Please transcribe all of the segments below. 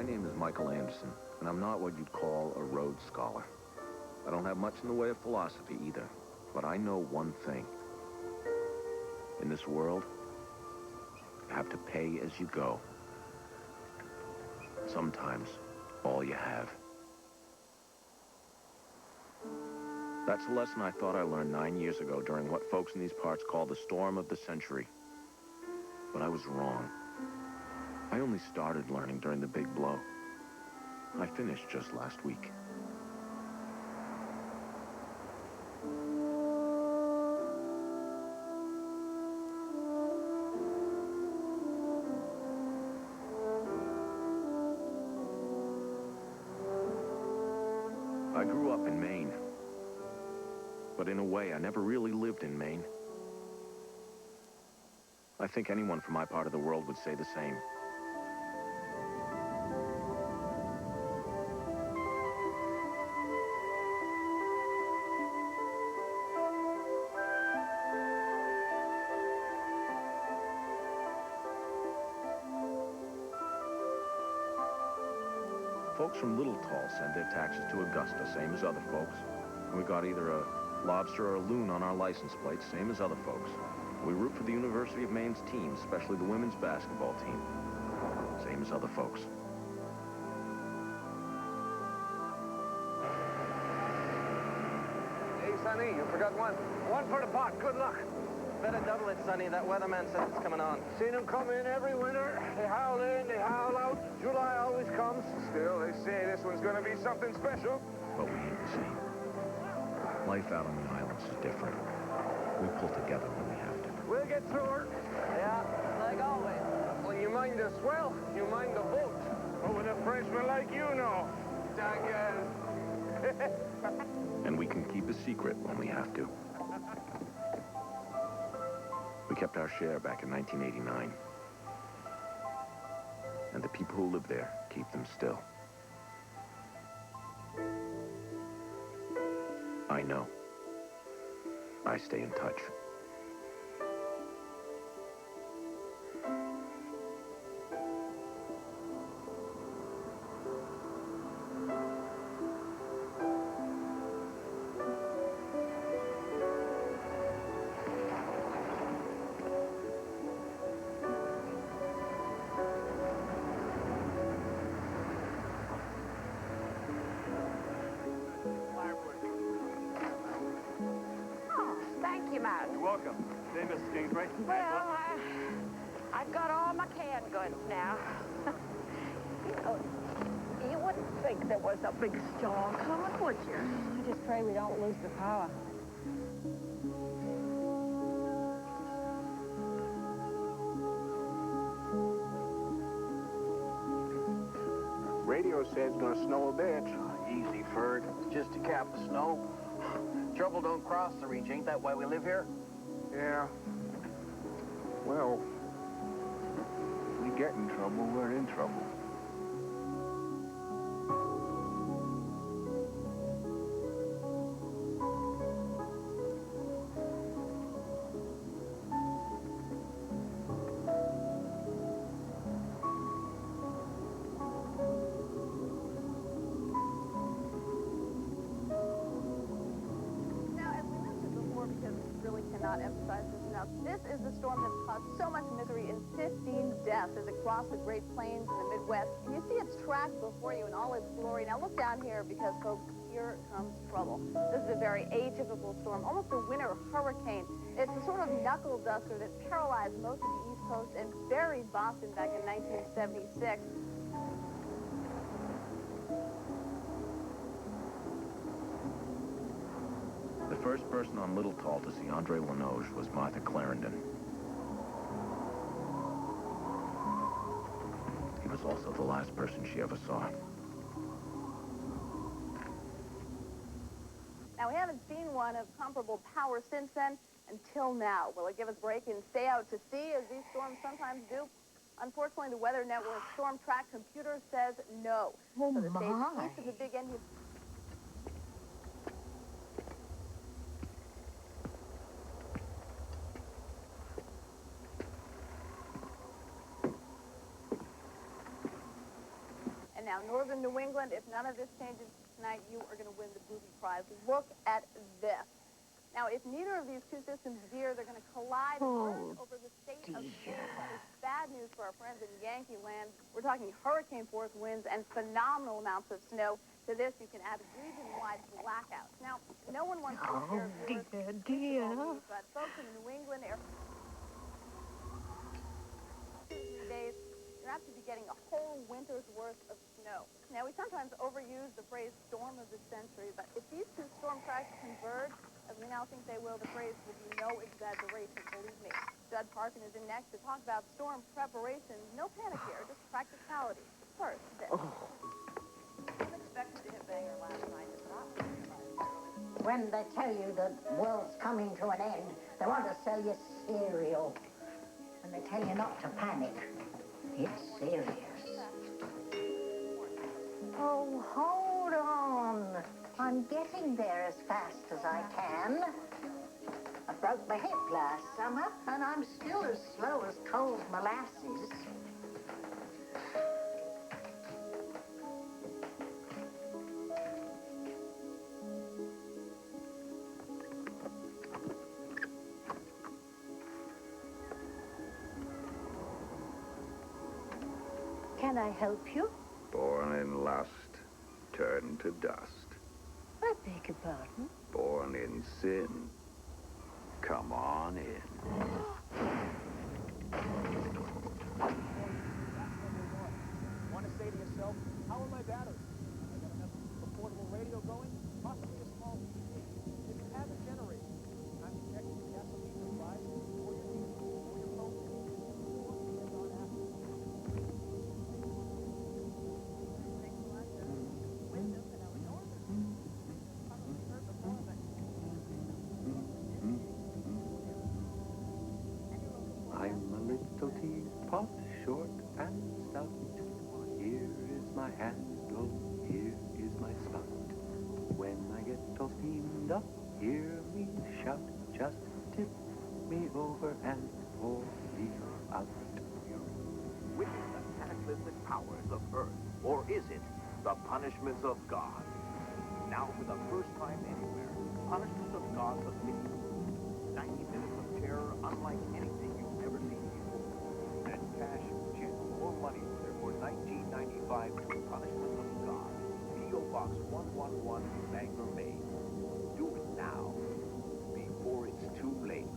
My name is Michael Anderson, and I'm not what you'd call a Rhodes Scholar. I don't have much in the way of philosophy either, but I know one thing. In this world, you have to pay as you go. Sometimes, all you have. That's a lesson I thought I learned 9 years ago during what folks in these parts call the storm of the century. But I was wrong. I only started learning during the big blow. I finished just last week. I grew up in Maine. But in a way, I never really lived in Maine. I think anyone from my part of the world would say the same. Folks from Little Tall send their taxes to Augusta, same as other folks. And we got either a lobster or a loon on our license plates, same as other folks. We root for the University of Maine's teams, especially the women's basketball team, same as other folks. Hey, Sonny, you forgot one. One for the pot. Good luck. Better double it, Sonny. That weatherman says it's coming on. Seen them come in every winter. They howl in, they howl out. July always comes. Still, they say this one's going to be something special. But we ain't the same. Life out on the islands is different. We pull together when we have to. We'll get through her. Yeah, like always. When you mind the swell, you mind the boat. But with a Frenchman like you know, daggone. And we can keep a secret when we have to. We kept our share back in 1989. And the people who live there keep them still. I know. I stay in touch. You're welcome. Hey, Mrs. Kingsbury. Well, I've got all my canned goods now. You wouldn't think there was a big storm coming, would you? I just pray we don't lose the power. Radio says it's going to snow a bit. Easy, Ferg. Just to cap the snow. Trouble don't cross the reach. Ain't that why we live here? Yeah. Well, if we get in trouble, we're in trouble. Emphasize this enough. This is the storm that's caused so much misery and 15 deaths as it crossed the Great Plains in the Midwest. And you see its track before you in all its glory. Now look down here because, folks, here comes trouble. This is a very atypical storm, almost a winter hurricane. It's the sort of knuckle duster that paralyzed most of the East Coast and buried Boston back in 1976. The first person on Little Tall to see Andre Lanoge was Martha Clarendon. He was also the last person she ever saw. Now, we haven't seen one of comparable power since then until now. Will it give us a break and stay out to sea, as these storms sometimes do? Unfortunately, the Weather Network Storm Track computer says no. Oh, so the states my. east of the Big End. Now, northern New England, if none of this changes tonight, you are going to win the booby prize. Look at this. Now, if neither of these two systems veer, they're going to collide over the state of Maine. It's bad news for our friends in Yankee land. We're talking hurricane-force winds and phenomenal amounts of snow. To this, you can add region-wide blackouts. Now, no one wants to share dear. but folks in the New England area, 2 to 3 days, you're apt to be getting a whole winter's worth of snow. Now, we sometimes overuse the phrase storm of the century, but if these two storm tracks converge, as we now think they will, the phrase will be no exaggeration, believe me. Judd Parkin is in next to talk about storm preparation. No panic here, just practicality. First, this. I'm expected to hit Banger last night. When they tell you the world's coming to an end, they want to sell you cereal. When they tell you not to panic, it's serious. Oh, hold on. I'm getting there as fast as I can. I broke my hip last summer, and I'm still as slow as cold molasses. Can I help you? Born in lust, turned to dust. I beg your pardon? Born in sin. Come on in. Want to say to yourself, how are my batteries? I got enough affordable radio going? Possibly a small TV. If you have a generator, time to check your gasoline supplies, or your diesel, or your phone. I'm a little teapot, short and stout. Here is my handle, here is my spout. When I get all steamed up, hear me shout. Just tip me over and pour me out. Witness the cataclysmic powers of Earth, or is it the punishments of God? Now, for the first time anywhere, punishments of God of video. 90 minutes of terror unlike anything you've ever seen before. Then cash, chip, or money order for $19.95 to Punishments of God. P.O. Box 111, Bangor, Maine. Do it now, before it's too late.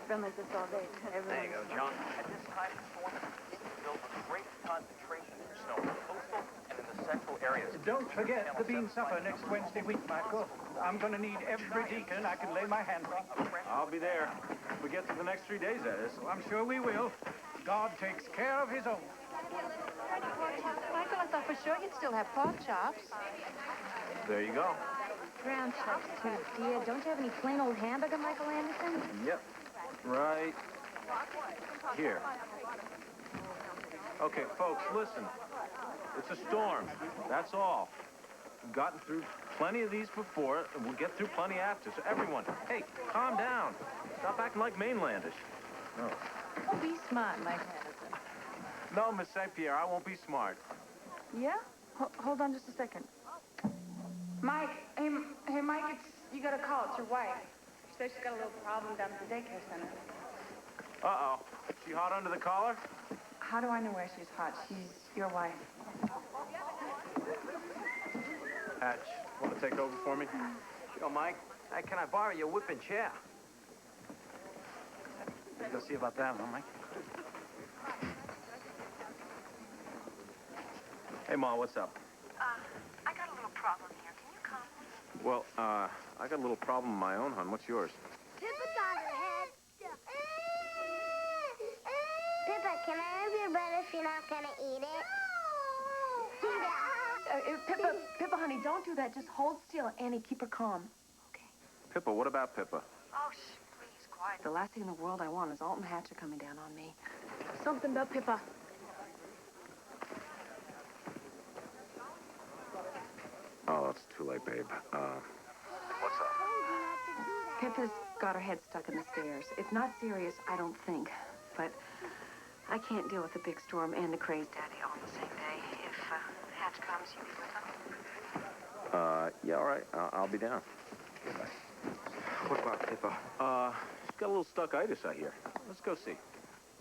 Been like this all day. There you go, John. At this time, the storm is built with great concentration of snow in the coastal and in the central areas. Don't forget the bean supper next Wednesday week, Michael. I'm going to need every deacon I can lay my hands on. I'll be there. If we get to the next 3 days, that is. Well, I'm sure we will. God takes care of his own. Michael, I thought for sure you'd still have pork chops. There you go. Ground chops, too, dear. Don't you have any plain old hamburger, Michael Anderson? Yep. Right here. Okay, folks, listen. It's a storm. That's all. We've gotten through plenty of these before, and we'll get through plenty after. So everyone, hey, calm down. Stop acting like mainlanders. Oh. Oh, be smart, Mike Anderson. No, Miss St. Pierre, I won't be smart. Yeah? Hold on just a second. Mike, hey, Mike, you got a call. It's your wife. She says she's got a little problem down at the daycare center. Uh-oh. She hot under the collar? How do I know where she's hot? She's your wife. Hatch, want to take over for me? Sure, Mike. Hey, can I borrow your whipping chair? Go see about that, huh, Mike? Hey, Ma, what's up? I got a little problem here. Can you come? Well, I got a little problem of my own, hon. What's yours? Pippa's on her head. Pippa, can I have your bread if you're not going to eat it? Pippa, honey, don't do that. Just hold still. Annie, keep her calm. Okay. Pippa, what about Pippa? Oh, please, quiet. The last thing in the world I want is Alton Hatcher coming down on me. Something about Pippa. Oh, it's too late, babe. What's up? Pippa's got her head stuck in the stairs. It's not serious, I don't think. But I can't deal with the big storm and the crazed daddy all on the same day. If Hatch comes, you be with him? Yeah, all right. I'll be down. What about Pippa? She's got a little stuck-itis, I hear. Let's go see.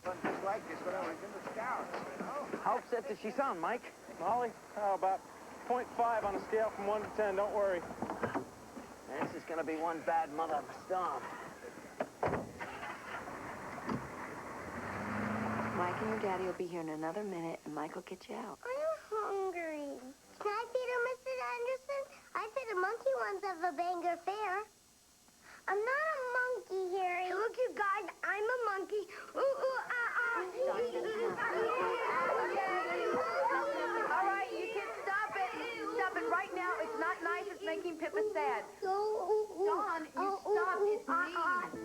Just like this when I was in the Scouts, you know? How upset does she sound, Mike? Molly, how about 0.5 on a scale from 1 to 10? Don't worry. This is going to be one bad mother of a storm. Mike and your daddy will be here in another minute, and Mike will get you out. I'm hungry. Can I feed her, Mrs. Anderson? I fed a monkey once at the Bangor Fair. I'm not a monkey, Harry. Look, you guys, I'm a monkey. Ooh, ooh, All right, you kids, stop it. Stop it right now. It's not nice. It's making Pippa sad. Dawn, you stop. It's mean.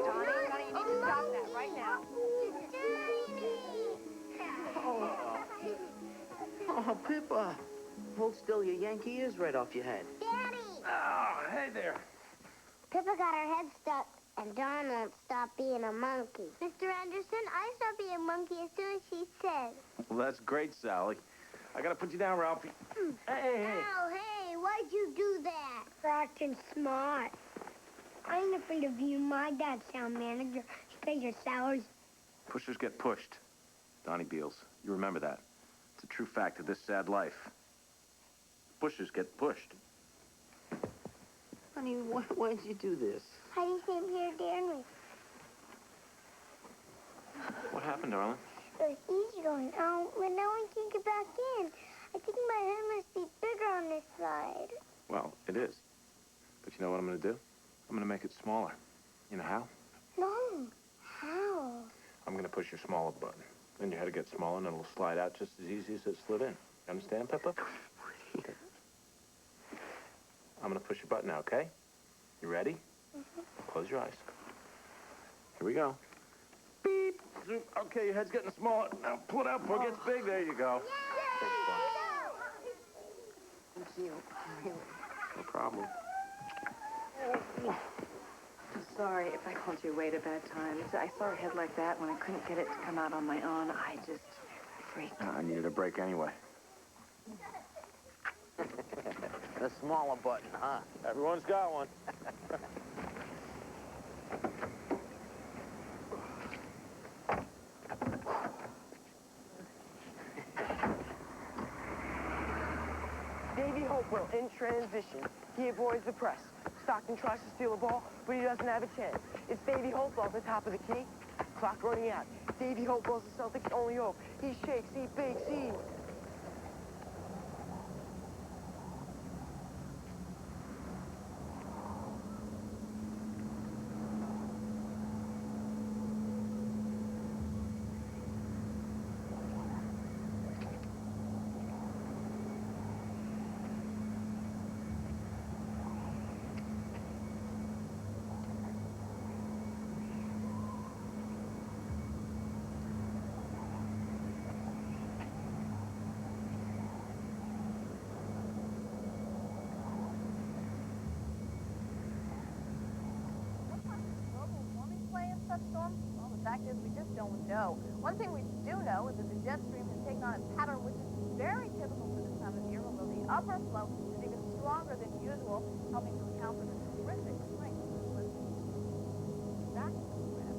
Johnny, you need to stop that right now. Oh, Pippa. Hold still, your Yankee ears right off your head. Daddy! Oh, hey there. Pippa got her head stuck, and Dawn won't stop being a monkey. Mr. Anderson, I stopped being a monkey as soon as she said. Well, that's great, Sally. I gotta put you down, Ralphie. Hey. Oh, hey, why'd you do that? For acting smart. I ain't afraid of you. My dad's town manager. He pays your salaries. Pushers get pushed. Donnie Beals, you remember that. It's a true fact of this sad life. Pushers get pushed. Honey, why'd you do this? How do you think here, daring me? What happened, darling? It was easy going out, but now I can't get back in. I think my head must be bigger on this side. Well, it is. But you know what I'm gonna do? I'm gonna make it smaller. You know how? No. How? I'm gonna push your smaller button. Then your head will get smaller and it'll slide out just as easy as it slid in. You understand, Pippa? Okay. I'm gonna push your button now, okay? You ready? Close your eyes. Here we go. Beep. Zoom. Okay, your head's getting smaller. Now pull it out before it gets big. There you go. Thank you. Really. No problem. I'm sorry if I called you away at a bad time. I saw her head like that when I couldn't get it to come out on my own. I just freaked. I needed a break anyway. The smaller button, huh? Everyone's got one. Davy Hopewell in transition. He avoids the press. Stockton tries to steal a ball, but he doesn't have a chance. It's Davy Hopewell at the top of the key. Clock running out. Davy Hopewell's the Celtics' only hope. He shakes, he bakes, he... Storm? Well, the fact is we just don't know. One thing we do know is that the jet stream has taken on a pattern which is very typical for this time of year, although the upper flow is even stronger than usual, helping to account for the terrific strength of this list. Back to the web.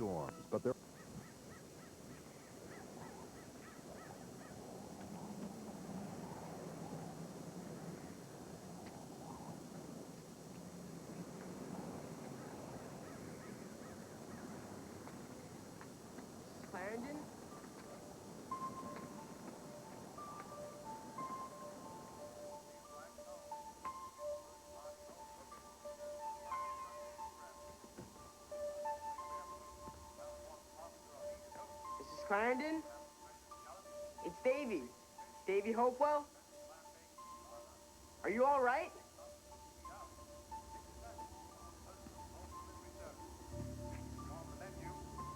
storms, but they're... Clarendon? Mrs. Clarendon? It's Davy. Davy Hopewell? Are you all right?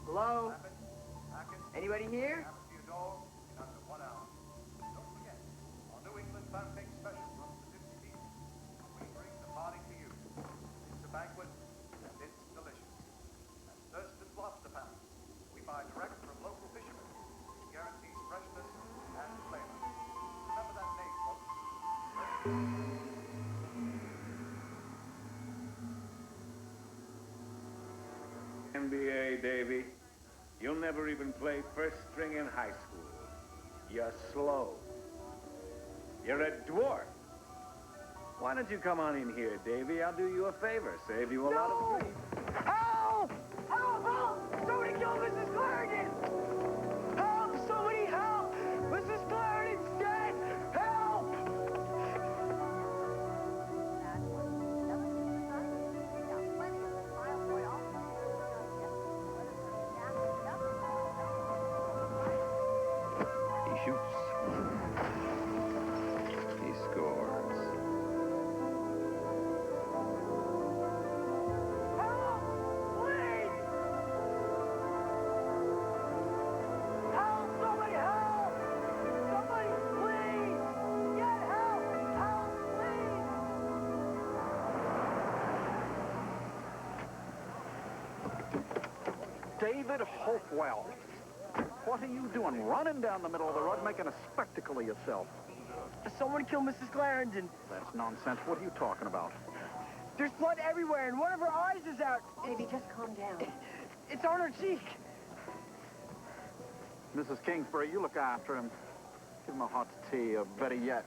Hello? Anybody here? NBA, Davy. You'll never even play first string in high school. You're slow. You're a dwarf. Why don't you come on in here, Davy? I'll do you a favor. Save you a lot of grief. Help! Help! Help! Somebody kill Mrs. Clarendon! Help! Somebody help! Mrs. Clarendon's dead! Help! He shoots. He scores. Help! Please! Help! Somebody help! Somebody please! Get help! Help, please! David Hopewell. What are you doing, running down the middle of the road, making a spectacle of yourself? Someone killed Mrs. Clarendon. That's nonsense. What are you talking about? There's blood everywhere, and one of her eyes is out. Baby, just calm down. It's on her cheek. Mrs. Kingsbury, you look after him. Give him a hot tea, or better yet,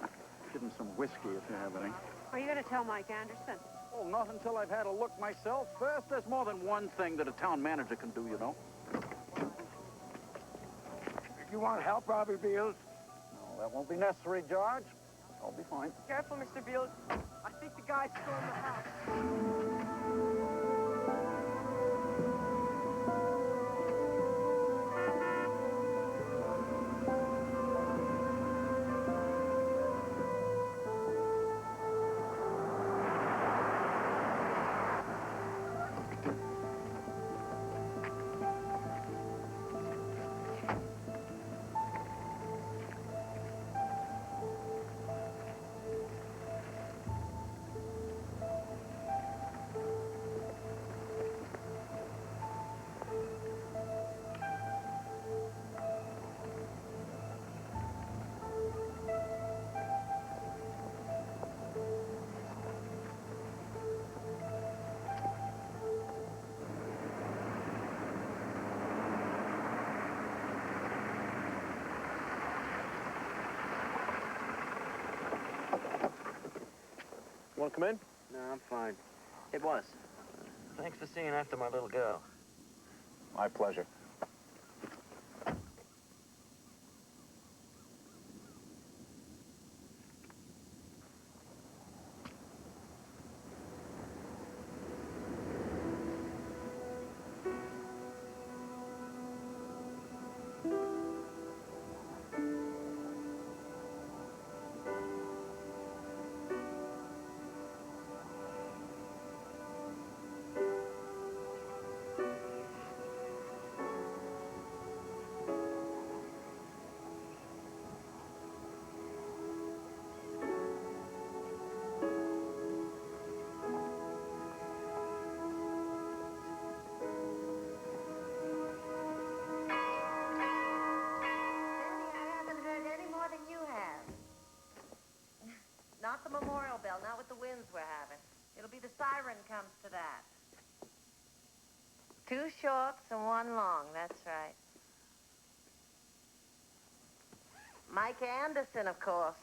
give him some whiskey if you have any. Are you going to tell Mike Anderson? Oh, not until I've had a look myself. First, there's more than one thing that a town manager can do, you know. If you want help, Robbie Beals. No, that won't be necessary, George. I'll be fine. Careful, Mr. Beals. I think the guy's still in the house. Want to come in? No, I'm fine. Hey, boss. Thanks for seeing after my little girl. My pleasure. Not the memorial bell, not with the winds we're having. It'll be the siren comes to that. 2 shorts and 1 long, that's right. Mike Anderson, of course.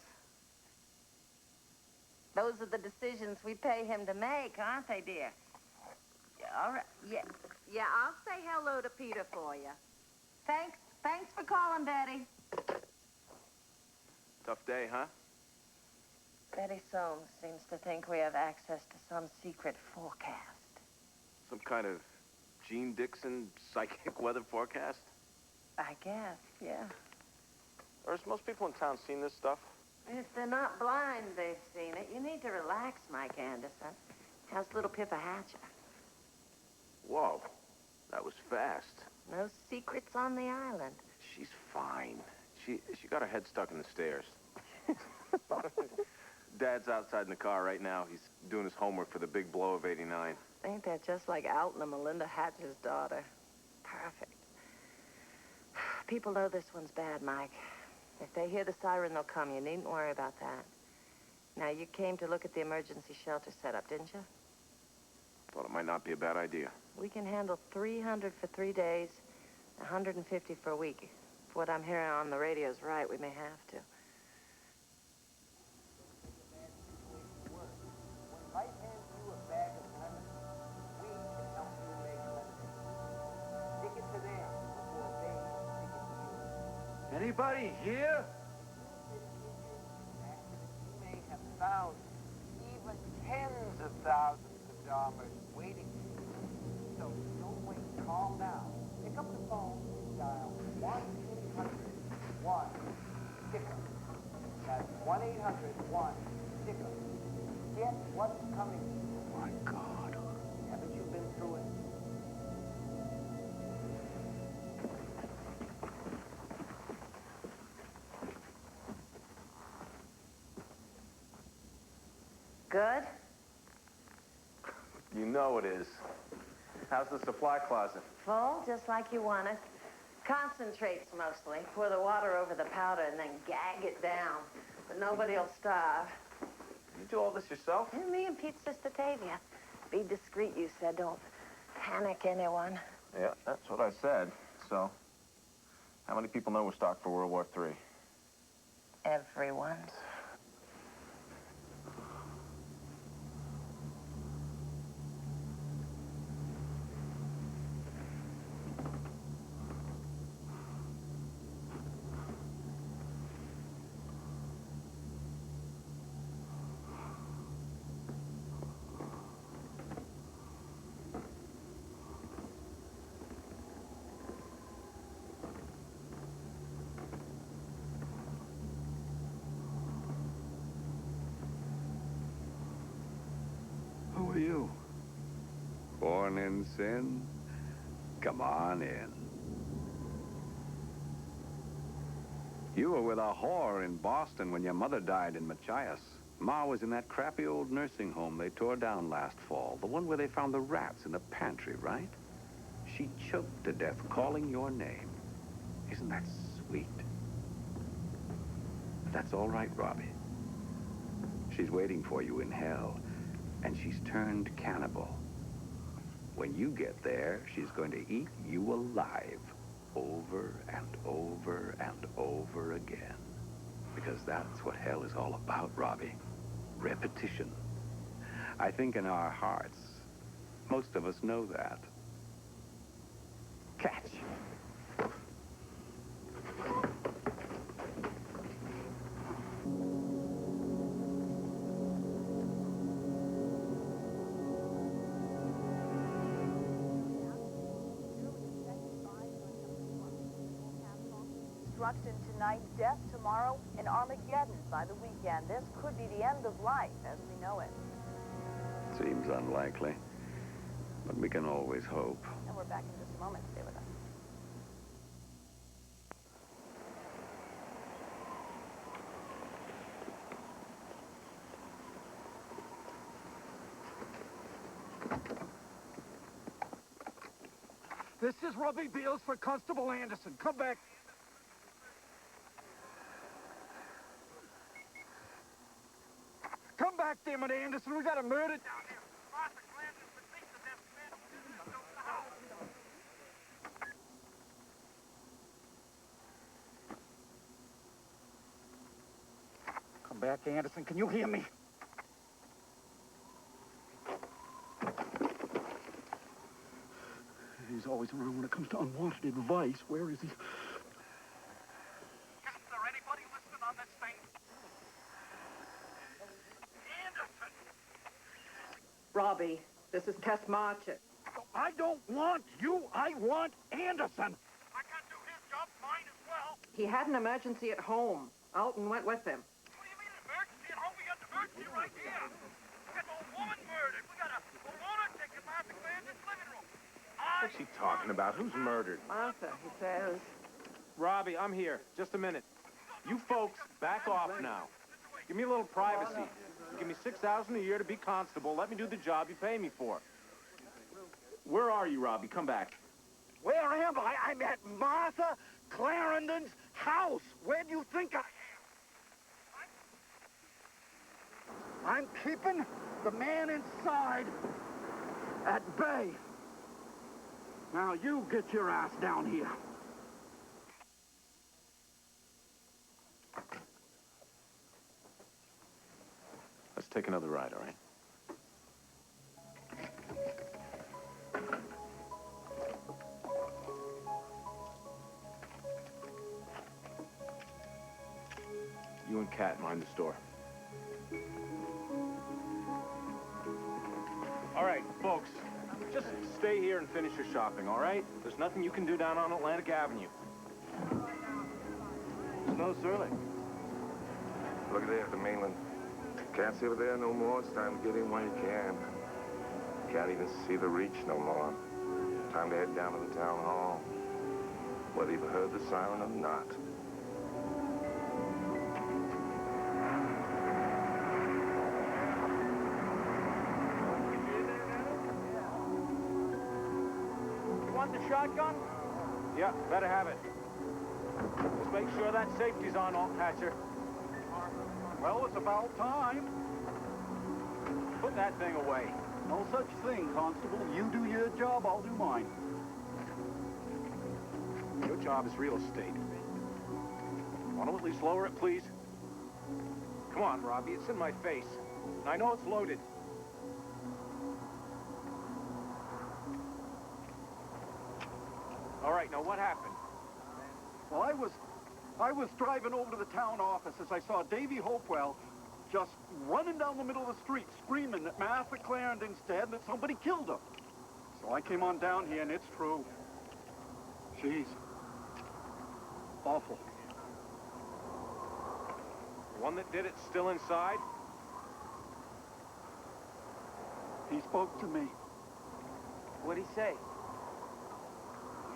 Those are the decisions we pay him to make, aren't they, dear? All right, yeah, I'll say hello to Peter for you. Thanks for calling, Betty. Tough day, huh? Betty Soames seems to think we have access to some secret forecast. Some kind of Gene Dixon psychic weather forecast? I guess, yeah. Or has most people in town seen this stuff? If they're not blind, they've seen it. You need to relax, Mike Anderson. How's little Pippa Hatcher? Whoa, that was fast. No secrets on the island. She's fine. She got her head stuck in the stairs. Dad's outside in the car right now. He's doing his homework for the big blow of '89. Ain't that just like Alton and Melinda Hatcher's daughter? Perfect. People know this one's bad, Mike. If they hear the siren, they'll come. You needn't worry about that. Now, you came to look at the emergency shelter setup, didn't you? Thought it might not be a bad idea. We can handle 300 for 3 days, 150 for a week. If what I'm hearing on the radio's right, we may have to. Anybody here? You may have thousands, even tens of thousands of dollars waiting for you. So don't wait. Calm down. Pick up the phone and dial 1-800-1-STICKER. That's 1-800-1-STICKER. Get what's coming. My God. Haven't you been through it? Good? You know it is. How's the supply closet? Full, just like you wanted. Concentrates mostly. Pour the water over the powder and then gag it down. But nobody'll starve. You do all this yourself? And me and Pete's sister Tavia. Be discreet, you said. Don't panic anyone. Yeah, that's what I said. So, how many people know we're stocked for World War III? Everyone. Who are you? Born in sin? Come on in. You were with a whore in Boston when your mother died in Machias. Ma was in that crappy old nursing home they tore down last fall. The one where they found the rats in the pantry, right? She choked to death calling your name. Isn't that sweet? But that's all right, Robbie. She's waiting for you in hell. And she's turned cannibal. When you get there, she's going to eat you alive over and over and over again. Because that's what hell is all about, Robbie. Repetition. I think in our hearts, most of us know that. Catch. Destruction tonight, death tomorrow, and Armageddon by the weekend. This could be the end of life as we know it. Seems unlikely, but we can always hope. And we're back in just a moment. Stay with us. This is Robbie Beals for Constable Anderson. Come back. Come back, damn it, Anderson. We got a murder down here. back, Anderson. Can you hear me? He's always around when it comes to unwanted advice. Where is he? Is there anybody listening on this thing? Anderson! Robbie, this is Tess Marchett. I don't want you. I want Anderson. I can't do his job, mine as well. He had an emergency at home. Alton went with him. What do you mean emergency? At home we got an emergency right here. We got an old woman murdered. We got a lunatic in Martha Clarendon's living room. What's he talking about? Who's murdered? Martha, he says. Robbie, I'm here. Just a minute. You folks, back off now. Give me a little privacy. You give me $6,000 a year to be constable. Let me do the job you pay me for. Where are you, Robbie? Come back. Where am I? I'm at Martha Clarendon's house. Where do you think I am? I'm keeping the man inside at bay. Now you get your ass down here. Let's take another ride, all right? You and Kat mind the store. All right, folks. Just stay here and finish your shopping, all right? There's nothing you can do down on Atlantic Avenue. Snow's early. Look at there at the mainland. Can't see over there no more. It's time to get in while you can. Can't even see the reach no more. Time to head down to the town hall. Whether you've heard the siren or not. The shotgun? Yeah, better have it. Just make sure that safety's on, Hatcher. Well, it's about time. Put that thing away. No such thing, Constable. You do your job, I'll do mine. Your job is real estate. Want to at least lower it, please? Come on, Robbie. It's in my face. I know it's loaded. All right, now what happened? Well, I was driving over to the town office as I saw Davy Hopewell just running down the middle of the street screaming that Martha Clarendon's dead and that somebody killed her. So I came on down here and it's true. Jeez. Awful. The one that did it's still inside? He spoke to me. What'd he say?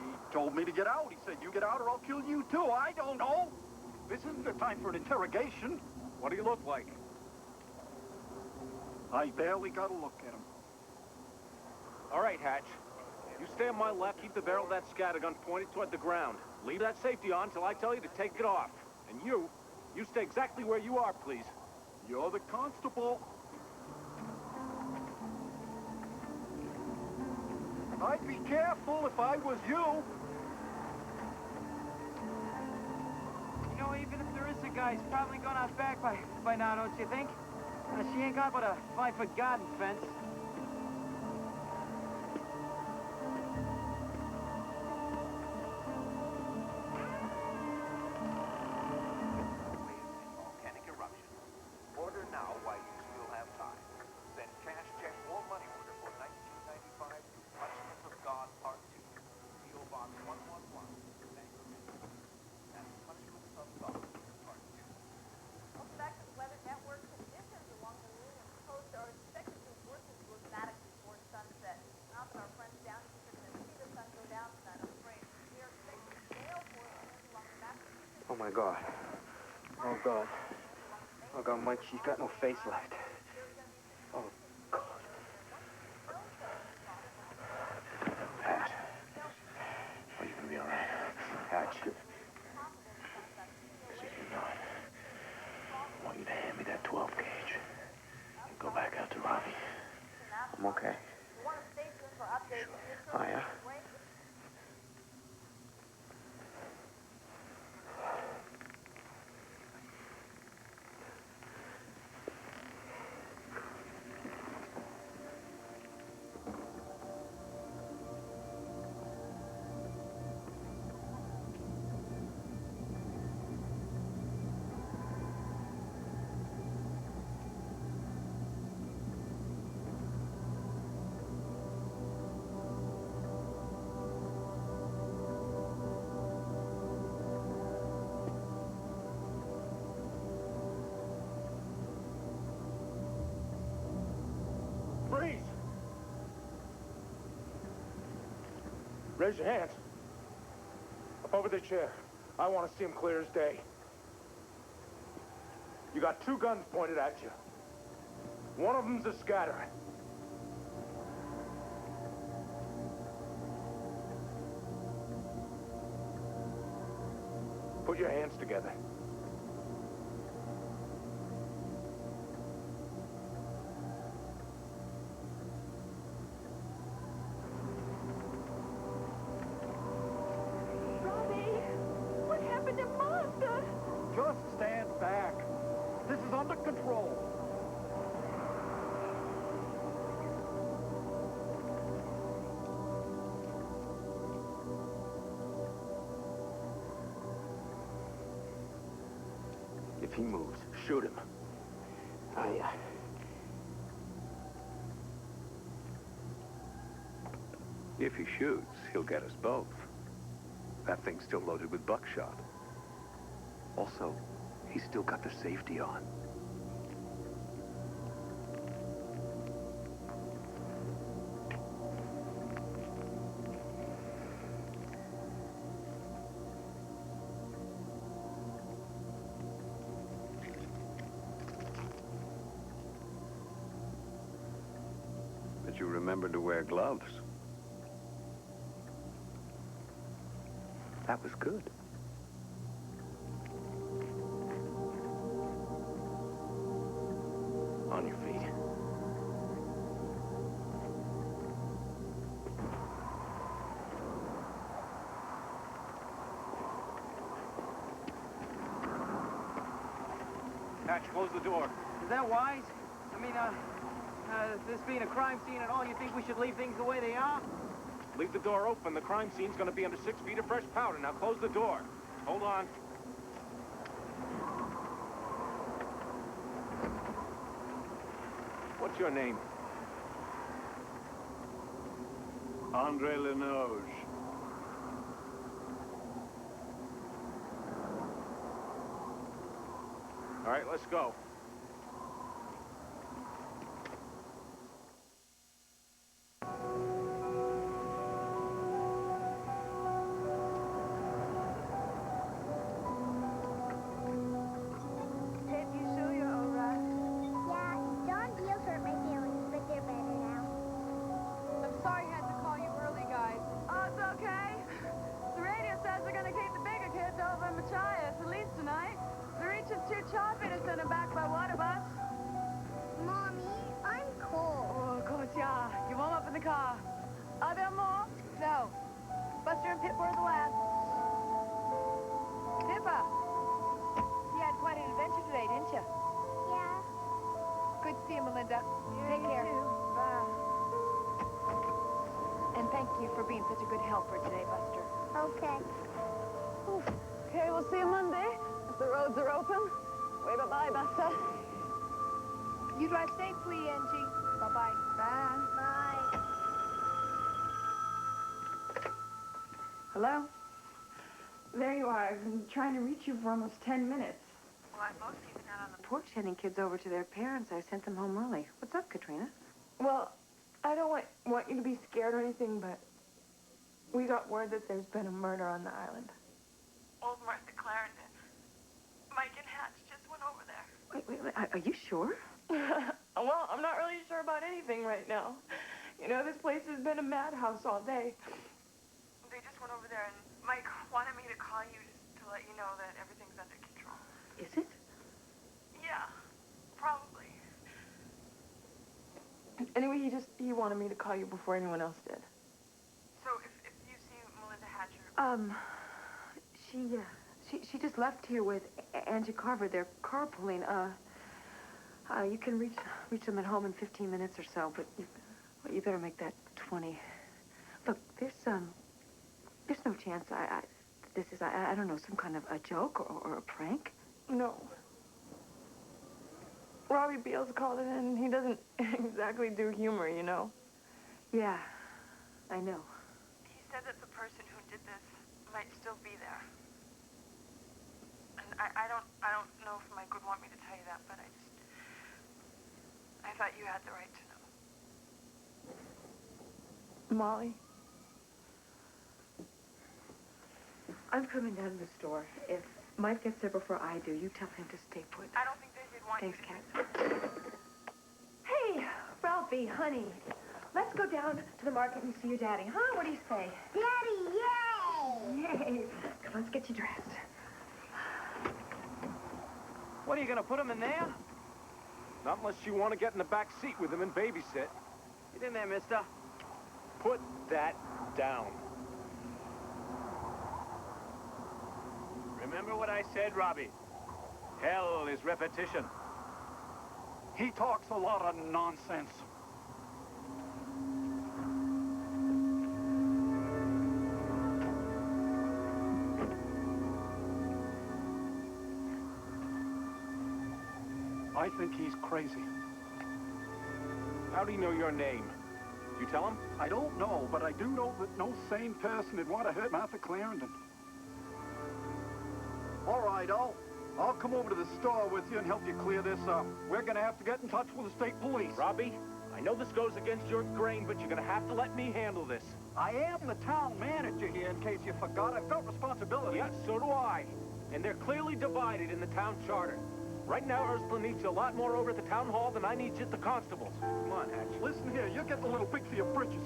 He told me to get out. He said, you get out or I'll kill you too. I don't know. This isn't the time for an interrogation. What do you look like? I barely got a look at him. All right, Hatch. You stay on my left, keep the barrel of that scattergun pointed toward the ground. Leave that safety on till I tell you to take it off. And you stay exactly where you are, please. You're the constable. I'd be careful if I was you. You know, even if there is a guy, he's probably gone out back by now, don't you think? She ain't got but a 5-foot garden fence. Volcanic eruption. Order now while you still have time. Send cash, check, or money order for 1995 to Punishments of God Part 2. P.O. Box 111, Bangor, Michigan. That's Punishments of God Part 2. Welcome back to the Weather Network. Conditions along the New Coast are expected to worsen dramatically towards sunset. Now that our friends down here can see the sun go down tonight, I'm afraid we are expecting gale force winds along the back. Oh, my God. Oh, God. Oh, God, Mike, she's got no face left. Oh, God. Hatch. Are you gonna be all right? Hatch. Because if you're not, I want you to hand me that 12 gauge and go back out to Robbie. I'm okay. Oh, yeah? Raise your hands. Up over the chair. I want to see them clear as day. You got 2 guns pointed at you. One of them's a scatter. Put your hands together. What happened to Master? Just stand back. This is under control. If he moves, shoot him. If he shoots, he'll get us both. That thing's still loaded with buckshot. Also, he's still got the safety on. But you remembered to wear gloves. That was good. On your feet. Hatch, close the door. Is that wise? I mean, this being a crime scene and all, you think we should leave things the way they are? Leave the door open. The crime scene's gonna be under 6 feet of fresh powder. Now close the door. Hold on. What's your name? Andre Lenoge. All right, let's go. Pip, you sure you're all right? Yeah, John Deals hurt my feelings, but they're better now. I'm sorry I had to call you early, guys. Oh, it's okay. The radio says they're gonna keep the bigger kids over in Machias, at least tonight. The reach is too choppy to send them back by water bus. Mommy, I'm cold. Oh, of course, yeah. You warm up in the car. Are there more? No. Buster and Pip were the last. Pippa, you had quite an adventure today, didn't you? Yeah. Good to see you, Melinda. Take care. Bye. And thank you for being such a good helper today, Buster. Okay. Okay, we'll see you Monday. If the roads are open. Wave bye-bye, Buster. You drive safely, Angie. Bye-bye. Bye. Bye. Hello? There you are. I've been trying to reach you for almost 10 minutes. Well, I've mostly been out on the porch sending kids over to their parents. I sent them home early. What's up, Katrina? Well, I don't want you to be scared or anything, but we got word that there's been a murder on the island. Old Martha Clarendon. Mike and Hatch just went over there. Wait. Are you sure? Well, I'm not really sure about anything right now. You know, this place has been a madhouse all day. They just went over there, and Mike wanted me to call you just to let you know that everything's under control. Is it? Yeah, probably. Anyway, he wanted me to call you before anyone else did. So if you see Melinda Hatcher... She just left here with Angie Carver. They're carpooling. You can reach them at home in 15 minutes or so, but you better make that 20. Look, there's no chance this is, I don't know, some kind of a joke or a prank? No. Robbie Beals called it in. He doesn't exactly do humor, you know. Yeah, I know. He said that the person who did this might still be there. And I don't know if Mike would want me to tell you that, but I thought you had the right to know. Molly, I'm coming down to the store. If Mike gets there before I do, you tell him to stay put. I don't think Davy'd want Thanks, you to. Kat. Hey, Ralphie, honey. Let's go down to the market and see your daddy, huh? What do you say? Daddy, yay! Yay! Come on, let's get you dressed. What, are you gonna put him in there? Not unless you want to get in the back seat with him and babysit. Get in there, mister. Put that down. Remember what I said, Robbie. Hell is repetition. He talks a lot of nonsense. I think he's crazy. How do you know your name? You tell him? I don't know, but I do know that no sane person would want to hurt Martha Clarendon. All right, I'll come over to the store with you and help you clear this up. We're gonna have to get in touch with the state police. Robbie, I know this goes against your grain, but you're gonna have to let me handle this. I am the town manager here, in case you forgot. I've got responsibility. Yeah, so do I. And they're clearly divided in the town charter. Right now, Ursula needs you a lot more over at the town hall than I need you at the constables. Come on, Hatch. Listen here, you're getting a little big for your britches.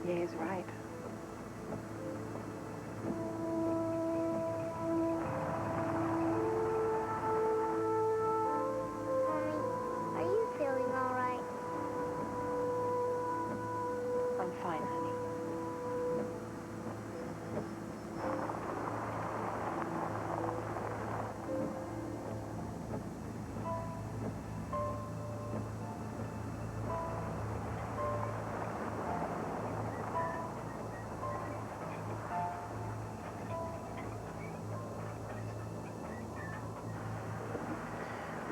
Yay is right. Mommy, are you feeling all right? I'm fine, honey.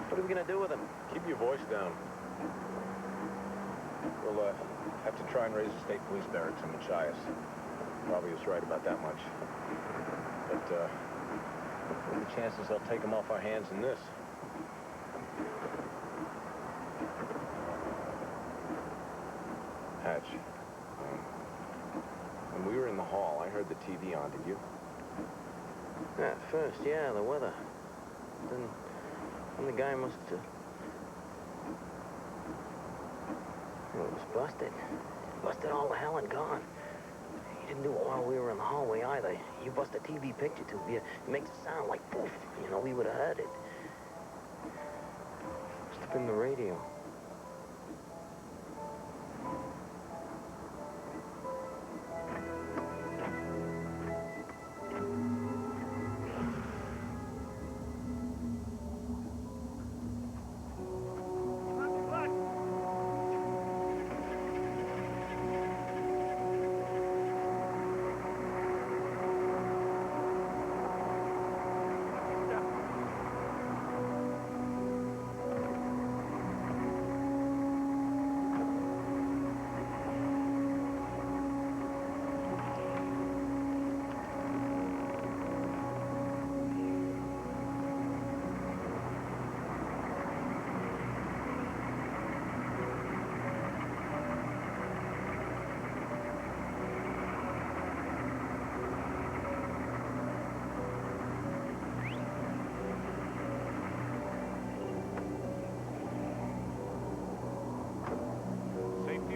What are we gonna do with him? Keep your voice down. We'll, have to try and raise the state police barracks in Machias. Robbie was right about that much. But, what are the chances they'll take him off our hands in this? Hatch, when we were in the hall, I heard the TV on, did you? At first, yeah, the weather. Then the guy must have... Well, it was busted. Busted all the hell and gone. He didn't do it while we were in the hallway either. You bust a TV picture tube, it makes a sound like poof. You know, we would have heard it. Must have been the radio.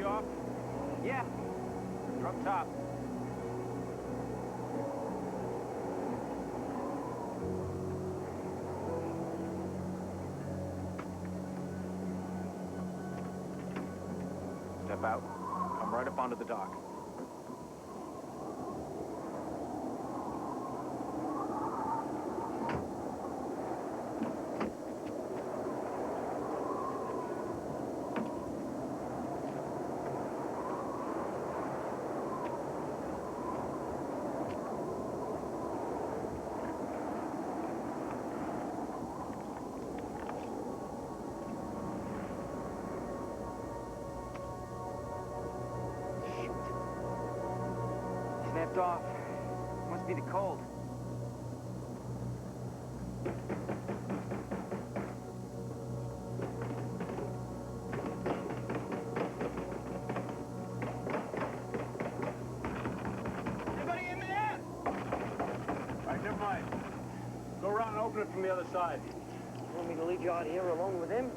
Off? Yeah. You're up top. Step out. Come right up onto the dock. Must be the cold. Anybody in there? All right, never mind. Go around and open it from the other side. You want me to leave you out here alone with him?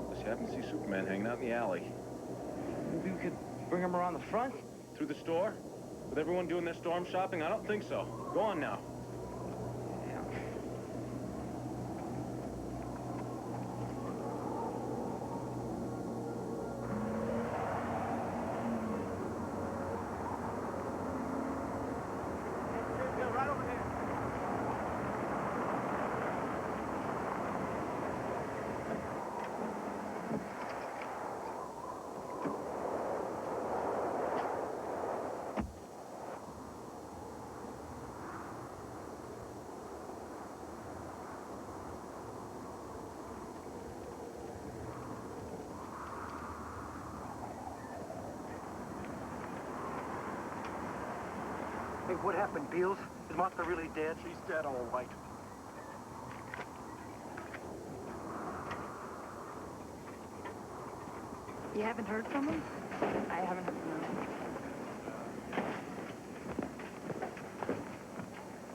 Unless you happen to see Superman hanging out in the alley. Maybe we could bring him around the front? Through the store? With everyone doing their storm shopping? I don't think so. Go on now. Right over here. Hey, what happened, Beals? Is Martha really dead? She's dead, all right. You haven't heard from him? I haven't heard from him.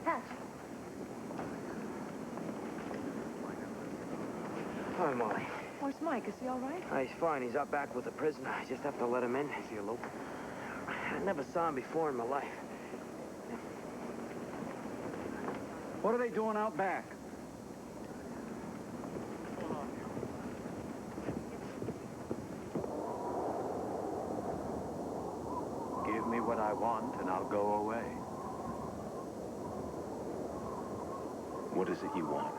Hatch. Hi, Molly. Where's Mike? Is he all right? He's fine. He's out back with the prisoner. I just have to let him in. Is he a local? I never saw him before in my life. What are they doing out back? Give me what I want and I'll go away. What is it you want?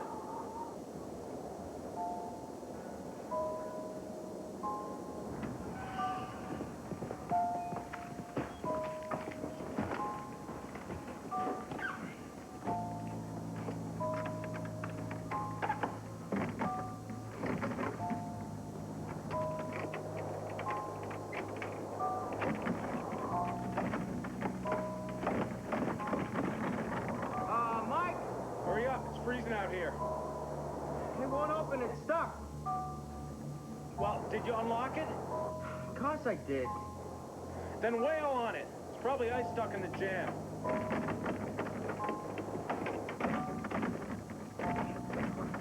Mike? Hurry up, it's freezing out here. It won't open, it's stuck. Well, did you unlock it? Of course I did. Then wail on it. It's probably ice stuck in the jam.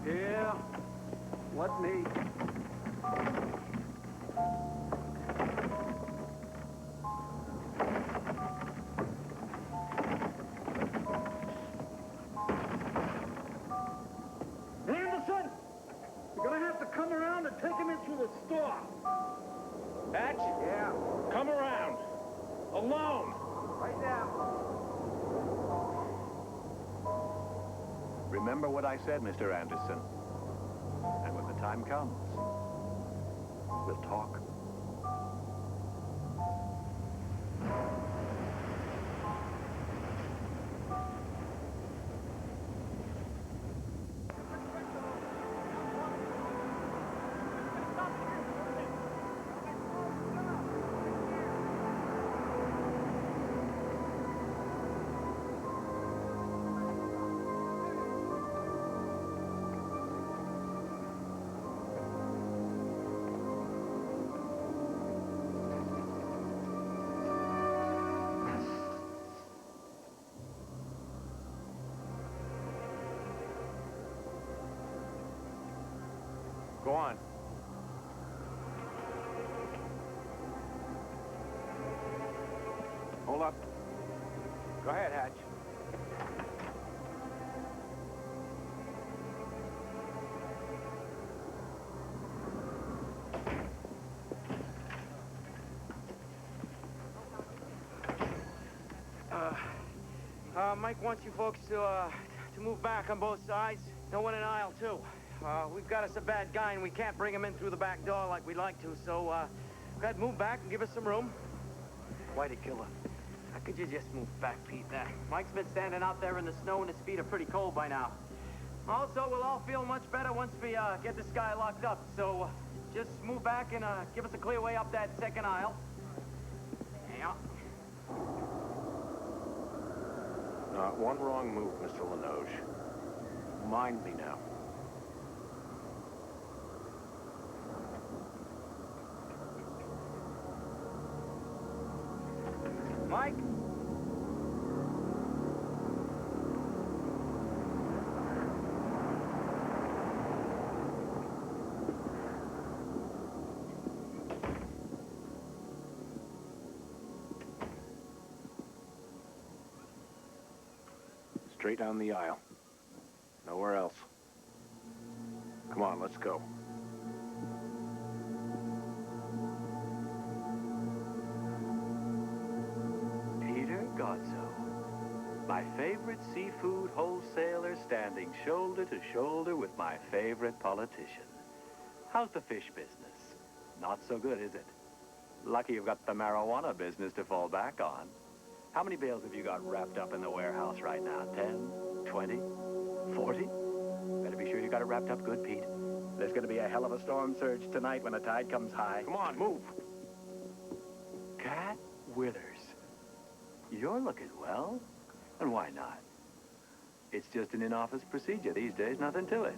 Yeah, let me. Anderson! You're gonna have to come around and take him in through the store. Hatch? Yeah. Come around. Alone. Right now. Remember what I said, Mr. Anderson. And when the time comes, we'll talk. Go on. Hold up. Go ahead, Hatch. Mike wants you folks to move back on both sides. No one in aisle two. We've got us a bad guy, and we can't bring him in through the back door like we'd like to, so, go ahead, move back and give us some room. Why the killer? How could you just move back, Pete? Mike's been standing out there in the snow, and his feet are pretty cold by now. Also, we'll all feel much better once we, get this guy locked up, so just move back and, give us a clear way up that second aisle. Yeah. Not one wrong move, Mr. Lenoge. Mind me now. Mike? Straight down the aisle. Nowhere else. Come on, let's go. Peter Godso, my favorite seafood wholesaler, standing shoulder to shoulder with my favorite politician. How's the fish business? Not so good, is it? Lucky you've got the marijuana business to fall back on. How many bales have you got wrapped up in the warehouse right now? 10? 20? 40? Better be sure you got it wrapped up good, Pete. There's going to be a hell of a storm surge tonight when the tide comes high. Come on, move. Cat Withers, you're looking well. And why not? It's just an in-office procedure these days, nothing to it.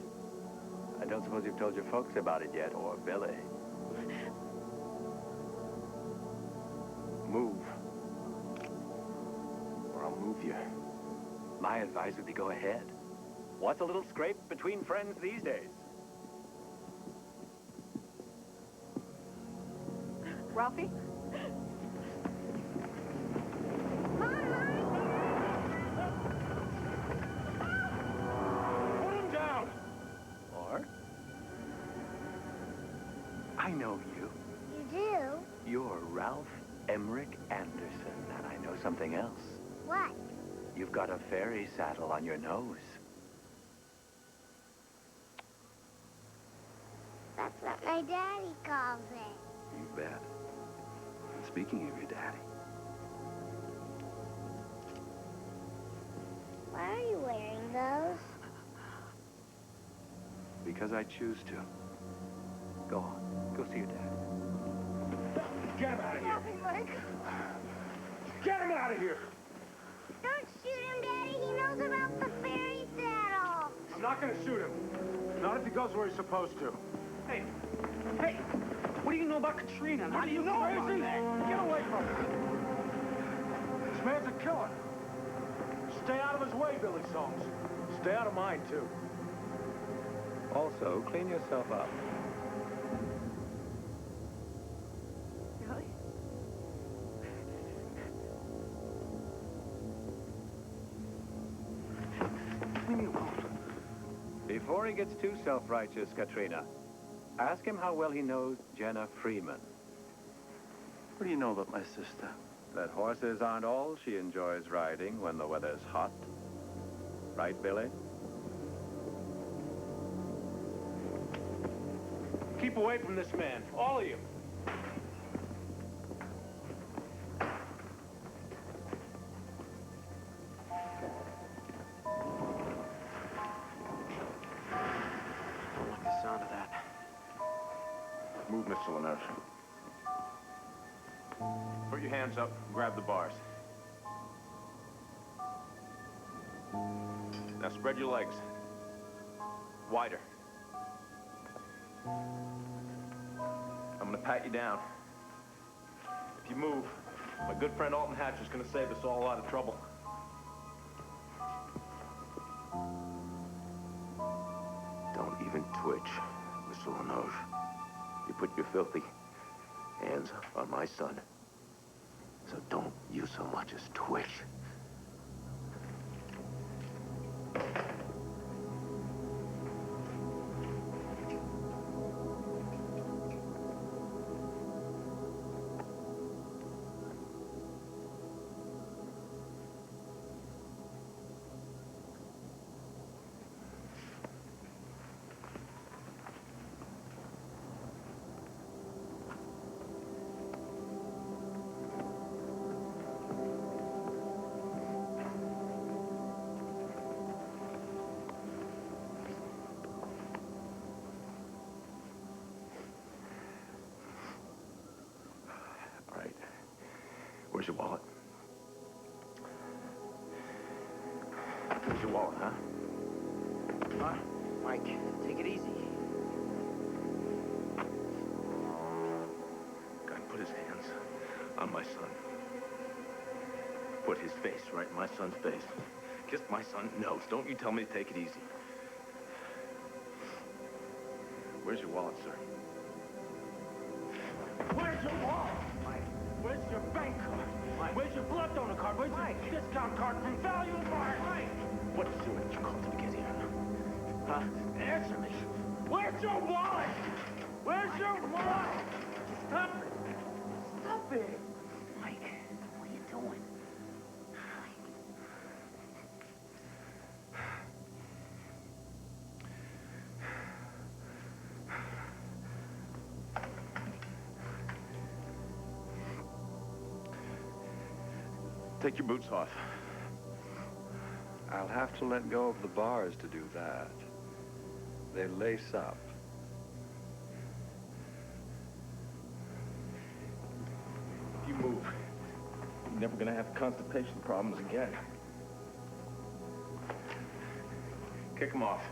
I don't suppose you've told your folks about it yet, or Billy. Move. Or I'll move you. My advice would be go ahead. What's a little scrape between friends these days? Ralphie? Put him down! Or? I know you. You do? You're Ralph Emmerich Anderson, and I know something else. What? You've got a fairy saddle on your nose. That's what my daddy calls it. You bet. And speaking of your daddy, Why are you wearing those? Because I choose to. Go on. Go see your dad. Get him out of here! Help me, Mike. Get him out of here! Don't shoot him, Daddy. He knows about the fairy saddle. I'm not gonna shoot him. Not if he goes where he's supposed to. Hey, what do you know about Katrina? How do you know about Crazy? that? Get away from him. This man's a killer. Stay out of his way, Billy Soames. Stay out of mine, too. Also, clean yourself up. Really? Leave me alone. Before he gets too self-righteous, Katrina, ask him how well he knows Jenna Freeman. What do you know about my sister? That horses aren't all she enjoys riding when the weather's hot. Right, Billy? Keep away from this man, all of you. I don't like the sound of that. Move, Mr. Lenoge. Put your hands up, grab the bars. Now spread your legs. Wider. I'm gonna pat you down. If you move, my good friend Alton Hatch is gonna save us all a lot of trouble. Don't even twitch, Mr. Lenoge. You put your filthy hands on my son. So don't you so much as twitch. Where's your wallet? my son. Put his face right in my son's face. Kissed my son's nose. Don't you tell me to take it easy. Where's your wallet, sir? Where's your wallet? Mike. Where's your bank card? Mike. Where's your blood donor card? Where's your discount card from Value Mart? Mike. What did you call to get here? Huh? Answer me. Where's your wallet? Where's your wallet? Stop it. Stop it. Mike, what are you doing? Take your boots off. I'll have to let go of the bars to do that. They lace up. If you move, you're never gonna have constipation problems again. Kick them off.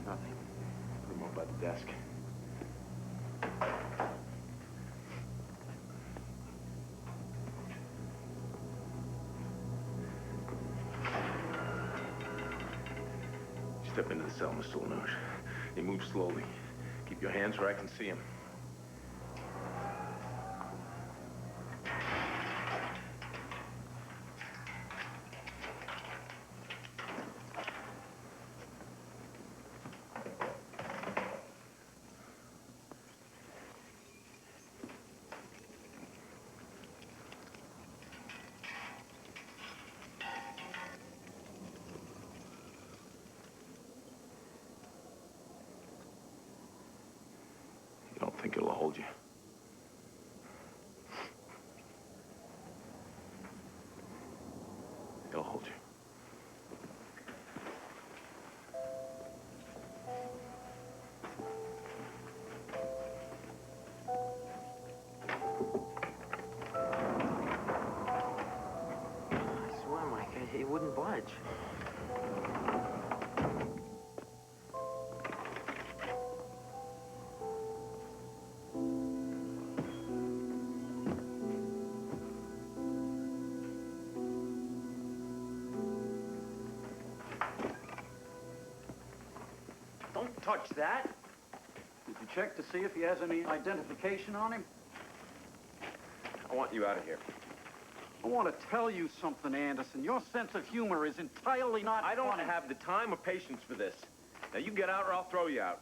Nothing. Put them over by the desk. Step into the cell, Mr. Lenoche. You move slowly. Keep your hands where I can see them. I think it'll hold you. It'll hold you. I swear, Mike, he wouldn't budge. Don't touch that. Did you check to see if he has any identification on him? I want you out of here. I want to tell you something, Anderson. Your sense of humor is entirely not I don't funny. have the time or patience for this. Now, you get out or I'll throw you out.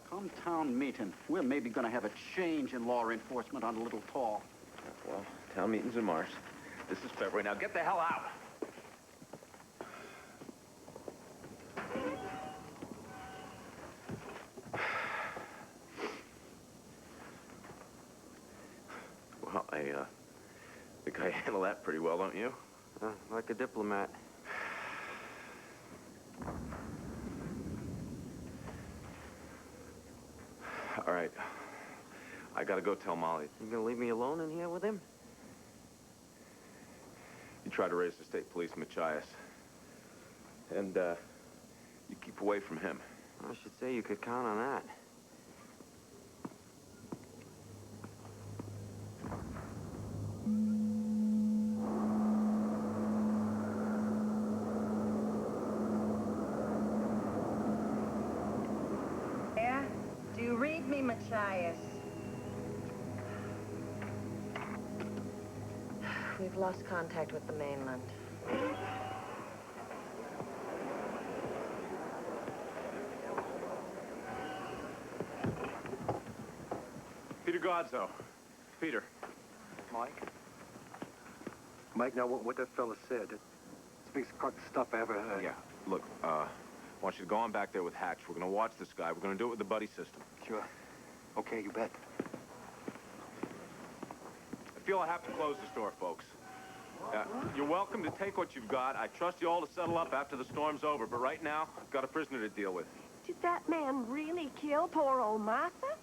Come town meeting, we're maybe going to have a change in law enforcement on a little tall. Well, town meeting's in March. This is February. Now, get the hell out. Well, I think I handle that pretty well, don't you? Like a diplomat. All right. I gotta go tell Molly. You gonna leave me alone in here with him? You try to raise the state police, Machias. And, you keep away from him. I should say you could count on that. Yeah? Do you read me, Machias? We've lost contact with the mainland. Peter Godzo. Peter. Mike? Mike, now what that fella said, it's the biggest crock of stuff I ever heard. Yeah. Look, I want you to go on back there with Hatch. We're gonna watch this guy. We're gonna do it with the buddy system. Sure. Okay, you bet. I feel I have to close the store, folks. You're welcome to take what you've got. I trust you all to settle up after the storm's over, but right now, I've got a prisoner to deal with. Did that man really kill poor old Martha?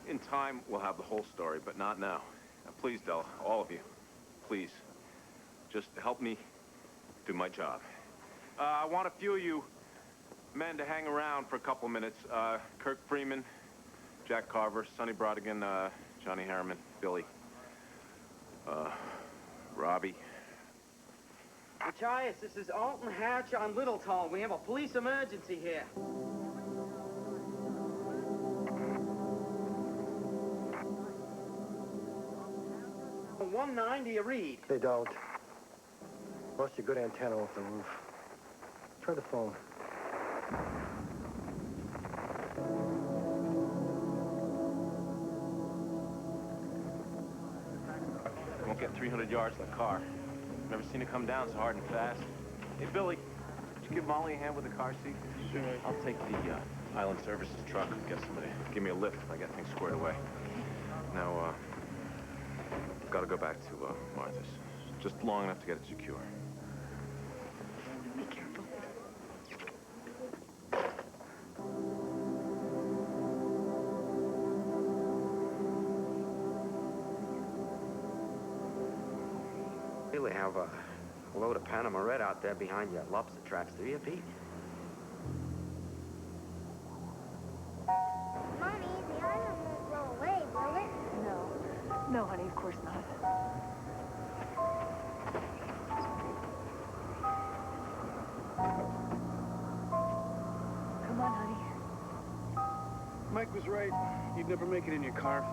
In time, we'll have the whole story, but not now. Please, Del, all of you, please, just help me do my job. I want a few of you men to hang around for a couple minutes. Kirk Freeman, Jack Carver, Sonny Brodigan, Johnny Harriman, Billy, Robbie. Machias, this is Alton Hatch on Littletown. We have a police emergency here. 190 a read. They don't. Lost your good antenna off the roof. Try the phone. Won't get 300 yards in the car. Never seen it come down so hard and fast. Hey, Billy, could you give Molly a hand with the car seat? Sure. I'll take the Island Services truck and get somebody. Give me a lift if I get things squared away. Now, gotta go back to Martha's. Just long enough to get it secure. Be careful. Really have a load of Panama Red out there behind your lobster traps, do you, Pete? Mommy, the island won't blow away, will it? No. No, honey, of course not. Come on, honey. Mike was right. You'd never make it in your car.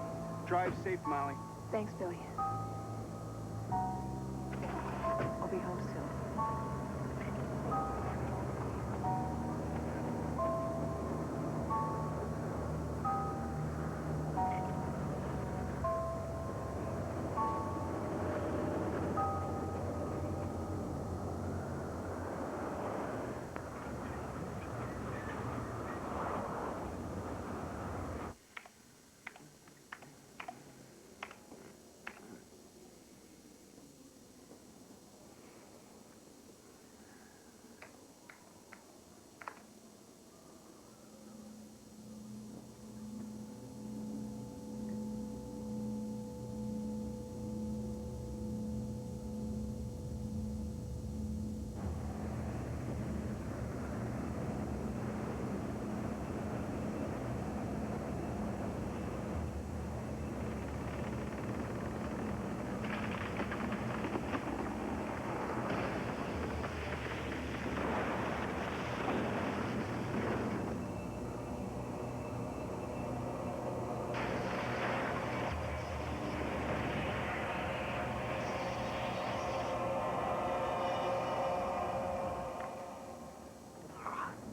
Drive safe, Molly. Thanks, Billy. I'll be home soon.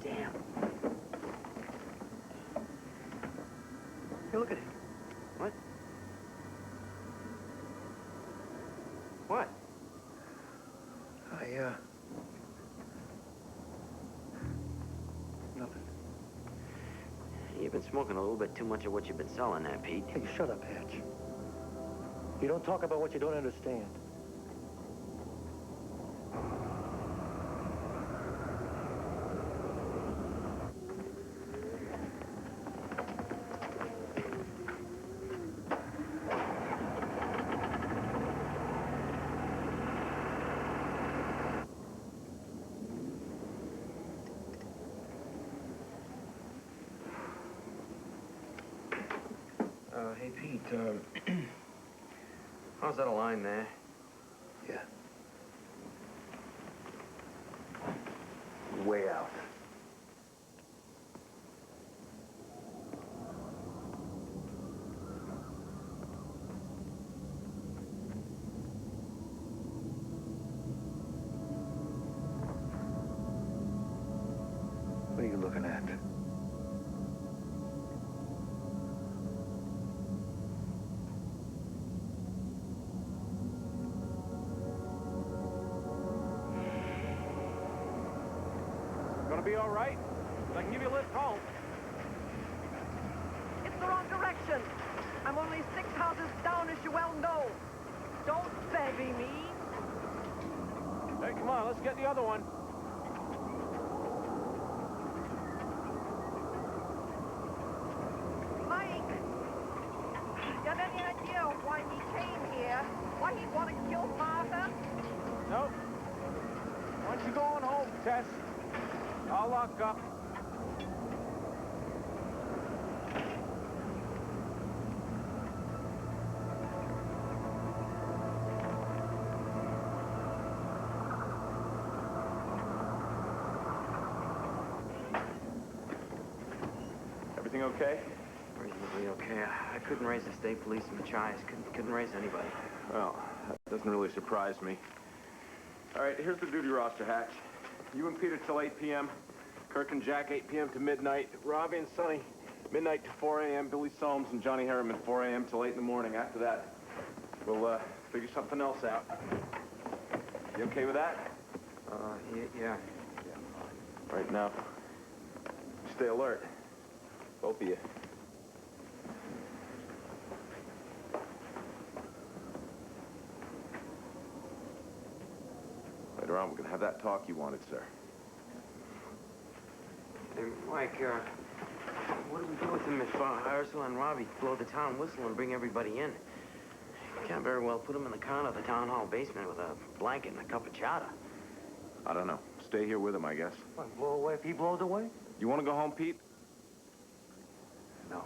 Damn. Hey, look at it. What? What? Nothing. You've been smoking a little bit too much of what you've been selling there, Pete. Hey, shut up, Hatch. You don't talk about what you don't understand. Hey, Pete, how's that a line there? Yeah. Way out. What are you looking at? Gonna be all right? I can give you a lift home. It's the wrong direction. I'm only 6 houses down, as you well know. Don't baby me. Hey, come on, let's get the other one. Mike, you have any idea why he came west. I'll lock up. Everything okay? Reasonably okay. I couldn't raise the state police in Machias. Couldn't raise anybody. Well, that doesn't really surprise me. All right, here's the duty roster, Hatch. You and Peter till 8 p.m. Kirk and Jack, 8 p.m. to midnight. Robbie and Sonny, midnight to 4 a.m. Billy Soames and Johnny Harriman, 4 a.m. till 8 in the morning. After that, we'll figure something else out. You okay with that? Yeah. Right now, stay alert. Both of you. Later on, we're gonna have that talk you wanted, sir. Hey, Mike, what do we do with them if Ursula and Robbie blow the town whistle and bring everybody in? Can't very well put them in the corner of the town hall basement with a blanket and a cup of chowder. I don't know. Stay here with him, I guess. What, blow away if he blows away? You want to go home, Pete? No.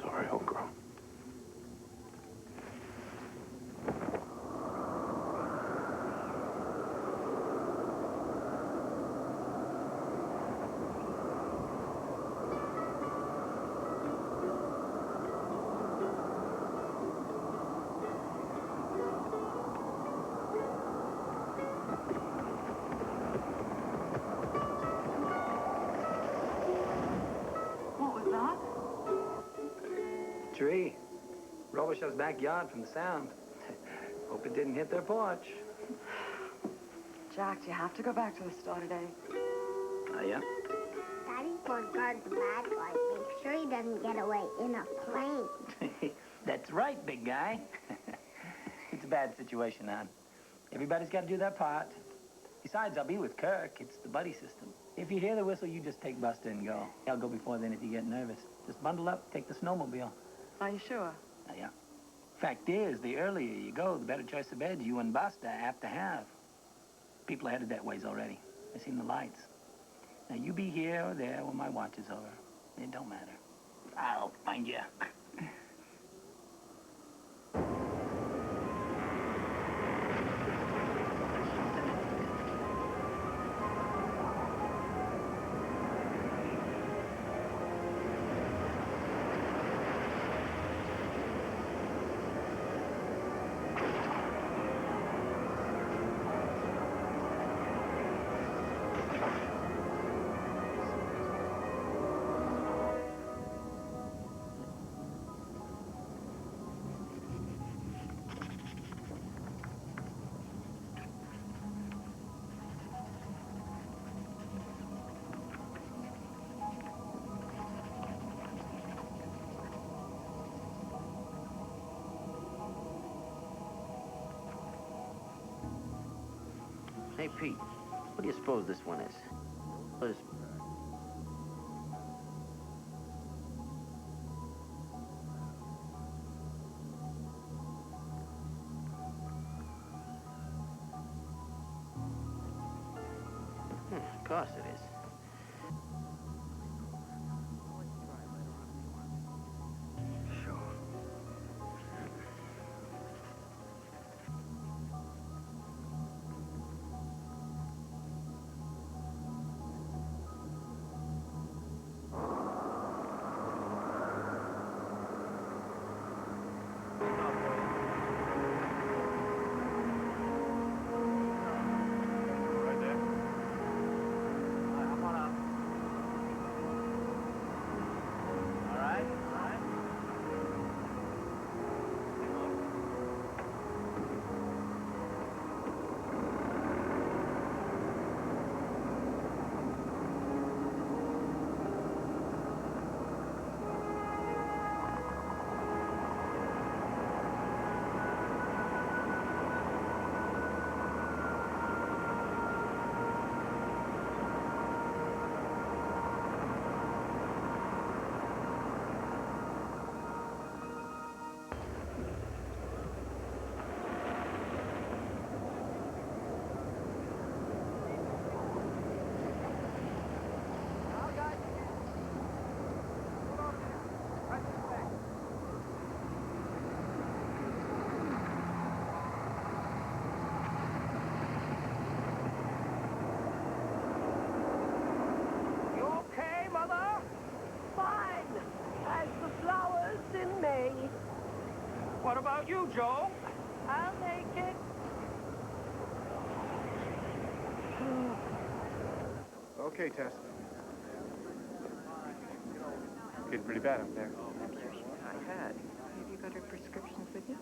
Sorry, homegirl. What was that? Tree. Robishev's backyard from the sound. Hope it didn't hit their porch. Jack, do you have to go back to the store today? Oh, yeah? Daddy's gonna guard the bad guy. Make sure he doesn't get away in a plane. That's right, big guy. It's a bad situation, Ann. Everybody's got to do their part. Besides, I'll be with Kirk. It's the buddy system. If you hear the whistle, you just take Buster and go. I'll go before then if you get nervous. Just bundle up, take the snowmobile. Are you sure? Oh, yeah. Fact is, the earlier you go, the better choice of beds you and Buster are apt to have. People are headed that ways already. I've seen the lights. Now, you be here or there when my watch is over. It don't matter. I'll find you. Hey, Pete, what do you suppose this one is? Liz. Of course it is. Sure. okay, Tess? Getting pretty bad up there. I'm sure she had. Have you got her prescriptions with you?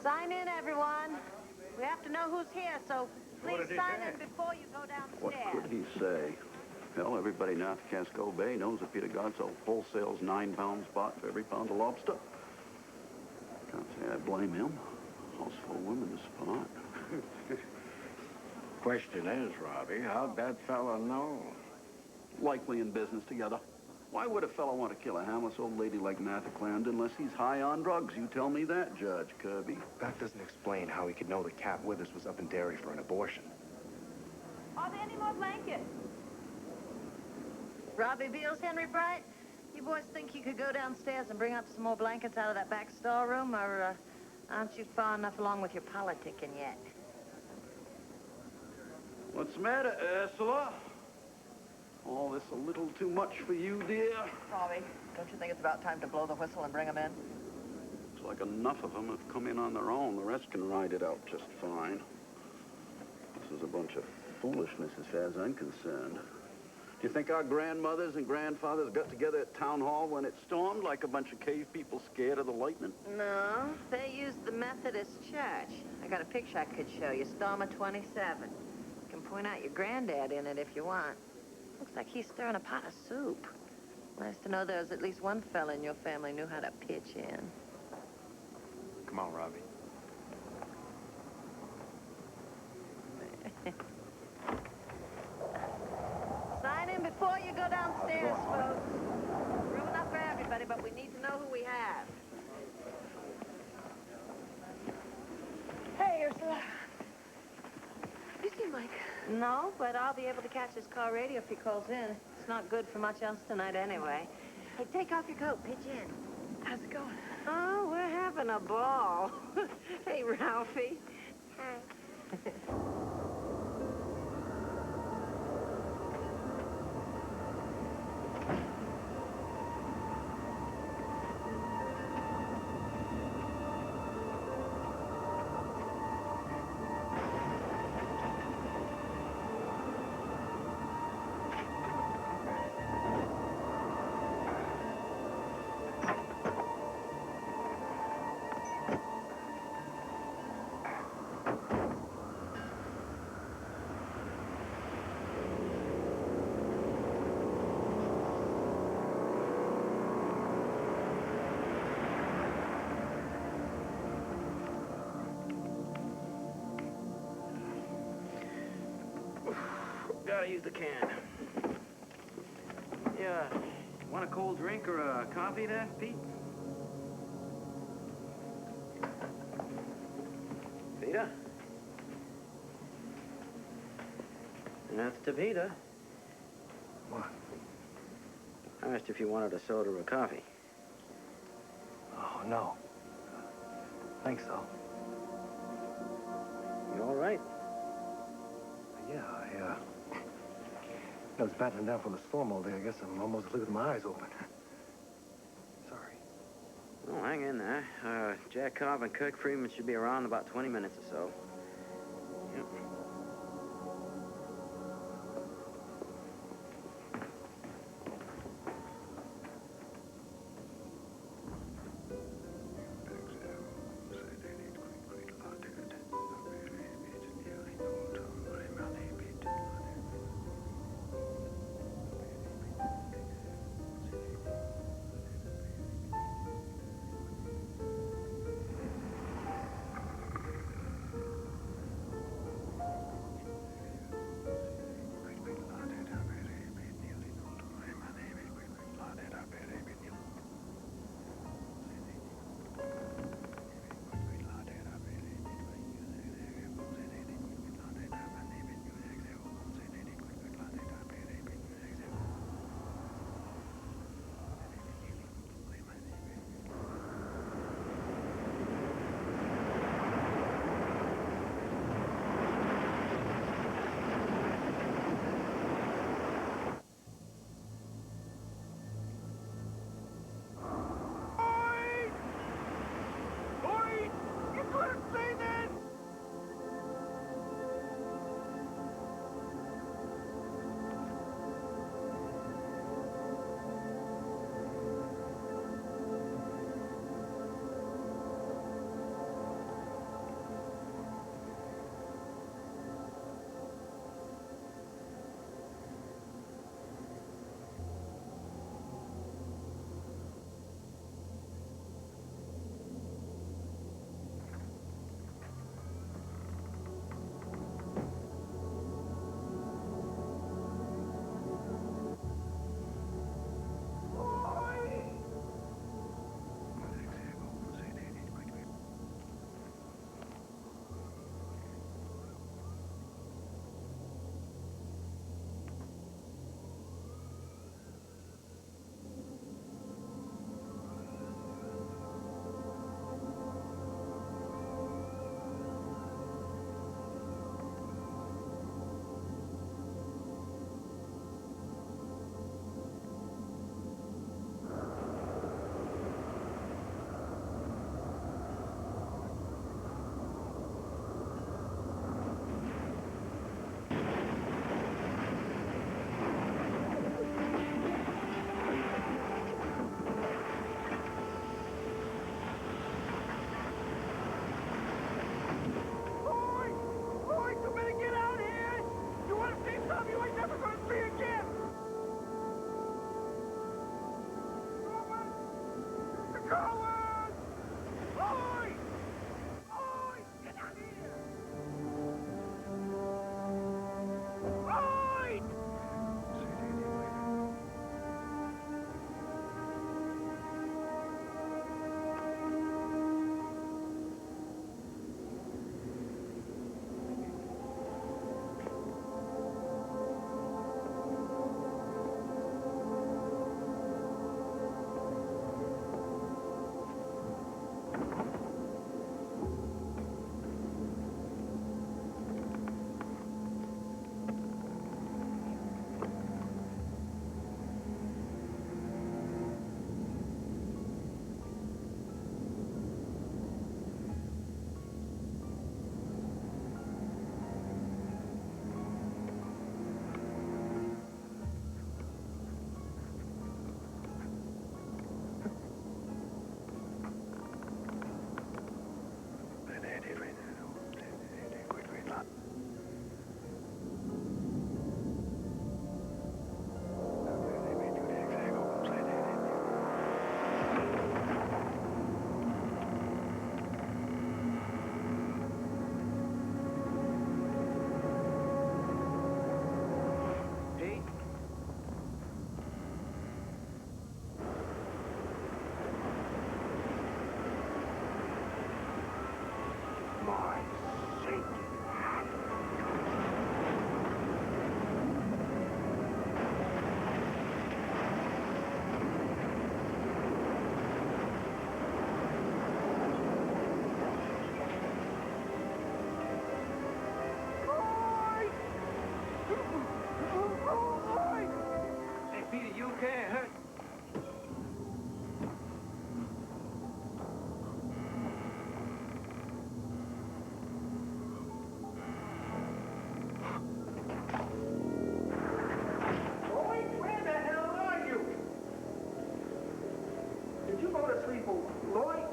Sign in, everyone. We have to know who's here, so please sign in before you go What downstairs. could he say? Hell, everybody now at Casco Bay knows that Peter Godsoe wholesales 9-pound spot for every pound of lobster. Can't say I blame him. House full of women to spot. Question is, Robbie, how'd that fella know? Likely in business together. Why would a fellow want to kill a harmless old lady like Martha Clarendon unless he's high on drugs? You tell me that, Judge Kirby. That doesn't explain how he could know that Cat Withers was up in Derry for an abortion. Are there any more blankets? Robbie Beals, Henry Bright, you boys think you could go downstairs and bring up some more blankets out of that back storeroom, or aren't you far enough along with your politicking yet? What's the matter, Ursula? All this a little too much for you, dear? Robbie, don't you think it's about time to blow the whistle and bring them in? Looks like enough of them have come in on their own. The rest can ride it out just fine. This is a bunch of foolishness as far as I'm concerned. Do you think our grandmothers and grandfathers got together at Town Hall when it stormed like a bunch of cave people scared of the lightning? No, they used the Methodist Church. I got a picture I could show you, Stormer 27. You can point out your granddad in it if you want. Looks like he's stirring a pot of soup. Nice to know there's at least one fella in your family knew how to pitch in. Come on, Robbie. Sign in before you go downstairs, folks. Room enough for everybody, but we need to know who we have. Hey, Ursula. You see Mike? No, but I'll be able to catch his car radio if he calls in. It's not good for much else tonight anyway. Hey, take off your coat, pitch in. How's it going? Oh, we're having a ball. Hey, Ralphie. Hi. Gotta use the can. Yeah, want a cold drink or a coffee there, Pete? Peter? That's to Peter. What? I asked if you wanted a soda or a coffee. Oh, no. Thanks, though. You all right? Yeah, I was battling down from the storm all day. I guess I'm almost asleep with my eyes open. Sorry. Oh, hang in there. Jack Cobb and Kirk Freeman should be around in about 20 minutes or so. Yep. Peter, you okay? It hurt. Lloyd, where the hell are you? Did you go to sleep, Lloyd?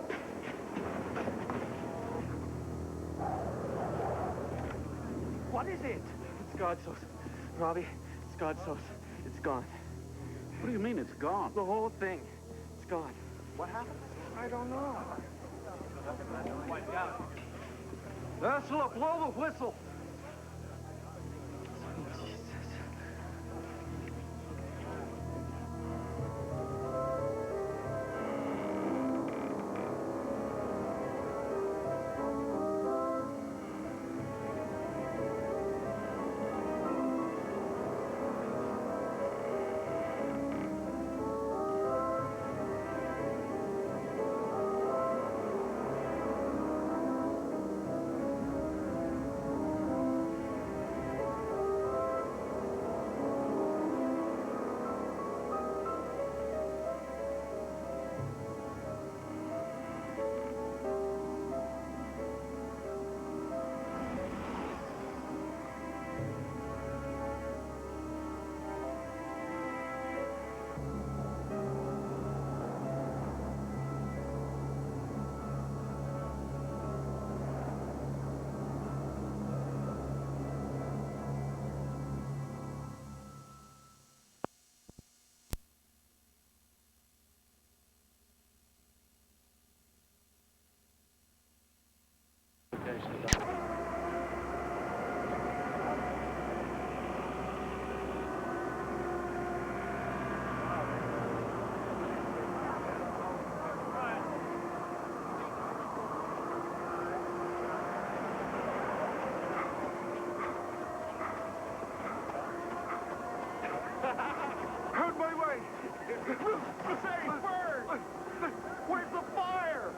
What is it? It's God sauce. Robbie, it's God sauce. It's gone. What do you mean it's gone? The whole thing. It's gone. What happened? I don't know. Ursula, blow the whistle. Out my way! Say, word! Where's the fire?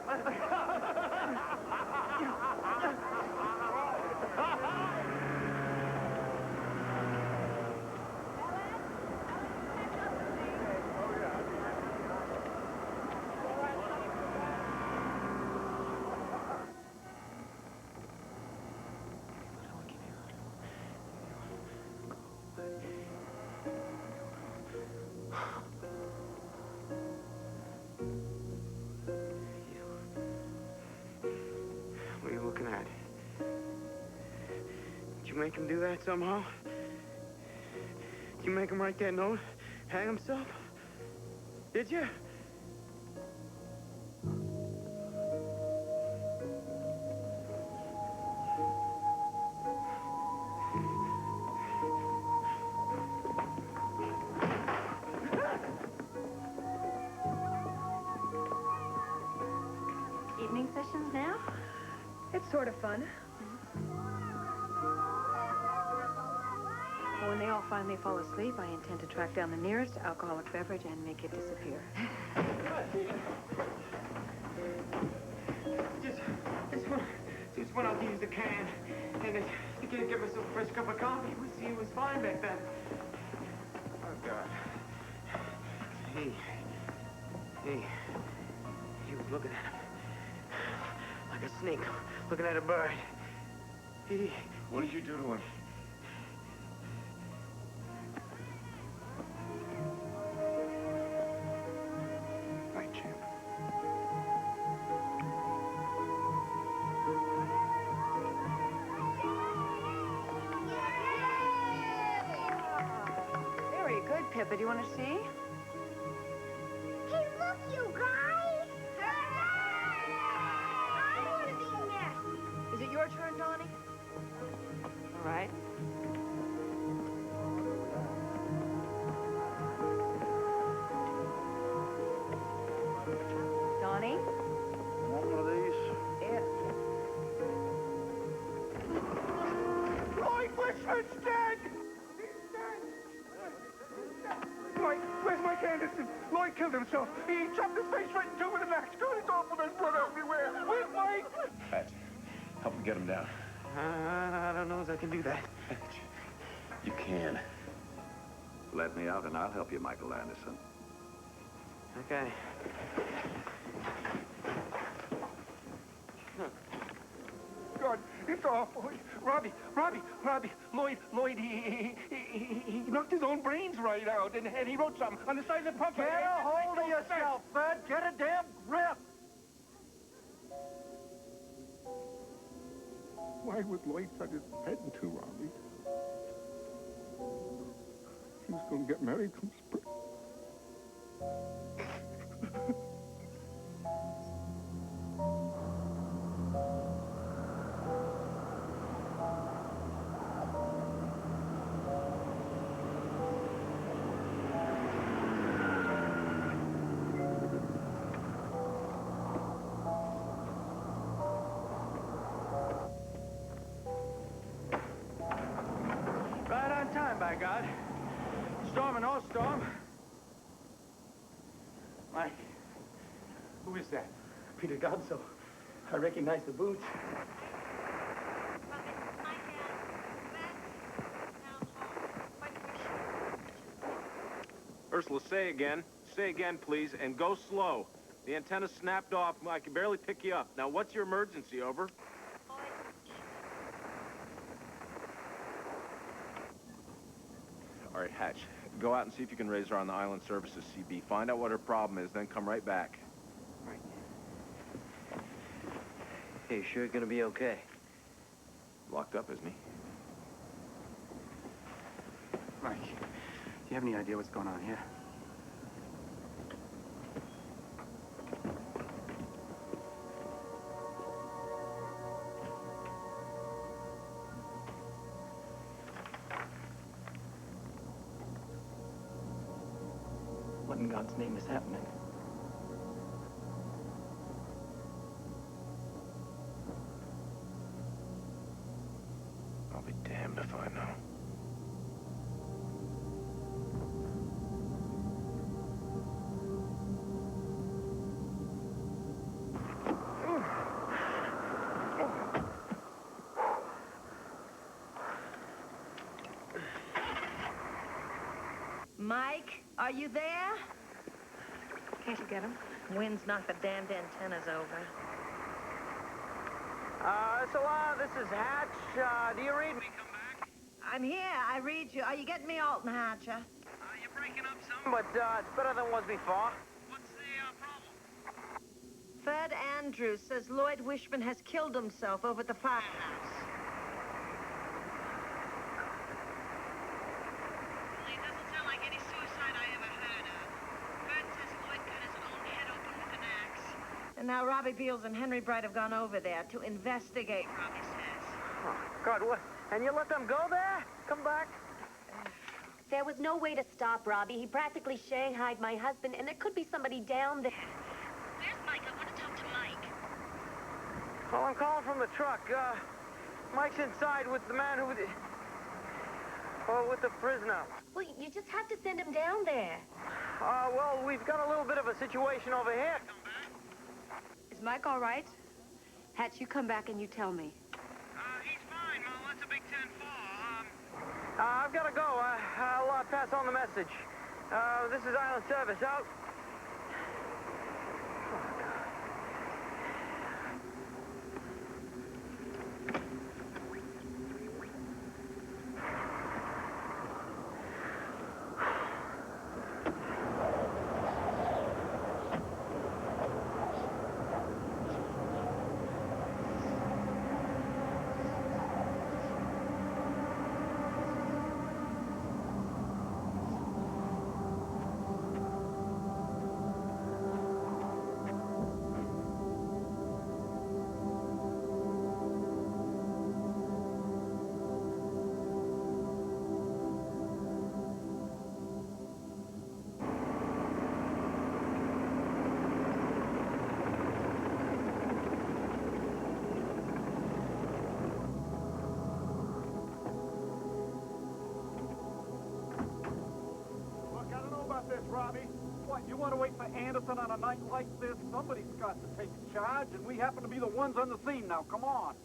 What are you looking at? Did you make him do that somehow? Did you make him write that note? Hang himself? Did you? Evening sessions now? It's sort of fun. When they all finally fall asleep, I intend to track down the nearest alcoholic beverage and make it disappear. Just went out to use the can, and the kid gave us a fresh cup of coffee. He was fine back then. Oh, God. He was looking at him like a snake looking at a bird. What did you do to him? Right, champ. Very good, Pippa. Do you want to see? Hey, look, you guys! I want to be next. Is it your turn, Donnie? All right. Donnie? Want one of these? Yeah. Lloyd Wishman's dead! He's dead! Lloyd, where's my Anderson? Lloyd killed himself. He chopped his face right in two with an axe. God, he's off with his blood everywhere. Where's Mike? Patch, help me get him down. I don't know if I can do that. You can. Let me out and I'll help you, Michael Anderson. Okay. God, it's awful. Robbie, Lloyd, he knocked his own brains right out, and he wrote something on the side of the pump. Get a hold of yourself, Fred. Get a damn grip. Why would Lloyd cut his head in two, Robbie? He was going to get married come spring. Right on time, by God. Storm and no storm. Mike, who is that? Peter Godso. I recognize the boots. Ursula, say again. Say again, please, and go slow. The antenna snapped off. I can barely pick you up. Now, what's your emergency? Over? All right, Hatch. Go out and see if you can raise her on the Island Services CB. Find out what her problem is, then come right back. Right. Hey, sure gonna be okay? Locked up, isn't he? Mike, do you have any idea what's going on here? What in God's name is happening? I'll be damned if I know. Mike, are you there? Can't you get him? Wind's knocked the damned antennas over. This is Hatch. Do you read me? Come back. I'm here. I read you. Are you getting me, Alton Hatcher? You're breaking up some, but it's better than it was before. What's the problem? Fred Andrews says Lloyd Wishman has killed himself over at the firehouse. Well, it doesn't sound like any suicide I ever heard of. Fred says Lloyd cut his own head open with an axe. And now Robbie Beals and Henry Bright have gone over there to investigate, Robbie says. Oh, God, what? And you let them go there? Come back. There was no way to stop Robbie. He practically shanghaied my husband, and there could be somebody down there. Where's Mike? I want to talk to Mike. Well, I'm calling from the truck. Mike's inside with the man who... Well, with the prisoner. Well, you just have to send him down there. Well, we've got a little bit of a situation over here. Is Mike all right? Hatch, you come back and you tell me. He's fine, Mom. That's a big 10-4. I've got to go. I'll pass on the message. This is Island Service. Out. Robbie. What, you want to wait for Anderson on a night like this? Somebody's got to take charge, and we happen to be the ones on the scene now. Come on.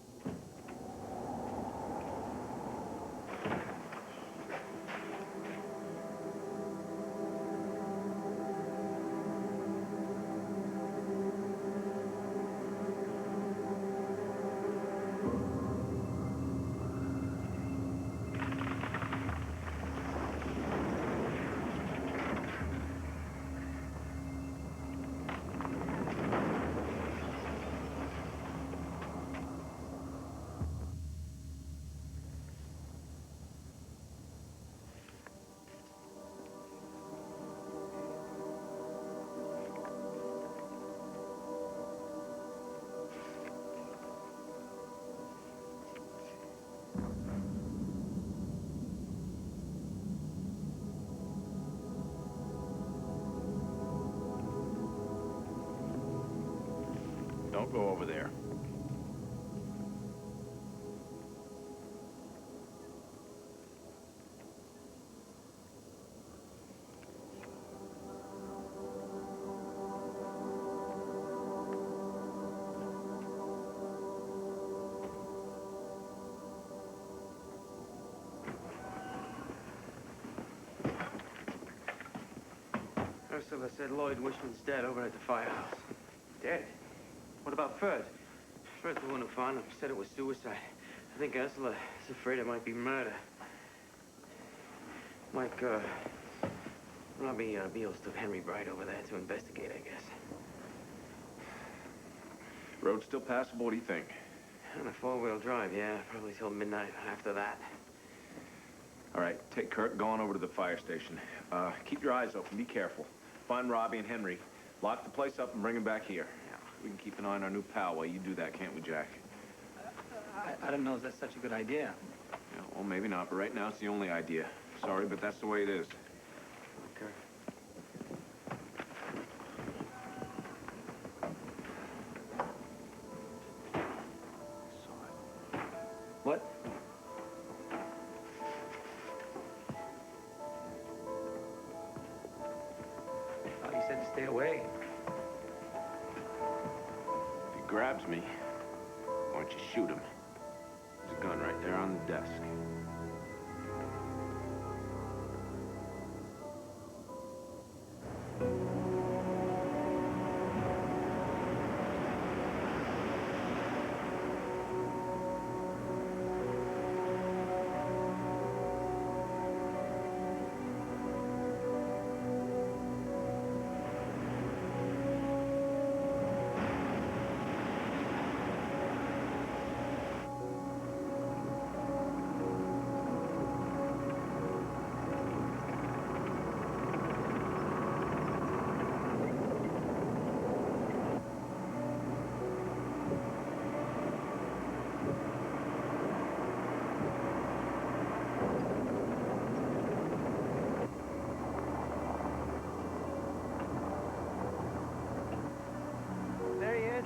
I'll go over there. Ursula said Lloyd Wishman's dead over at the firehouse. Dead? What about Ferd? Ferd's the one who found him. Said it was suicide. I think Ursula is afraid it might be murder. Mike, Robbie Beals took Henry Bright over there to investigate, I guess. Road's still passable, what do you think? On a four-wheel drive, yeah. Probably till midnight after that. All right, take Kirk, go on over to the fire station. Keep your eyes open, be careful. Find Robbie and Henry. Lock the place up and bring them back here. Yeah. We can keep an eye on our new pal while you do that, can't we, Jack? I don't know if that's such a good idea. Yeah, well, maybe not, but right now it's the only idea. Sorry, but that's the way it is. Okay. What? Oh, you said to stay away. If he grabs me, why don't you shoot him? There's a gun right there on the desk. There he is.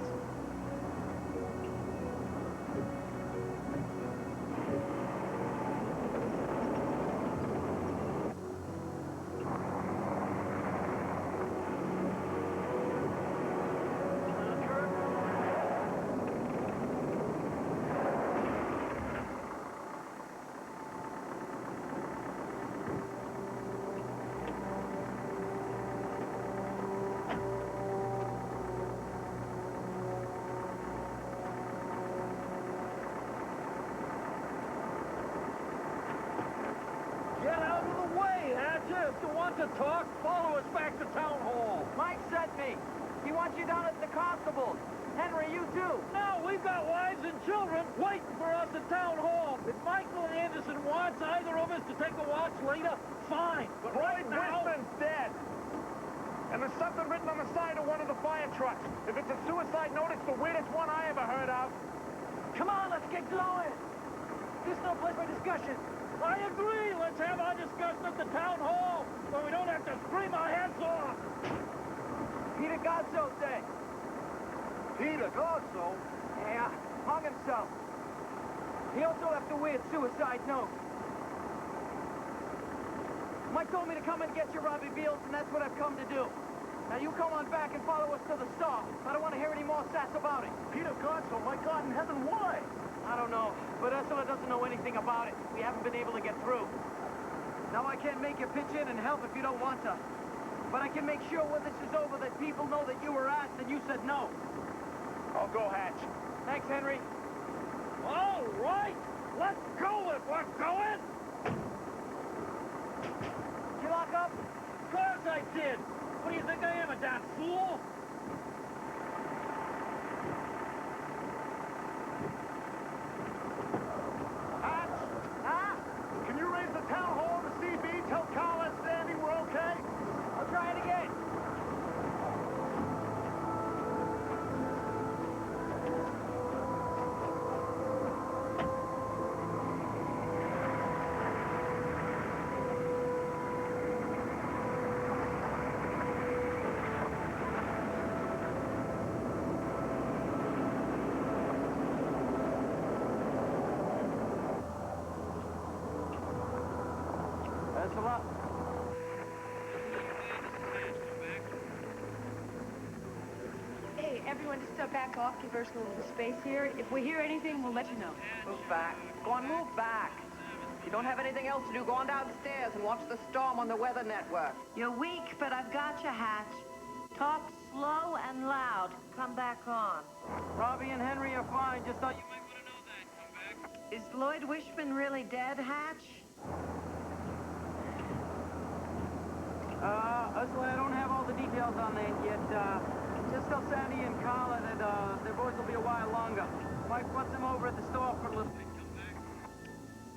Get out of the way, Hatcher. If you want to talk, follow us back to town hall. Mike sent me. He wants you down at the constable's. Henry, you too. No, we've got wives and children waiting for us at town hall. If Michael and Anderson wants either of us to take a watch later, fine. But right now... Wishman's dead. And there's something written on the side of one of the fire trucks. If it's a suicide note, it's the weirdest one I ever heard of. Come on, let's get going. This is no place for discussion. I agree. Let's have our discussion at the town hall, where we don't have to scream our heads off. Peter Godso's dead. Peter Godso? Yeah, hung himself. He also left a weird suicide note. Mike told me to come and get you, Robbie Beals, and that's what I've come to do. Now you come on back and follow us to the stop. I don't want to hear any more sass about it. Peter Godso, my God in heaven, why? I don't know, but Ursula doesn't know anything about it. We haven't been able to get through. Now I can't make you pitch in and help if you don't want to. But I can make sure when this is over that people know that you were asked and you said no. I'll go, Hatch. Thanks, Henry. All right, let's go if we're going. Did you lock up? Of course I did. What do you think I am, a damn fool? Hatch? Huh? Can you raise the town hall to CB? Tell Carl and Sandy we're okay? I'll try it again. Ursula. Hey, everyone, just back off, give Ursula a little space here. If we hear anything, we'll let you know. Move back. Go on, move back. If you don't have anything else to do, go on downstairs and watch the storm on the Weather Network. You're weak, but I've got you, Hatch. Talk slow and loud. Come back on. Robbie and Henry are fine. Just thought you might want to know that. Come back. Is Lloyd Wishman really dead, Hatch? Ursula, I don't have all the details on that yet. Just tell Sandy and Carla that their boys will be a while longer. Mike wants them over at the store for a little bit. Come back.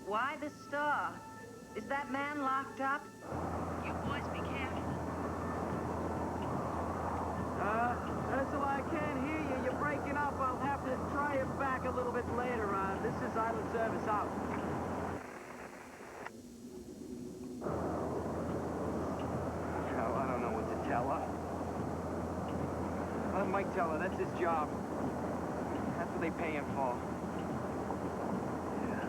Why the store? Is that man locked up? You boys be careful. Ursula, I can't hear you. You're breaking up. I'll have to try it back a little bit later. This is Island Service out. Hell, I don't know what to tell her. Let Mike tell her. That's his job. That's what they pay him for. Yeah.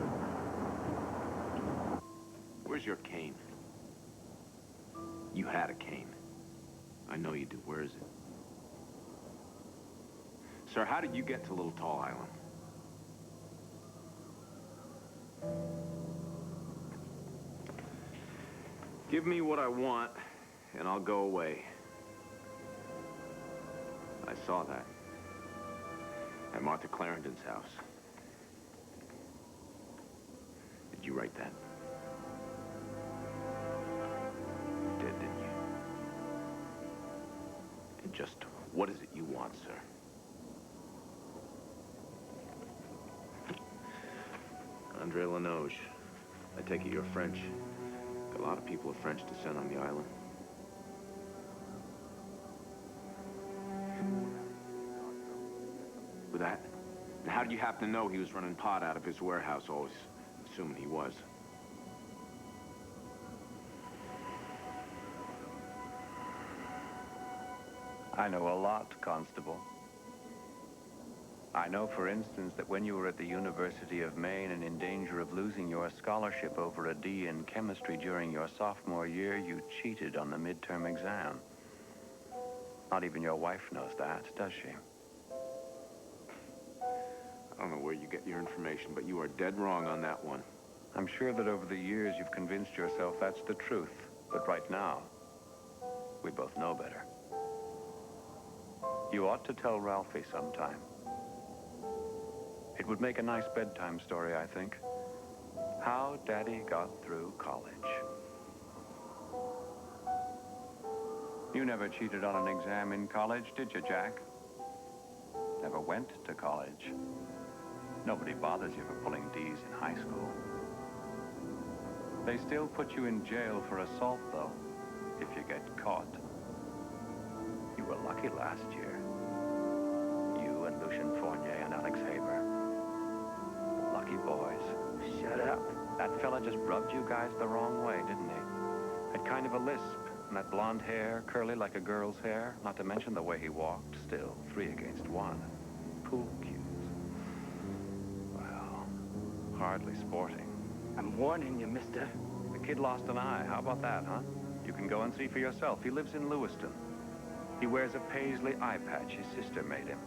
Where's your cane? You had a cane. I know you do. Where is it? Sir, how did you get to Little Tall Island? Give me what I want, and I'll go away. I saw that. At Martha Clarendon's house. Did you write that? You did, didn't you? And just what is it you want, sir? Andre Lanoge. I take it you're French. Got a lot of people of French descent on the island. With that? And how did you happen to know he was running pot out of his warehouse, always assuming he was? I know a lot, Constable. I know, for instance, that when you were at the University of Maine and in danger of losing your scholarship over a D in chemistry during your sophomore year, you cheated on the midterm exam. Not even your wife knows that, does she? I don't know where you get your information, but you are dead wrong on that one. I'm sure that over the years you've convinced yourself that's the truth. But right now, we both know better. You ought to tell Ralphie sometime. It would make a nice bedtime story, I think. How Daddy got through college. You never cheated on an exam in college, did you, Jack? Never went to college. Nobody bothers you for pulling D's in high school. They still put you in jail for assault, though, if you get caught. You were lucky last year. You and Lucien Fournier and Alex Haber. Lucky boys. Shut up. That fella just rubbed you guys the wrong way, didn't he? Had kind of a lisp, and that blonde hair, curly like a girl's hair, not to mention the way he walked, still 3 against 1. Pool cues. Well, hardly sporting. I'm warning you, mister. The kid lost an eye. How about that, huh? You can go and see for yourself. He lives in Lewiston. He wears a paisley eye patch his sister made him.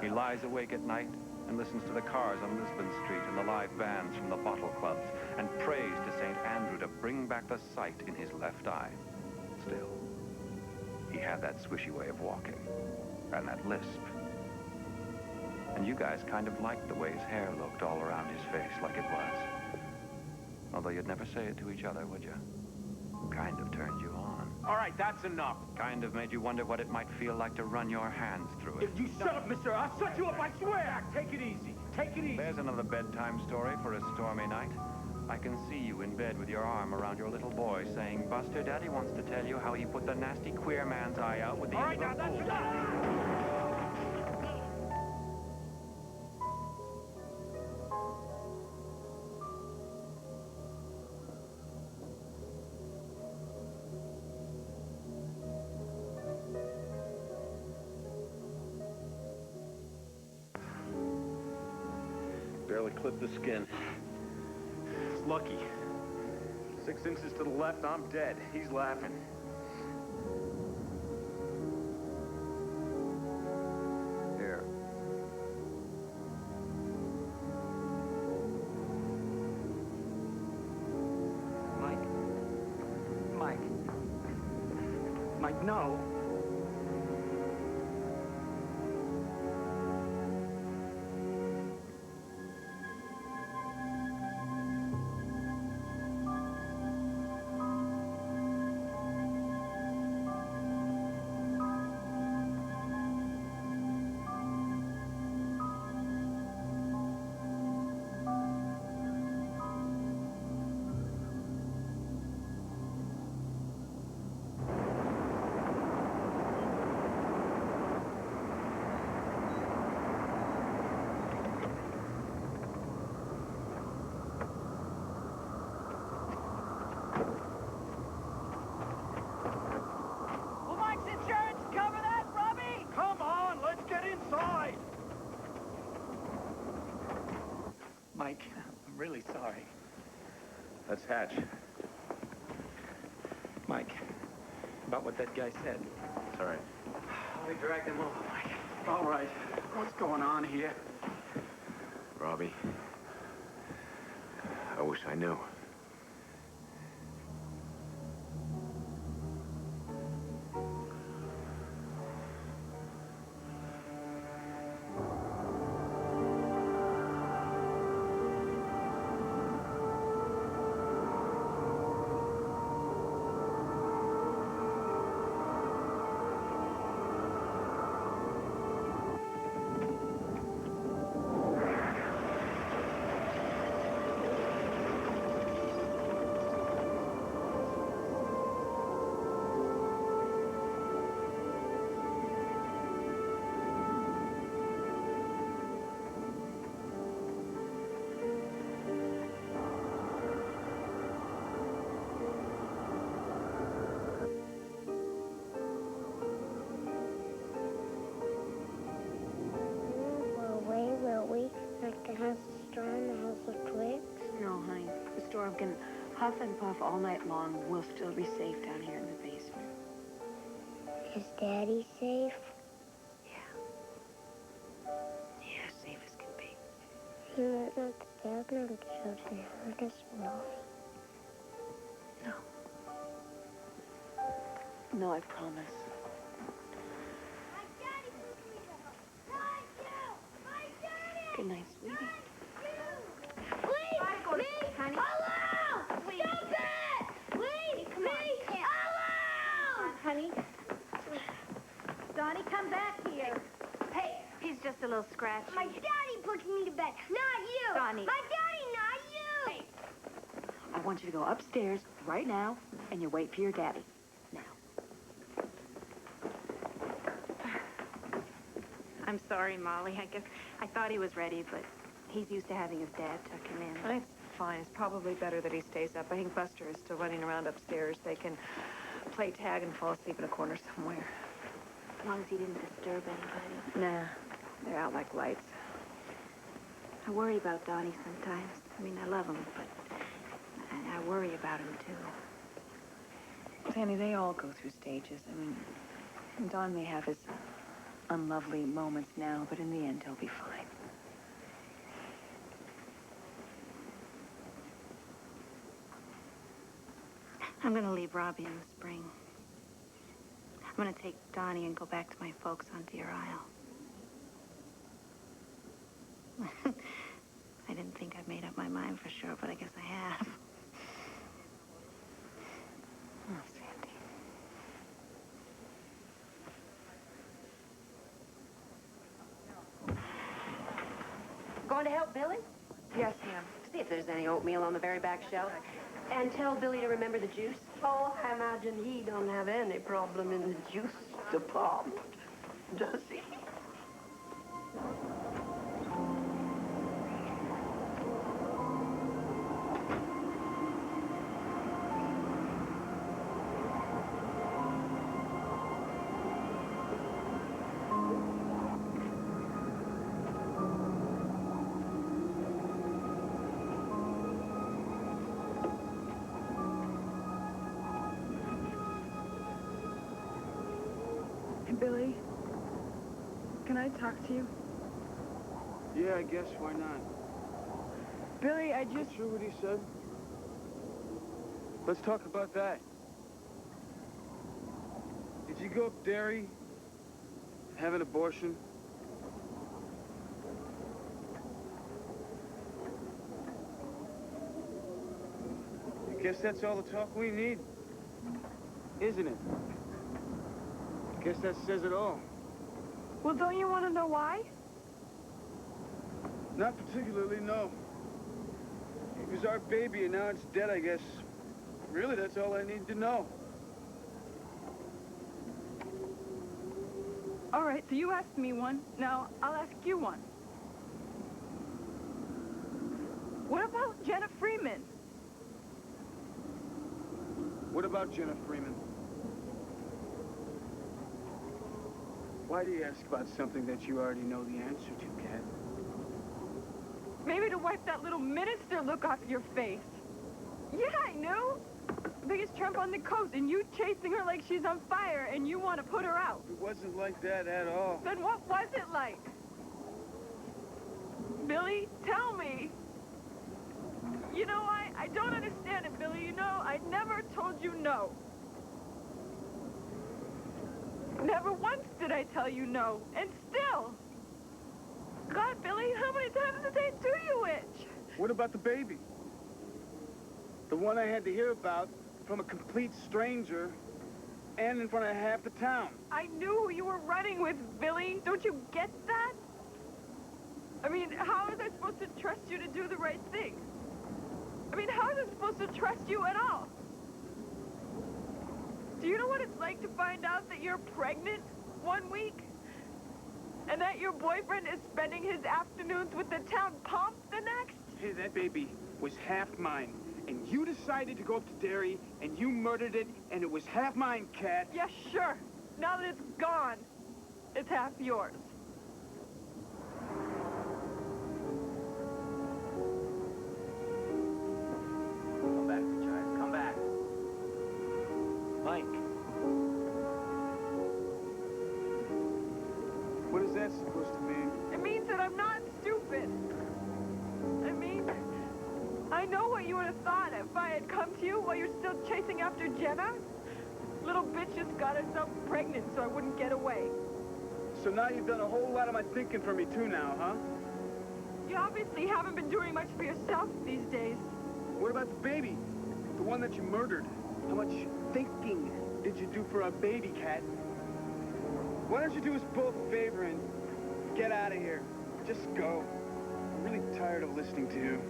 He lies awake at night and listens to the cars on Lisbon Street and the live bands from the bottle clubs and prays to St. Andrew to bring back the sight in his left eye. Still, he had that swishy way of walking and that lisp. And you guys kind of liked the way his hair looked all around his face like it was. Although you'd never say it to each other, would you? Kind of turned you on. All right, that's enough. Kind of made you wonder what it might feel like to run your hands through it. If you shut up, mister, I'll shut you up, I swear! Take it easy. Take it easy. There's another bedtime story for a stormy night. I can see you in bed with your arm around your little boy saying, Buster, Daddy wants to tell you how he put the nasty queer man's eye out with the All right, now, that's enough! Barely clipped the skin. It's lucky. 6 inches to the left, I'm dead. He's laughing. Here. Mike, no. Will Mike's insurance cover that, Robbie? Come on, let's get inside. Mike, I'm really sorry. That's Hatch. Mike, about what that guy said. It's all right. We dragged him over, Mike. All right, what's going on here? Robbie, I wish I knew. Will we? Like the house of straw and the house of twigs? No, honey. The storm can huff and puff all night long. We'll still be safe down here in the basement. Is Daddy safe? Yeah, safe as can be. He might not the background jokes and hurt us, will he? No, I promise. Good night, sweetie. Wait! Me! Hello! Please. Stop it! Wait! Come me! on. Hello! Honey. Donnie, come back here. Hey, he's just a little scratchy. My daddy puts me to bed, not you! Donnie. My daddy, not you! Hey. I want you to go upstairs right now, and you wait for your daddy. I'm sorry, Molly. I guess I thought he was ready, but he's used to having his dad tuck him in. It's fine. It's probably better that he stays up. I think Buster is still running around upstairs. They can play tag and fall asleep in a corner somewhere. As long as he didn't disturb anybody. Nah, they're out like lights. I worry about Donnie sometimes. I mean, I love him, but I worry about him, too. Sandy, they all go through stages. I mean, Don may have his unlovely moments now, but in the end, he'll be fine. I'm going to leave Robbie in the spring. I'm going to take Donnie and go back to my folks on Deer Isle. I didn't think I'd made up my mind for sure, but I guess I have. Oh, Sandy. Going to help Billy? Yes, ma'am. See if there's any oatmeal on the very back shelf. And tell Billy to remember the juice. Oh, I imagine he don't have any problem in the juice department, does he? Billy, can I talk to you? Yeah, I guess. Why not? Billy, I just... True what he said? Let's talk about that. Did you go up dairy, have an abortion? I guess that's all the talk we need, isn't it? I guess that says it all. Well, don't you want to know why? Not particularly, no. It was our baby, and now it's dead, I guess. Really, that's all I need to know. All right, so you asked me one. Now, I'll ask you one. What about Jenna Freeman? What about Jenna Freeman? Why do you ask about something that you already know the answer to, Kat? Maybe to wipe that little minister look off your face. Yeah, I knew. Biggest tramp on the coast, and you chasing her like she's on fire, and you want to put her out. It wasn't like that at all. Then what was it like? Billy, tell me. You know, I don't understand it, Billy. You know, I never told you no. Never once did I tell you no, and still. God, Billy, how many times a day do you itch? What about the baby? The one I had to hear about from a complete stranger and in front of half the town. I knew who you were running with, Billy. Don't you get that? I mean, how was I supposed to trust you to do the right thing? I mean, how was I supposed to trust you at all? Do you know what it's like to find out that you're pregnant 1 week? And that your boyfriend is spending his afternoons with the town pomp the next? Hey, that baby was half mine. And you decided to go up to dairy, and you murdered it, and it was half mine, Kat. Yeah, sure. Now that it's gone, it's half yours. Come back, Charles. Come back. Mike. What is that supposed to mean? It means that I'm not stupid. I mean, I know what you would have thought if I had come to you while you're still chasing after Jenna. Little bitch just got herself pregnant so I wouldn't get away. So now you've done a whole lot of my thinking for me too now, huh? You obviously haven't been doing much for yourself these days. What about the baby? The one that you murdered? How much thinking did you do for a baby, Kat? Why don't you do us both a favor and get out of here? Just go. I'm really tired of listening to you.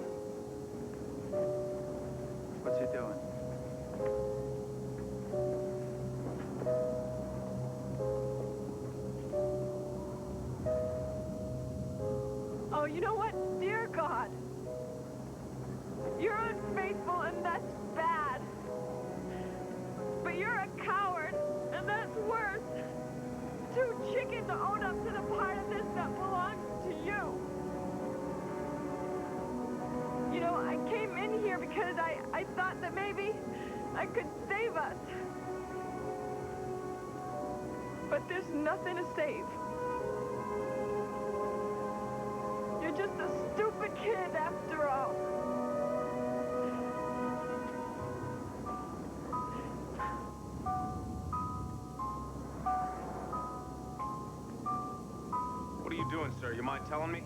What's he doing? Oh, you know what? Dear God, you're unfaithful and that's bad. But you're a coward and that's worse. Too chicken to own up to the part of this that belongs to you. You know, I came in here because I thought that maybe I could save us. But there's nothing to save. You're just a stupid kid after all. What are you doing, sir? You mind telling me?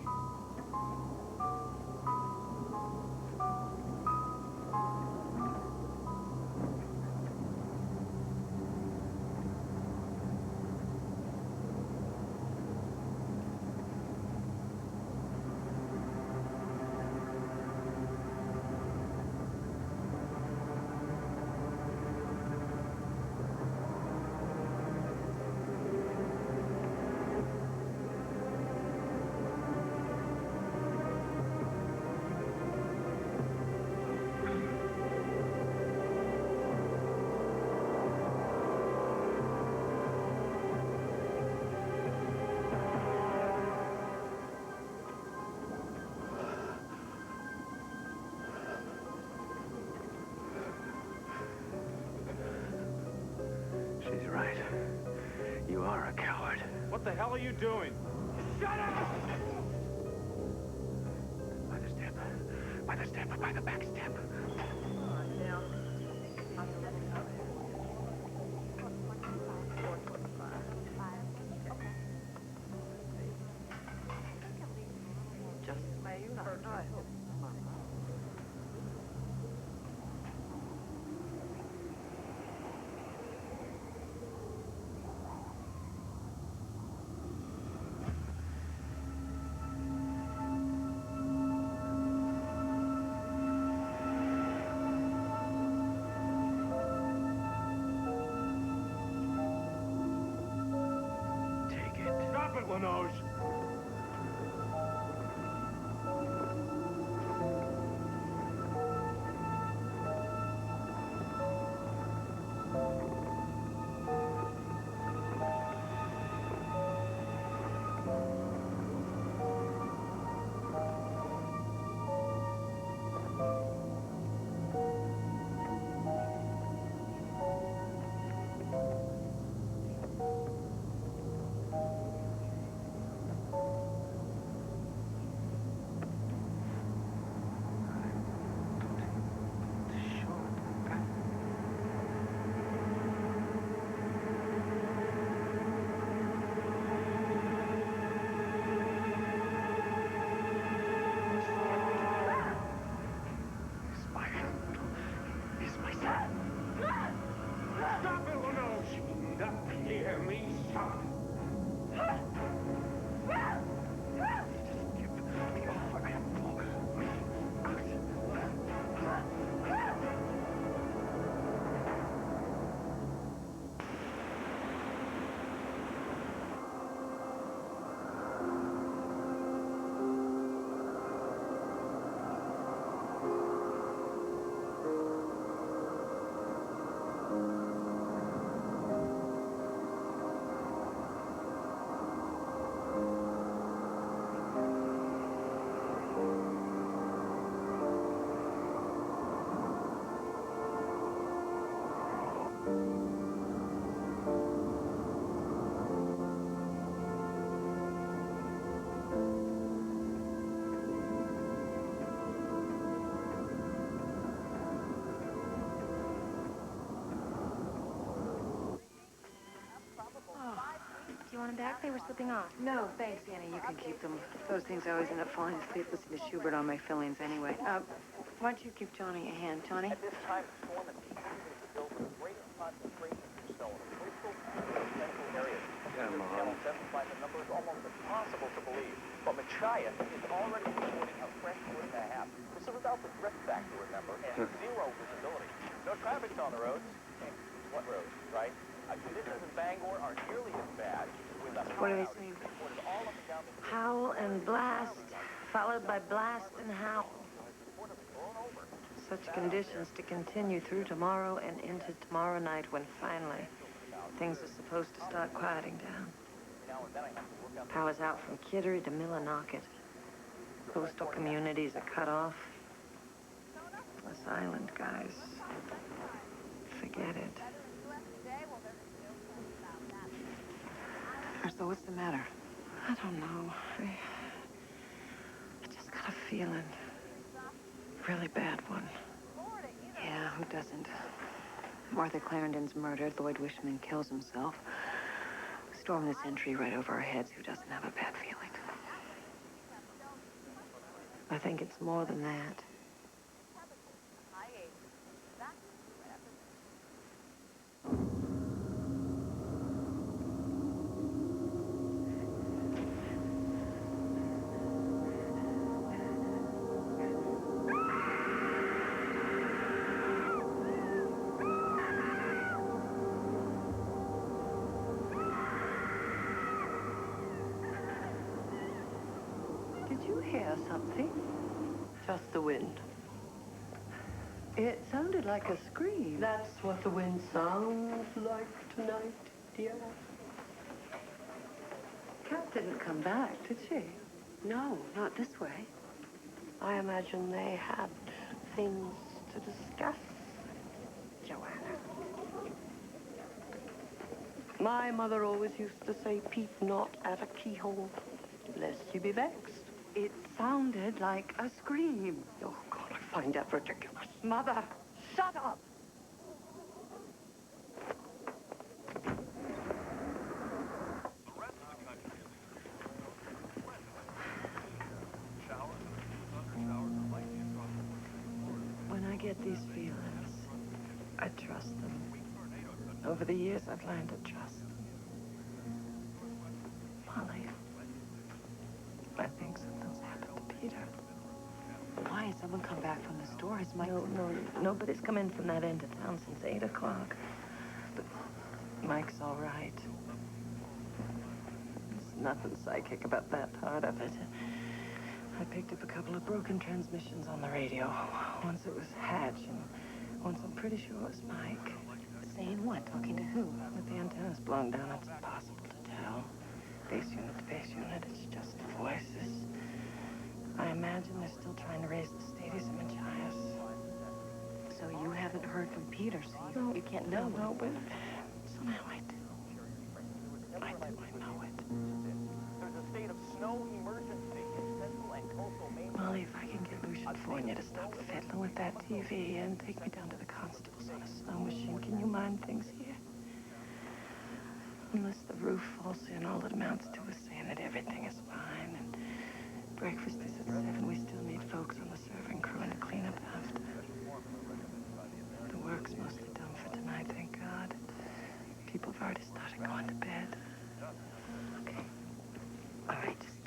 She's right. You are a coward. Lord. What the hell are you doing? Shut up! By the step. By the step. By the back step. Just may you not. I hope. Stop it, Lanoge! Stop it, Lanoge! Now, hear me, stop! Just give me over and pull me out. Do you want them back? They were slipping off. No, thanks, Annie. You can keep them. Those things I always end up falling asleep listening to Schubert on my fillings anyway. Why don't you give Johnny a hand, Johnny? At this time, storm and deep continues to build with great concentrations of snow in the coastal and central areas. Channel 7 finds the numbers almost impossible to believe. But Machia is already reporting a fresh 1.5. This is without the drift factor, remember, and zero visibility. No traffic's on the roads. What roads, right? Conditions in Bangor are nearly as bad. What are they saying? Howl and blast, followed by blast and howl. Such conditions to continue through tomorrow and into tomorrow night when finally things are supposed to start quieting down. Power's out from Kittery to Millinocket. Coastal communities are cut off. This island, guys, forget it. So what's the matter? I don't know. I just got a feeling. Really bad one. Yeah, who doesn't? Martha Clarendon's murdered. Lloyd Wishman kills himself. Storm the century right over our heads. Who doesn't have a bad feeling? I think it's more than that. Did you hear something? Just the wind. It sounded like a scream. That's what the wind sounds like tonight, dear. Kat didn't come back, did she? No, not this way. I imagine they had things to discuss, Joanna. My mother always used to say, peep not at a keyhole, lest you be vexed. It sounded like a scream. Oh, God, I find that ridiculous. Mother, shut up! When I get these feelings, I trust them. Over the years, I've learned to trust them. Molly, I think something's happened to Peter. Why? Has someone come back from the store? Has Mike... Nobody's come in from that end of town since 8 o'clock. But Mike's all right. There's nothing psychic about that part of it. I picked up a couple of broken transmissions on the radio. Once it was Hatch, and once I'm pretty sure it was Mike. Saying what? Talking to who? With the antennas blown down, it's impossible to tell. Base unit to base unit, it's just voices. I imagine they're still trying to raise the stadium in Chias. So you haven't heard from Peter, so you can't know. No, but somehow I do. I know it. There's a state of snow emergency in central and coastal Maine. Molly, if I can get Lucian Fournier to stop fiddling with that TV and take me down to the constables on a snow machine, can you mind things here? Unless the roof falls in, all it amounts to is saying that everything is fine, and breakfast is at 7. We still need folks on the serving crew and to clean up after. The work's mostly done for tonight, thank God. People have already started going to bed. Okay. All right, just,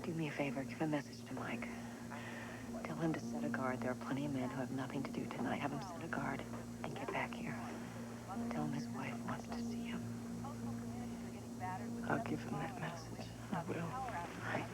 do me a favor. Give a message to Mike. Tell him to set a guard. There are plenty of men who have nothing to do tonight. Have him set a guard and get back here. Tell him his wife wants to see him. I'll give him that message. I will. Right.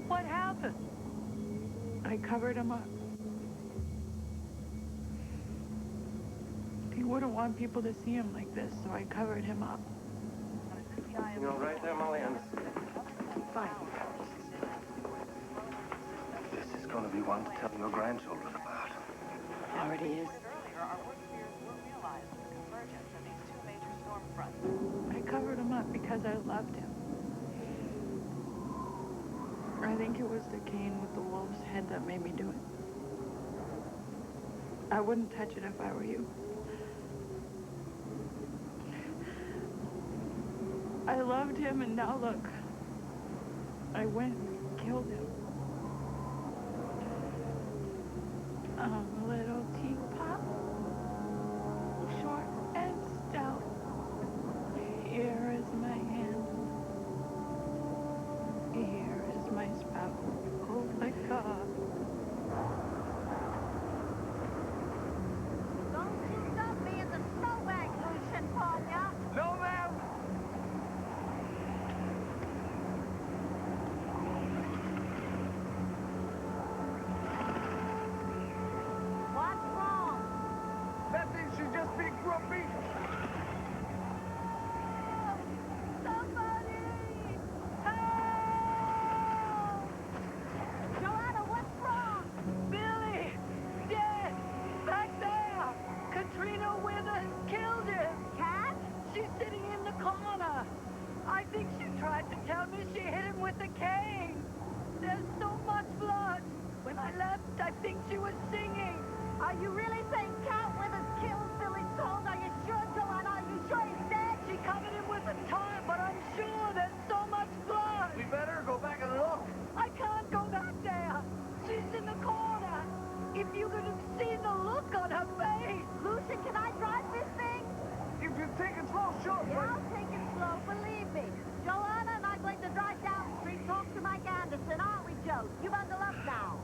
What happened? I covered him up. He wouldn't want people to see him like this, so I covered him up. You all right there, Molly? Fine. This is going to be one to tell your grandchildren about. Already is. I covered him up because I loved him. I think it was the cane with the wolf's head that made me do it. I wouldn't touch it if I were you. I loved him, and now look. I went and killed him. A little teapot, short and stout. Here is my hand. Here is my spout. Oh my God. Don't you dump me in the snowbank, Lucian Fournier. No, ma'am. What's wrong? Nothing, she's just being grumpy. Somebody! Help! Joanna, what's wrong? Billy! Dead! Back there! Katrina Withers killed him! Cat? She's sitting in the corner. I think she tried to tell me she hit him with a cane. There's so much blood. When I left, I think she was singing. Are you really saying Cat Withers killed Billy Sold? Are you sure, Joanna? Are you sure he's dead? She covered him with a tarp, but I'm sure there's so much blood. We better go back and look. I can't go back there. She's in the corner. If you could have seen the look on her face. Lucian, can I drive this thing? If you take it slow, sure. Yeah, I'll take it slow, believe me. Joanna and I'm going to drive down the street, talk to Mike Anderson, aren't we, Joe? You bundle up now.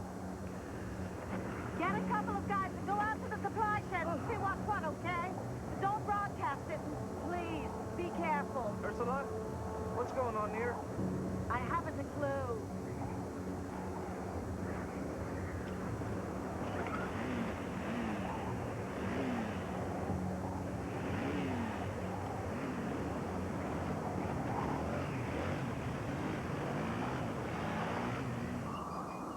Get a couple of guys and go out to the supply shed and see what's what, okay? Don't broadcast around here? I haven't a clue.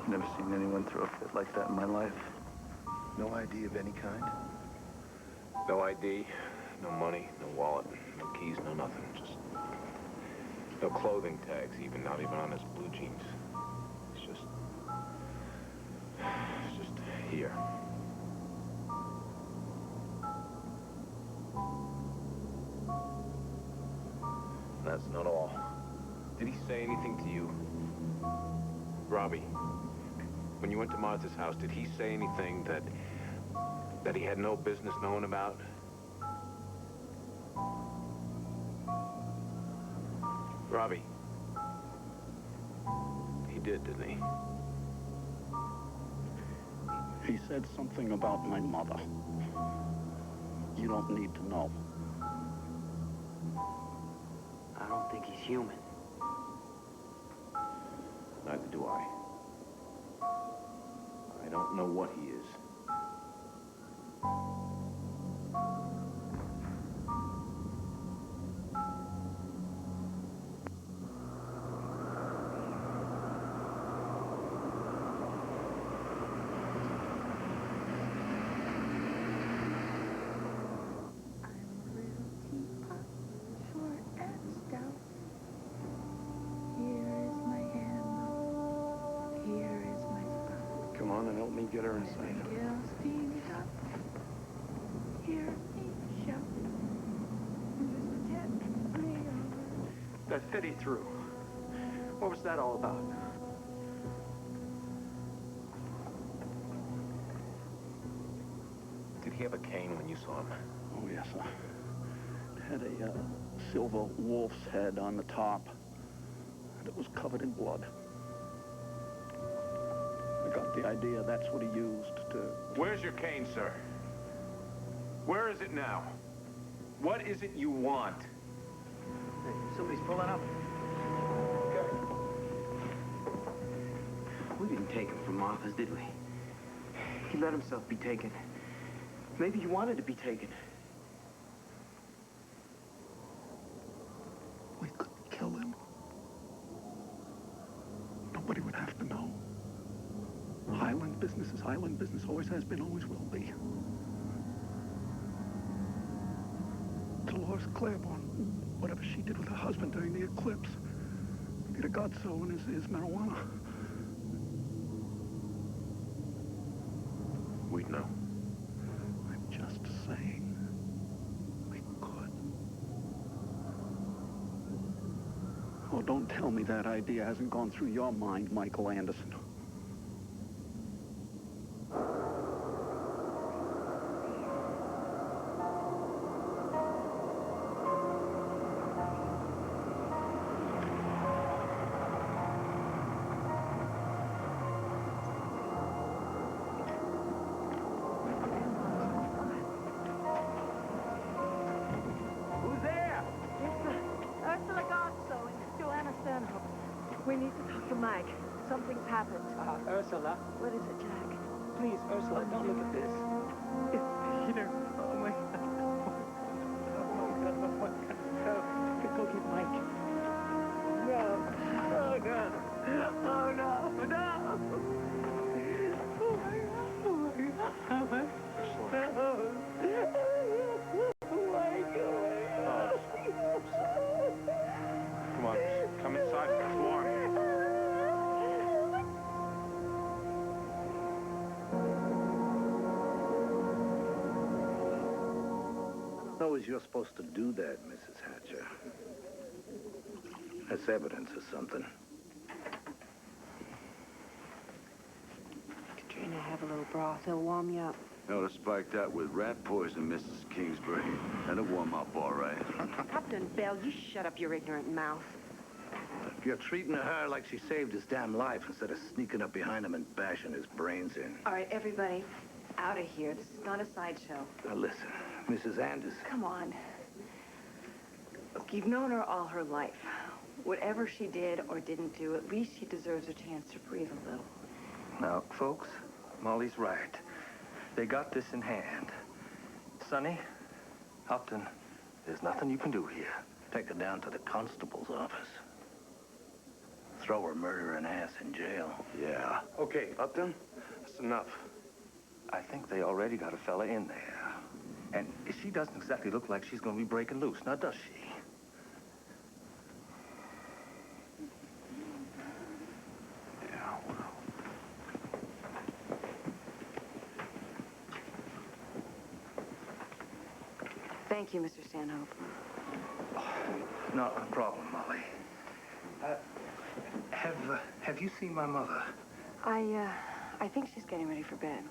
Never seen anyone throw a fit like that in my life. No ID of any kind? No ID, no money, no wallet, no keys, no nothing. Just no clothing tags, not even on his blue jeans. It's just here. That's not all. Did he say anything to you? Robbie, when you went to Martha's house, did he say anything that he had no business knowing about? Robbie. He did, didn't he? He said something about my mother. You don't need to know. I don't think he's human. Neither do I. I don't know what he is. Come on and help me get her inside. That fit he threw. What was that all about? Did he have a cane when you saw him? Oh, yes, sir. It had a silver wolf's head on the top, and it was covered in blood. I got the idea that's what he used to... Where's your cane, sir? Where is it now? What is it you want? Hey, somebody's pulling up. Okay. We didn't take him from Martha's, did we? He let himself be taken. Maybe he wanted to be taken. We couldn't kill him. Nobody would have to know. Highland business is Highland business, always has been, always will be. Dolores Claiborne, whatever she did with her husband during the eclipse, be to God so in his marijuana. We'd know. I'm just saying, we could. Oh, don't tell me that idea hasn't gone through your mind, Michael Anderson. We need to talk to Mike. Something's happened. Ursula. What is it, Jack? Please, Ursula, don't look at this. It's Peter. Oh, my God. Oh, God. Oh, my God. Go get Mike. No. Oh, no. Oh, no. No. Oh, my God. Oh, my God. Oh, my God. Come on, come inside. Come on. Knows you're supposed to do that, Mrs. Hatcher. That's evidence of something. Katrina, have a little broth. It'll warm you up. Ought to spike that with rat poison, Mrs. Kingsbury. That'll warm up all right. Captain Bell, you shut up your ignorant mouth. You're treating her like she saved his damn life instead of sneaking up behind him and bashing his brains in. All right, everybody, out of here. This is not a sideshow. Now listen, Mrs. Anderson. Come on. Look, you've known her all her life. Whatever she did or didn't do, at least she deserves a chance to breathe a little. Now, folks, Molly's right. They got this in hand. Sonny, Upton, there's nothing you can do here. Take her down to the constable's office. Throw her murdering ass in jail. Yeah. Okay, Upton, that's enough. I think they already got a fella in there. And she doesn't exactly look like she's going to be breaking loose, now does she? Yeah, well. Thank you, Mr. Stanhope. Not a problem, Molly. Have you seen my mother? I think she's getting ready for bed.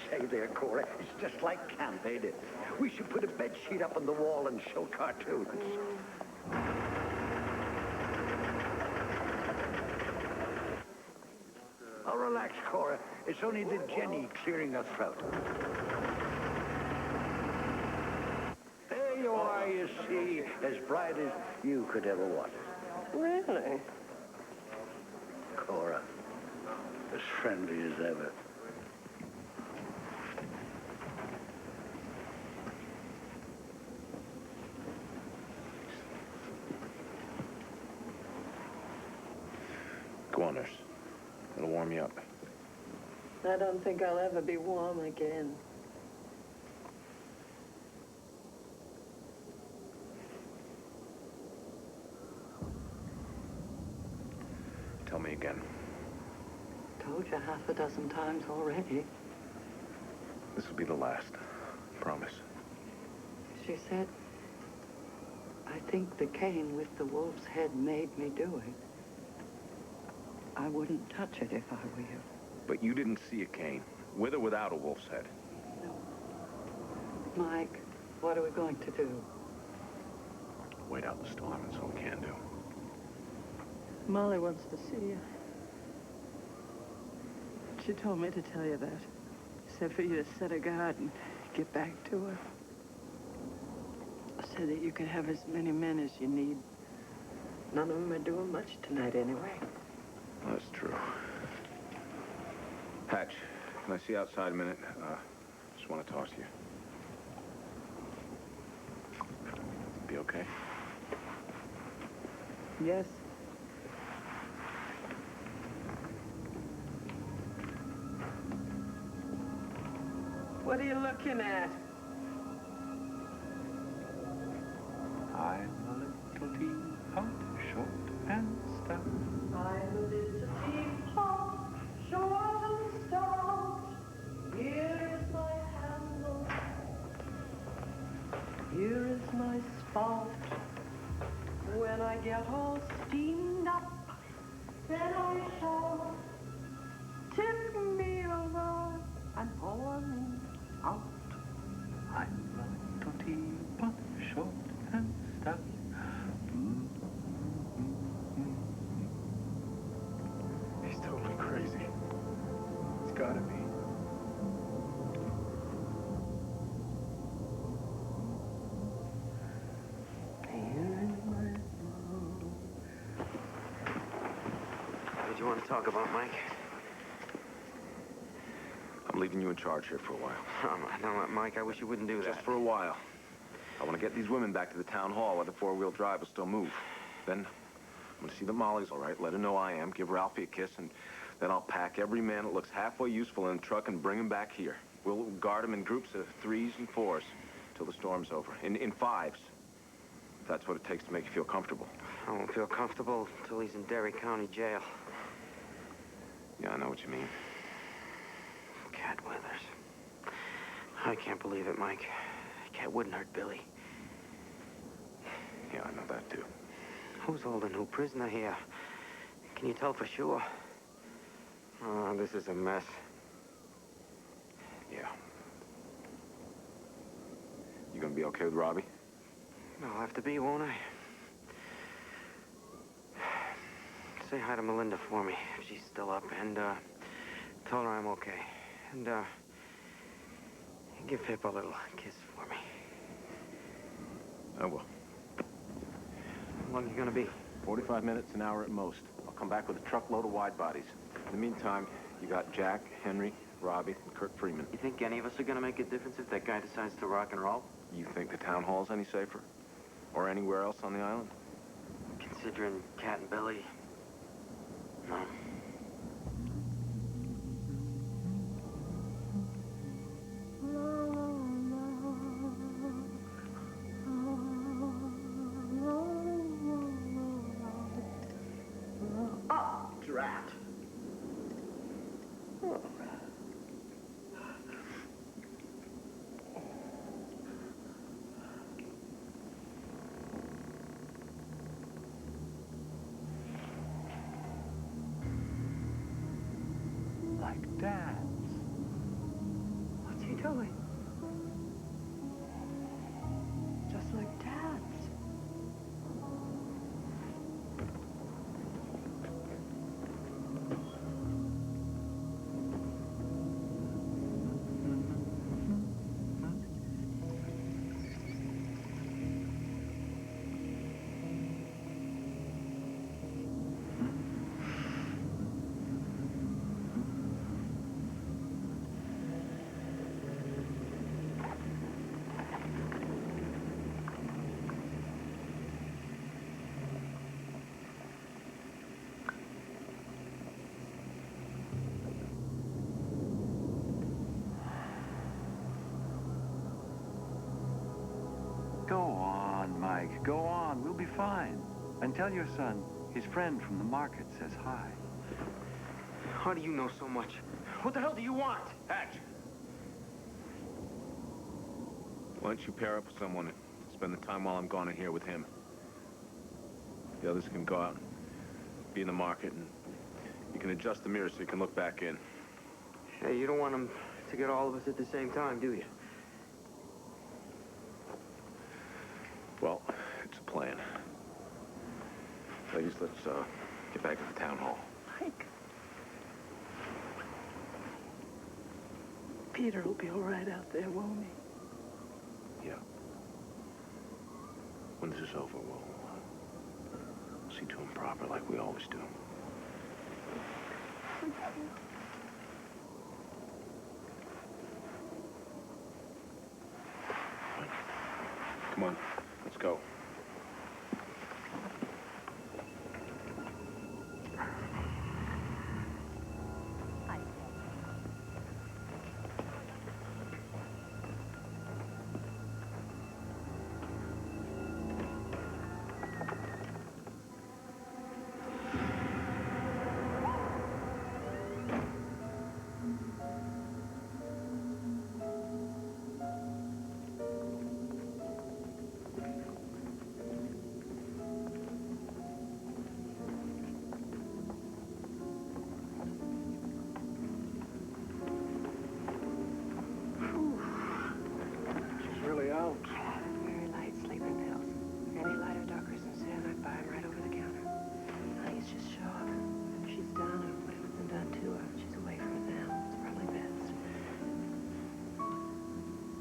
Say there, Cora, it's just like camp, ain't it? We should put a bed sheet up on the wall and show cartoons. Oh, relax, Cora. It's only the Jenny clearing her throat. There you are, you see, as bright as you could ever want. Really? Cora, as friendly as ever. Go on, nurse. It'll warm you up. I don't think I'll ever be warm again. Tell me again. Told you half a dozen times already. This will be the last. Promise. She said, I think the cane with the wolf's head made me do it. I wouldn't touch it if I were you. But you didn't see a cane, with or without a wolf's head. Mike, what are we going to do? Wait out the storm, that's what we can do. Molly wants to see you. She told me to tell you that. Said for you to set a guard and get back to her. Said that you could have as many men as you need. None of them are doing much tonight anyway. That's true. Hatch, can I see you outside a minute? Just want to talk to you. Be okay? Yes. What are you looking at? I'm a little teapot, short and stout. I'm a little teapot, short and stout. Here is my handle. Here is my spout. When I get all steamed up, then I shall tip me over and pour me out. I'm a little teapot, short and stout. He's totally crazy. He's gotta be. What do you want to talk about, Mike? I'm leaving you in charge here for a while. No, Mike, I wish you wouldn't do that. Just for a while. I want to get these women back to the town hall where the four-wheel drive will still move. Then I'm going to see that Molly's all right, let her know I am, give Ralphie a kiss, and then I'll pack every man that looks halfway useful in the truck and bring him back here. We'll guard them in groups of 3s and 4s till the storm's over. In 5s. If that's what it takes to make you feel comfortable. I won't feel comfortable until he's in Derry County Jail. Yeah, I know what you mean. Cat Withers. I can't believe it, Mike. Cat wouldn't hurt Billy. Yeah, I know that, too. Who's holding who prisoner here? Can you tell for sure? Oh, this is a mess. Yeah. You gonna be okay with Robbie? I'll have to be, won't I? Say hi to Melinda for me, if she's still up, and tell her I'm okay. And Give Pip a little kiss for me. I will. How long are you gonna be? 45 minutes, an hour at most. I'll come back with a truckload of wide bodies. In the meantime, you got Jack, Henry, Robbie, and Kirk Freeman. You think any of us are gonna make a difference if that guy decides to rock and roll? You think the town hall's any safer? Or anywhere else on the island? Considering Cat and Billy, no. Drat. Like Dad's. What's he doing? Just like Dad's. Go on, Mike. Go on. We'll be fine. And tell your son his friend from the market says hi. How do you know so much? What the hell do you want? Hatch! Why don't you pair up with someone and spend the time while I'm gone in here with him? The others can go out and be in the market, and you can adjust the mirror so you can look back in. Hey, you don't want him to get all of us at the same time, do you? Well, it's a plan. Ladies, let's get back to the town hall. Mike. Peter will be all right out there, won't he? Yeah. When this is over, we'll see to him proper like we always do. Come on, let's go. Very light sleeping pills. Any lighter, darker, sincere, and I'd buy them right over the counter. Honey's just shock. If she's done or whatever's been done to her, she's away from them. It's probably best.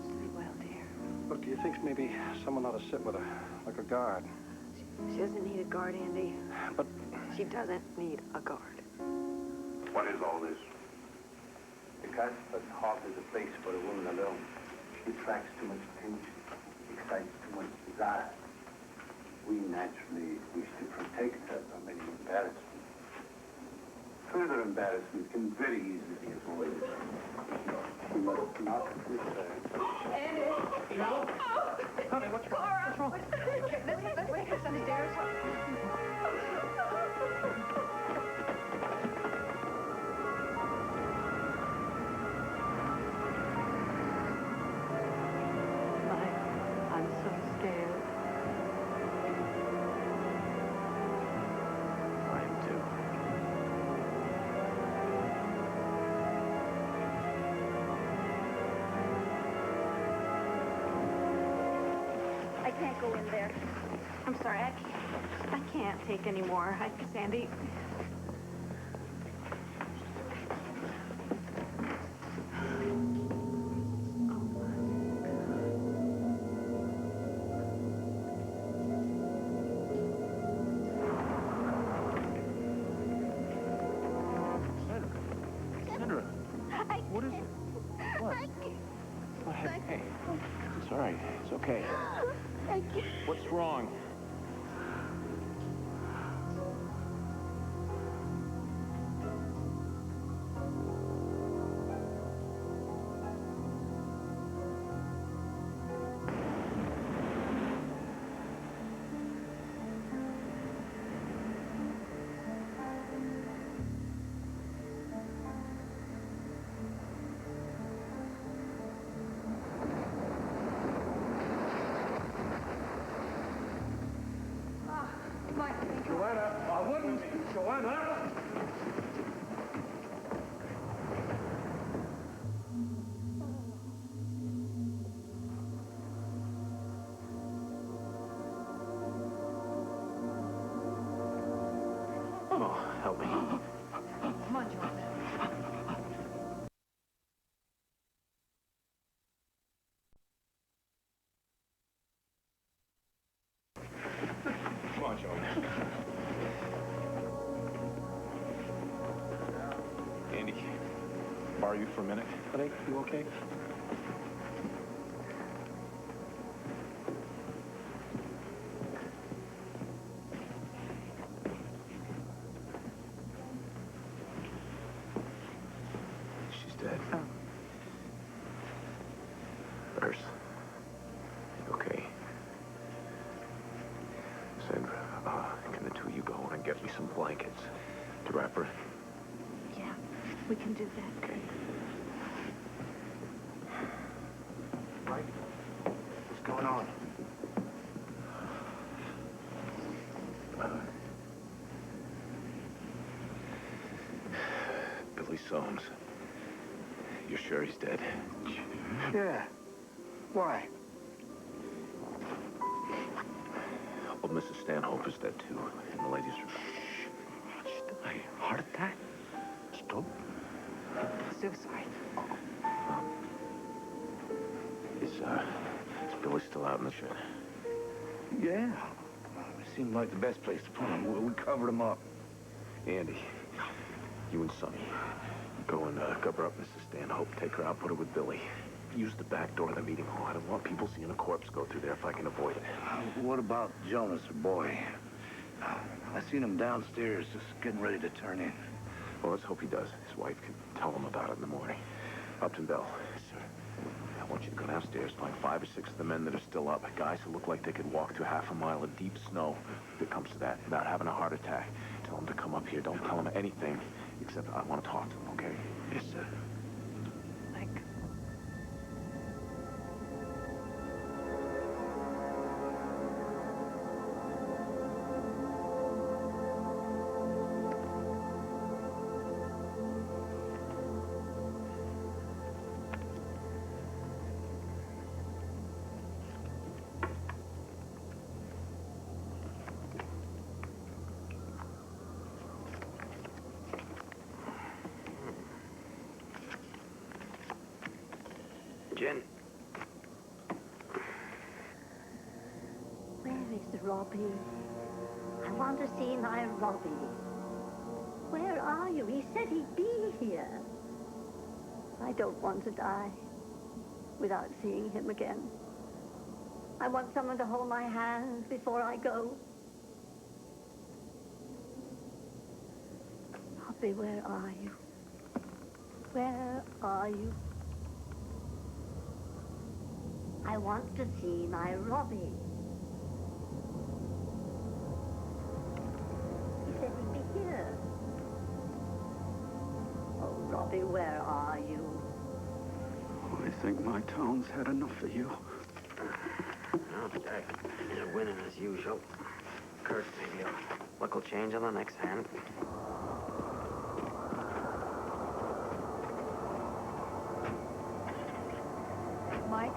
Sleep well, dear. Look, do you think maybe someone ought to sit with her, like a guard? She doesn't need a guard, Andy. But she doesn't need a guard. What is all this? Because the heart is a place for a woman alone. She attracts too much attention, excites too much desire. We naturally wish to protect her from any embarrassment. Further embarrassment can very easily be avoided. She must not return. Andy! No? Honey, what's wrong? What's wrong? Let's wait us on the stairs. I'm so scared. I am too. I can't go in there. I'm sorry, I can't take any more. Sandy. Oh, my. Go ahead. Hey, it's all right. It's okay. Thank you. What's wrong? Joanna, I wouldn't. Joanna! Oh, help me. Come on, Joanna. Come on, Joey. Andy, borrow you for a minute? Buddy, you okay? She's dead. Oh. Nurse. You okay? Sandra, can the two of you go and get me some blankets to wrap her? Yeah, we can do that. Okay. Mike, what's going on? Billy Soames. You're sure he's dead? Yeah. Why? Old Mrs. Stanhope is dead, too. And the ladies are... She died. Heart attack? Stroke? Suicide. Is Billy still out in the shed? Yeah. It seemed like the best place to put him. We covered him up. Andy, you and Sonny, go and cover up Mrs. Stanhope. Take her out, put her with Billy. Use the back door of the meeting hall. I don't want people seeing a corpse go through there if I can avoid it. What about Jonas, the boy? I seen him downstairs just getting ready to turn in. Well, let's hope he does. His wife can tell him about it in the morning. Upton Bell. Sir. I want you to go downstairs, find 5 or 6 of the men that are still up. Guys who look like they could walk through half a mile of deep snow. If it comes to that, without having a heart attack. Tell them to come up here. Don't tell them anything, except I want to talk to them, okay? Yes, sir. Mike. Jen. Where is Robbie? I want to see my Robbie. Where are you? He said he'd be here. I don't want to die without seeing him again. I want someone to hold my hand before I go. Robbie, where are you? Where are you? I want to see my Robbie. He said he'd be here. Oh, Robbie, where are you? I think my town's had enough of you. Oh, Jack, you're winning as usual. Kurt, maybe luck will change on the next hand. Mike?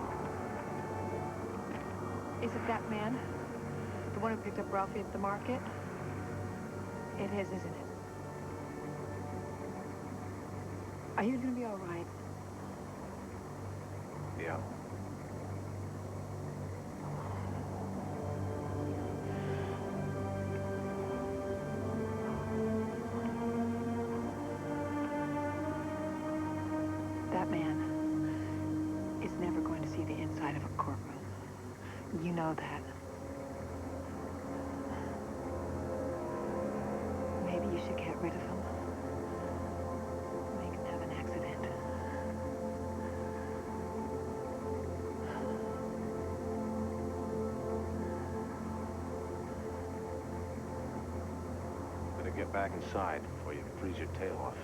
Is it that man? The one who picked up Ralphie at the market? It is, isn't it? Are you gonna be all right? Yeah. That man is never going know that. Maybe you should get rid of him. Make him have an accident. Better get back inside before you freeze your tail off.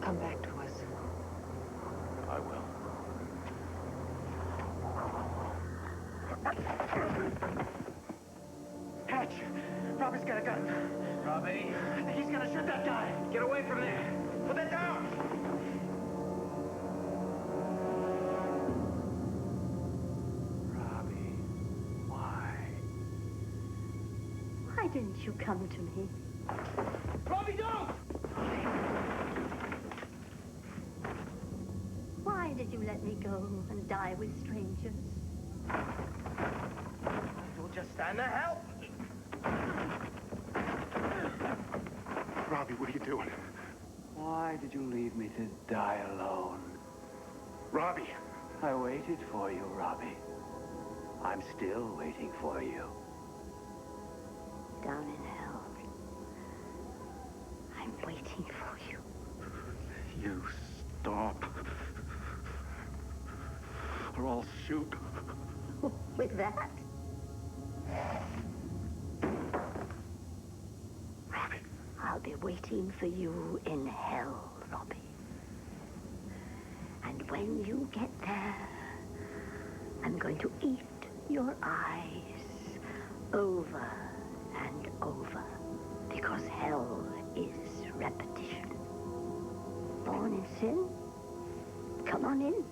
Come back to us. I will. Hatch! Robbie's got a gun. Robbie? I think he's gonna shoot that guy. Get away from there. Put that down. Robbie, why? Why didn't you come to me? Robbie, don't! Why did you let me go and die with strangers? You'll just stand there, help! Robbie, what are you doing? Why did you leave me to die alone? Robbie! I waited for you, Robbie. I'm still waiting for you. Down in hell. I'm waiting for you. You stop. Or I'll shoot. With that? Robbie. I'll be waiting for you in hell, Robbie. And when you get there, I'm going to eat your eyes over and over. Because hell is repetition. Born in sin? Come on in.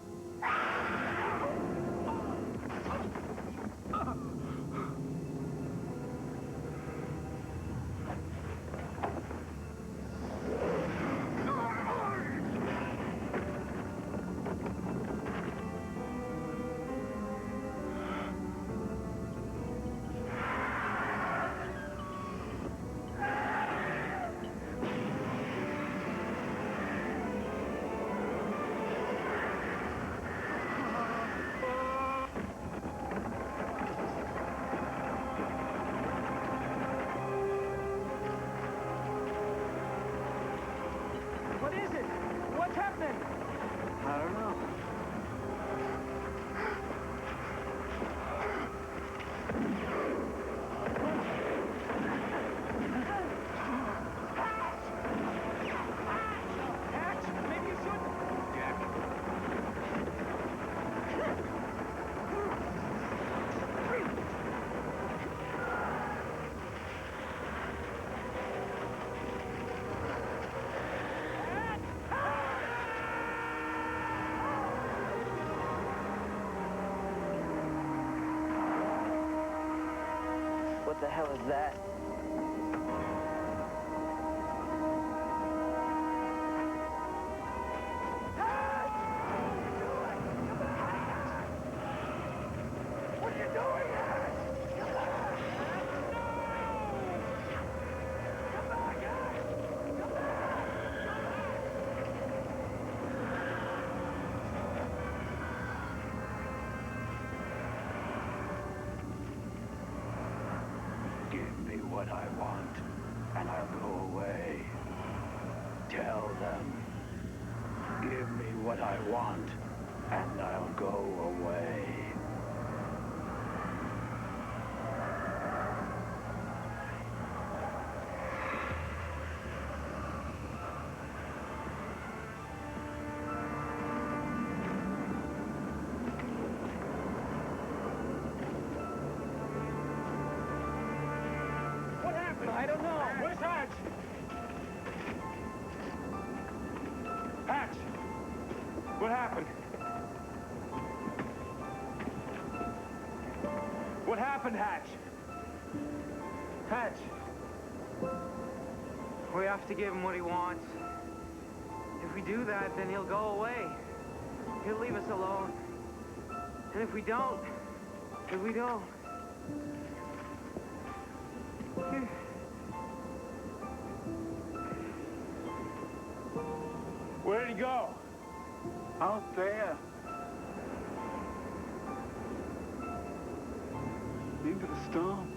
What is it? What's happening? I don't know. Hatch, maybe you shouldn't. Jack. What the hell is that? What are you doing? Give me what I want, and I'll go away. Tell them. Give me what I want, and I'll go away. What happened? I don't know. Where's Hatch? Hatch! What happened? What happened, Hatch? Hatch. We have to give him what he wants. If we do that, then he'll go away. He'll leave us alone. And if we don't, Where did he go? Out there. think of the storm.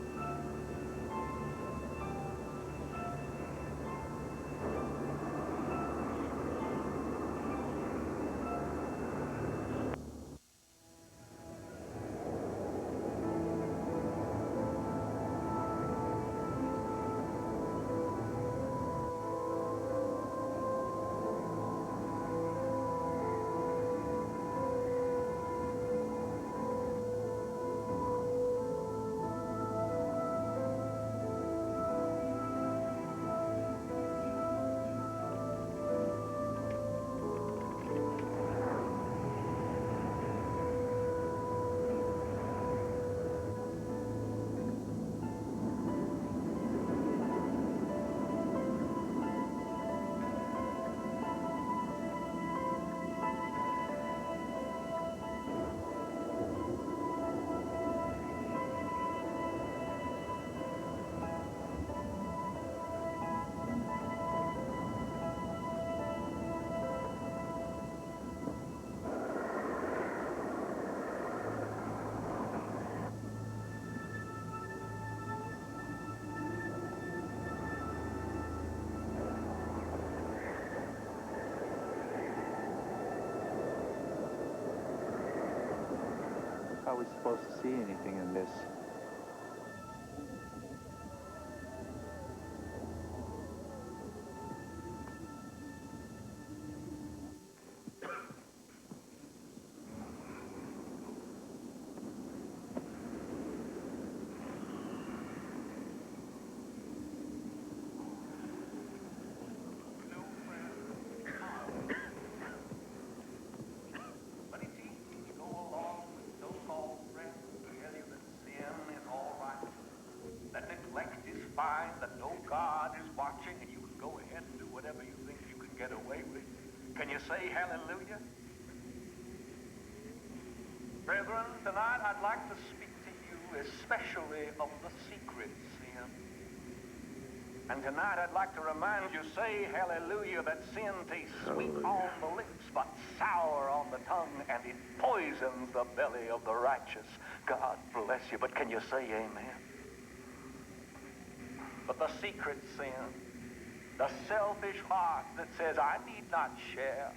How are we supposed to see anything in this? That no God is watching and you can go ahead and do whatever you think you can get away with. Can you say hallelujah? Brethren, tonight I'd like to speak to you especially of the secret sin. And tonight I'd like to remind you, say hallelujah, that sin tastes sweet on the lips but sour on the tongue, and it poisons the belly of the righteous. God bless you, but can you say amen? But the secret sin, the selfish heart that says, I need not share.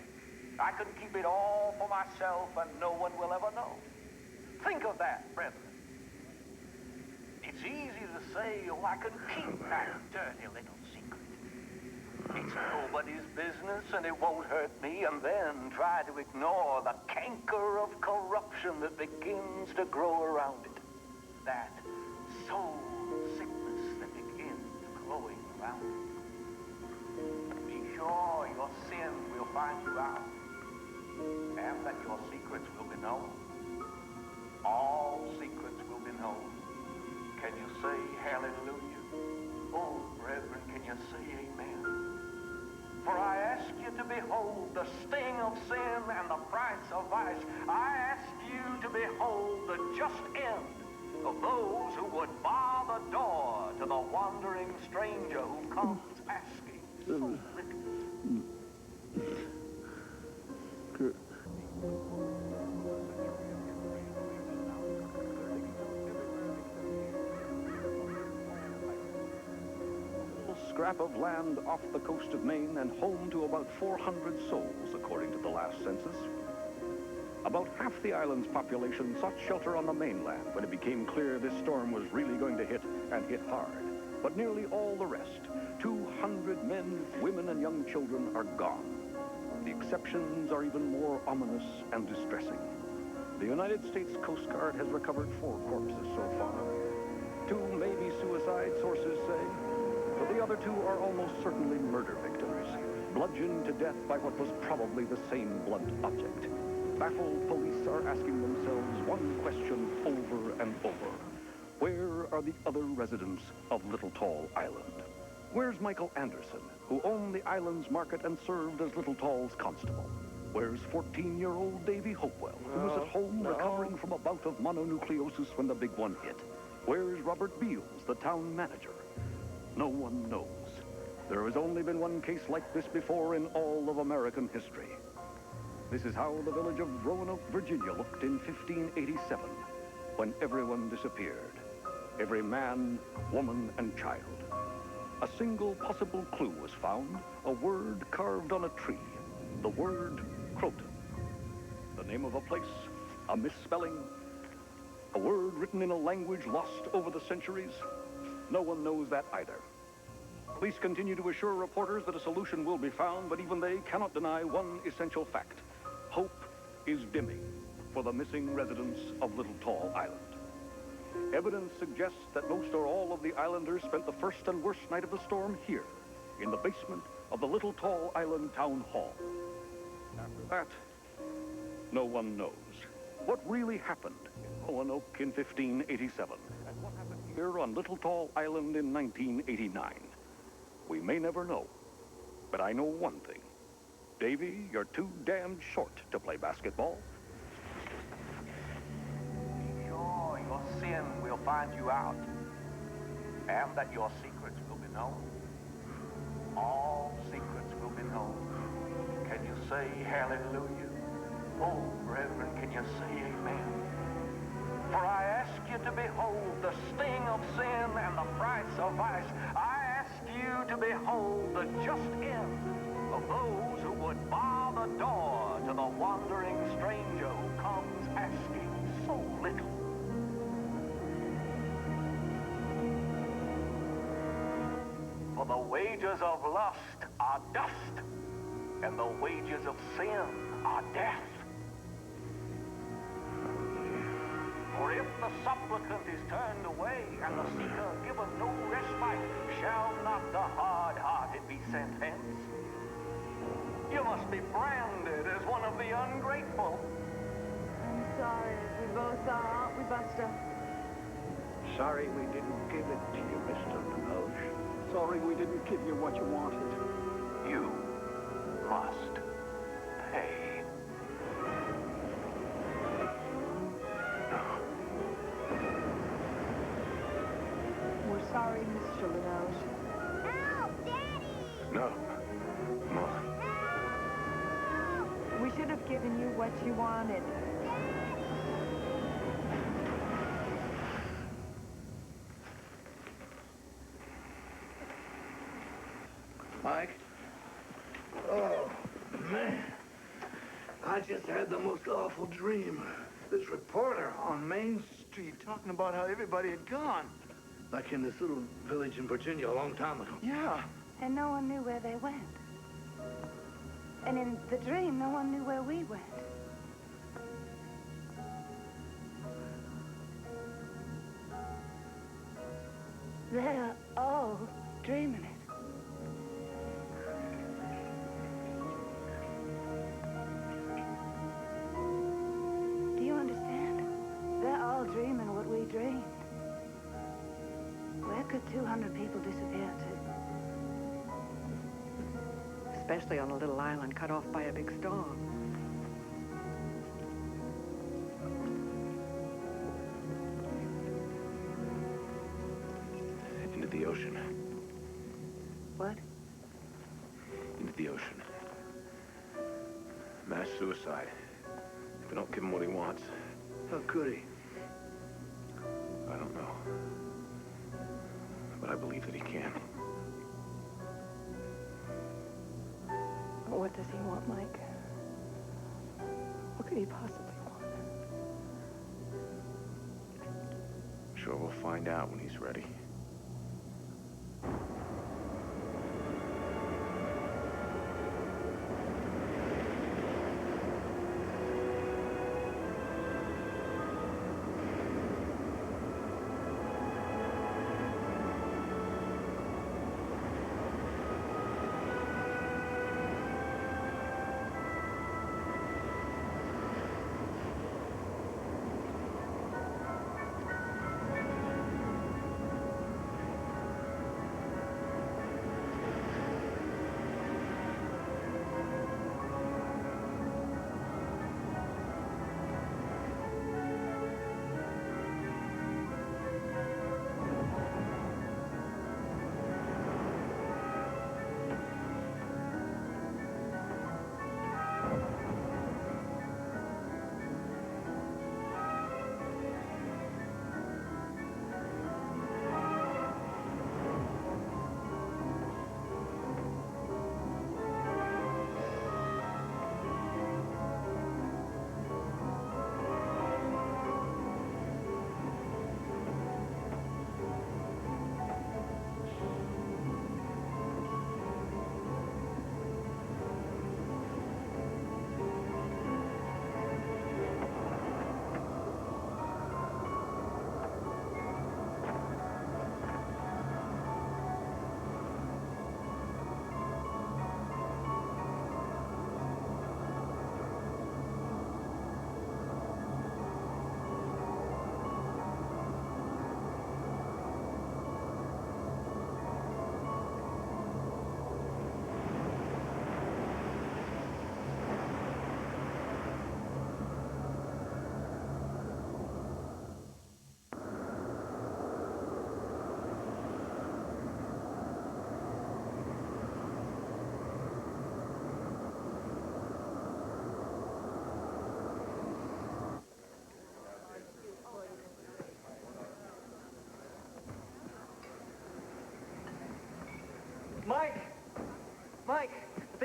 I can keep it all for myself and no one will ever know. Think of that, brethren. It's easy to say, oh, I can keep that dirty little secret. It's nobody's business and it won't hurt me, and then try to ignore the canker of corruption that begins to grow around it. That soul sickness that begins growing around it. Be sure your sin will find you out, and that your secrets will be known. All secrets will be known. Can you say hallelujah? Oh, brethren, can you say amen? For I ask you to behold the sting of sin and the price of vice. I ask you to behold the just end of those who would bar the door to the wandering stranger who comes asking so little. Scrap of land off the coast of Maine and home to about 400 souls, according to the last census. About half the island's population sought shelter on the mainland when it became clear this storm was really going to hit, and hit hard. But nearly all the rest, 200 men, women, and young children, are gone. The exceptions are even more ominous and distressing. The United States Coast Guard has recovered 4 corpses so far. 2 may be suicide, sources say. But the other 2 are almost certainly murder victims, bludgeoned to death by what was probably the same blunt object. Baffled police are asking themselves one question over and over. Where are the other residents of Little Tall Island? Where's Michael Anderson, who owned the island's market and served as Little Tall's constable? Where's 14-year-old Davy Hopewell, who was at home recovering from a bout of mononucleosis when the big one hit? Where's Robert Beals, the town manager? No one knows. There has only been one case like this before in all of American history. This is how the village of Roanoke, Virginia looked in 1587, when everyone disappeared. every man, woman, and child. A single possible clue was found, a word carved on a tree, the word Croton. The name of a place, a misspelling, a word written in a language lost over the centuries. No one knows that either. Police continue to assure reporters that a solution will be found, but even they cannot deny one essential fact. Hope is dimming for the missing residents of Little Tall Island. Evidence suggests that most or all of the islanders spent the first and worst night of the storm here, in the basement of the Little Tall Island Town Hall. After that, no one knows what really happened in Roanoke in 1587, and what happened here on Little Tall Island in 1989. We may never know, but I know one thing. Davy, you're too damned short to play basketball. Sure, your sin will find you out, and that your secrets will be known. All secrets will be known. Can you say hallelujah? Oh, brethren, can you say amen? For I ask you to behold the sting of sin and the price of vice. I ask you to behold the just end of those who would bar the door to the wandering stranger who comes asking so little. For the wages of lust are dust, and the wages of sin are death. For if the supplicant is turned away, and the seeker given no respite, shall not the hard-hearted be sent hence? You must be branded as one of the ungrateful. I'm sorry. We both are, aren't we, Buster? Sorry we didn't give it to you, Mr. Linoche. Sorry we didn't give you what you wanted. You must pay. We're sorry, Mr. Linoche. Help, Daddy! No. Mom. We should have given you what you wanted. Mike? Oh, man. I just had the most awful dream. This reporter on Main Street talking about how everybody had gone. Like in this little village in Virginia a long time ago. Yeah. And no one knew where they went. And in the dream, no one knew where we went. They're all dreaming it. Do you understand? They're all dreaming what we dreamed. Where could 200 people disappear to? Especially on a little island cut off by a big storm. Into the ocean. What? Into the ocean. Mass suicide. If we don't give him what he wants. How could he? I don't know. But I believe that he can. What does he want, Mike? What could he possibly want? Sure, we'll find out when he's ready.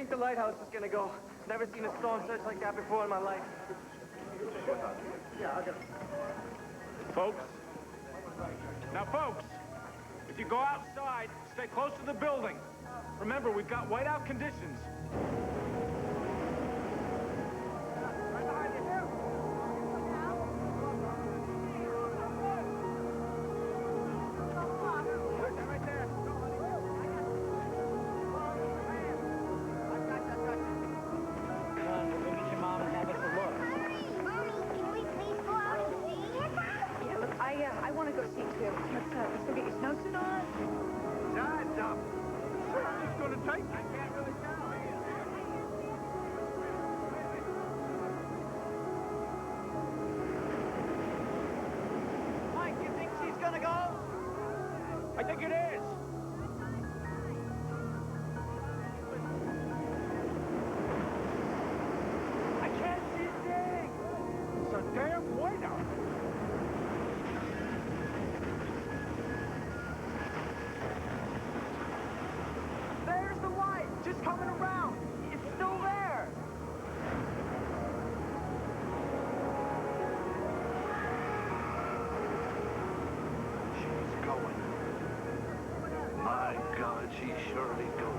think the lighthouse is gonna go. Never seen a storm surge like that before in my life. Yeah, I'll get it. Folks. Now, folks, if you go outside, stay close to the building. Remember, we've got whiteout conditions. I want to go see too. Let's go get your snowsuit on. Time's up. I'm just gonna take. I can't really tell. Mike, you think she's gonna go? I think it is. I can't see a thing. It's a damn whiteout. There's the light, just coming around. It's still there. She's going. My God, she's surely going.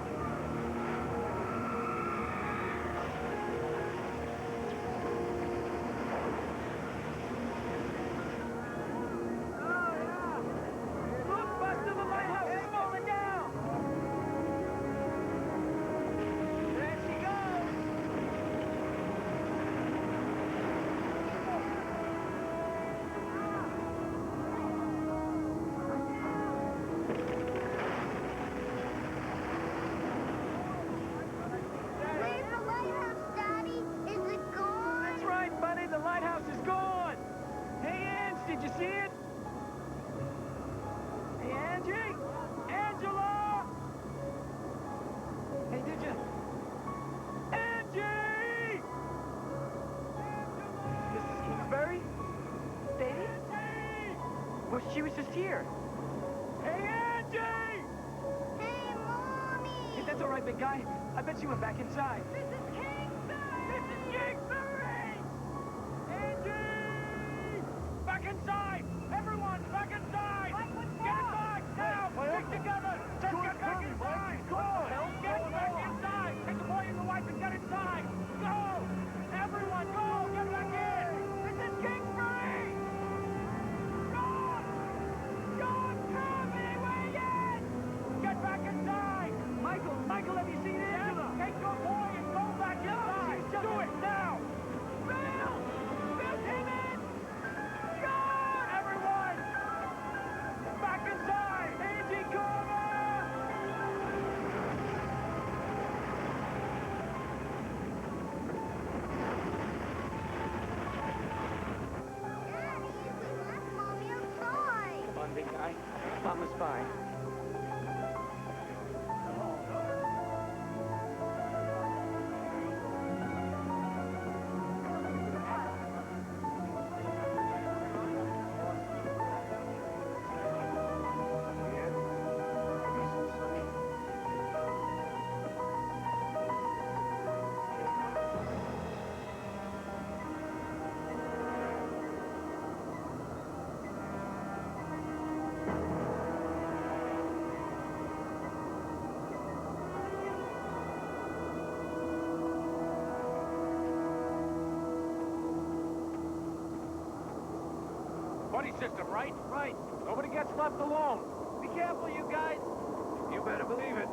Look, Buster, the lighthouse is falling down. There she goes. Where's the lighthouse, Daddy? Is it gone? That's right, buddy. The lighthouse is gone. Hey, Ange, did you see it? Hey, Angie? Angela? Hey, did you? Angie! Mrs. Kingsbury? Baby? Well, she was just here. Hey, Angie! Hey, Mommy! Hey, that's all right, big guy. I bet she went back inside. Mrs. Kingsbury! Mrs. Kingsbury! Angie! Back inside! Everyone, back inside! Get inside, now! Stick together! Just get back inside! Get back inside! Take the boy and the wife and get inside! Go! Everyone, go! Get back in! Mrs. Kingsbury! John! John, Kirby, way in! Get back inside! Michael, have you seen Angela? Take your boy and go back inside! Do it now! Bill! Bill came in! John! Everyone! Back inside! Angie, cover! Daddy, we left Mommy outside. Come on, big guy. Mama's fine. Buddy system, right? Right. Nobody gets left alone. Be careful, you guys. You better believe it.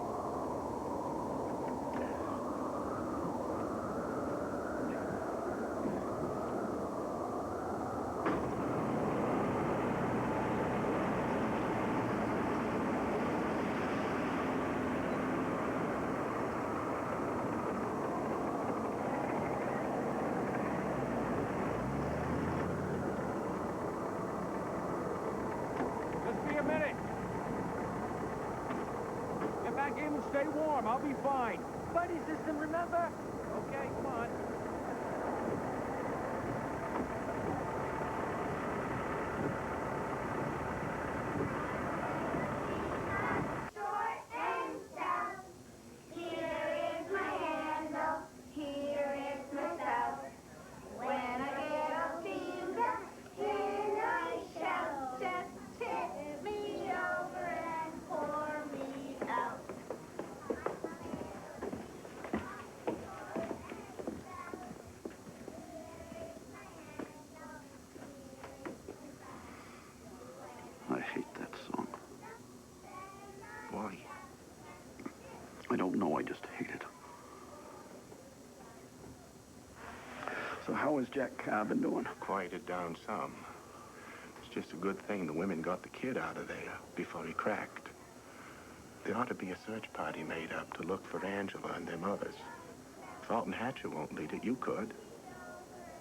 Just be a minute. Get back in and stay warm. I'll be fine. Buddy system, remember? Okay, come on. Short and stout. Here is my hand. I don't know, I just hate it. So how has Jack Carr been doing? Quieted down some. It's just a good thing the women got the kid out of there before he cracked. There ought to be a search party made up to look for Angela and them others. If Alton Hatcher won't lead it, you could.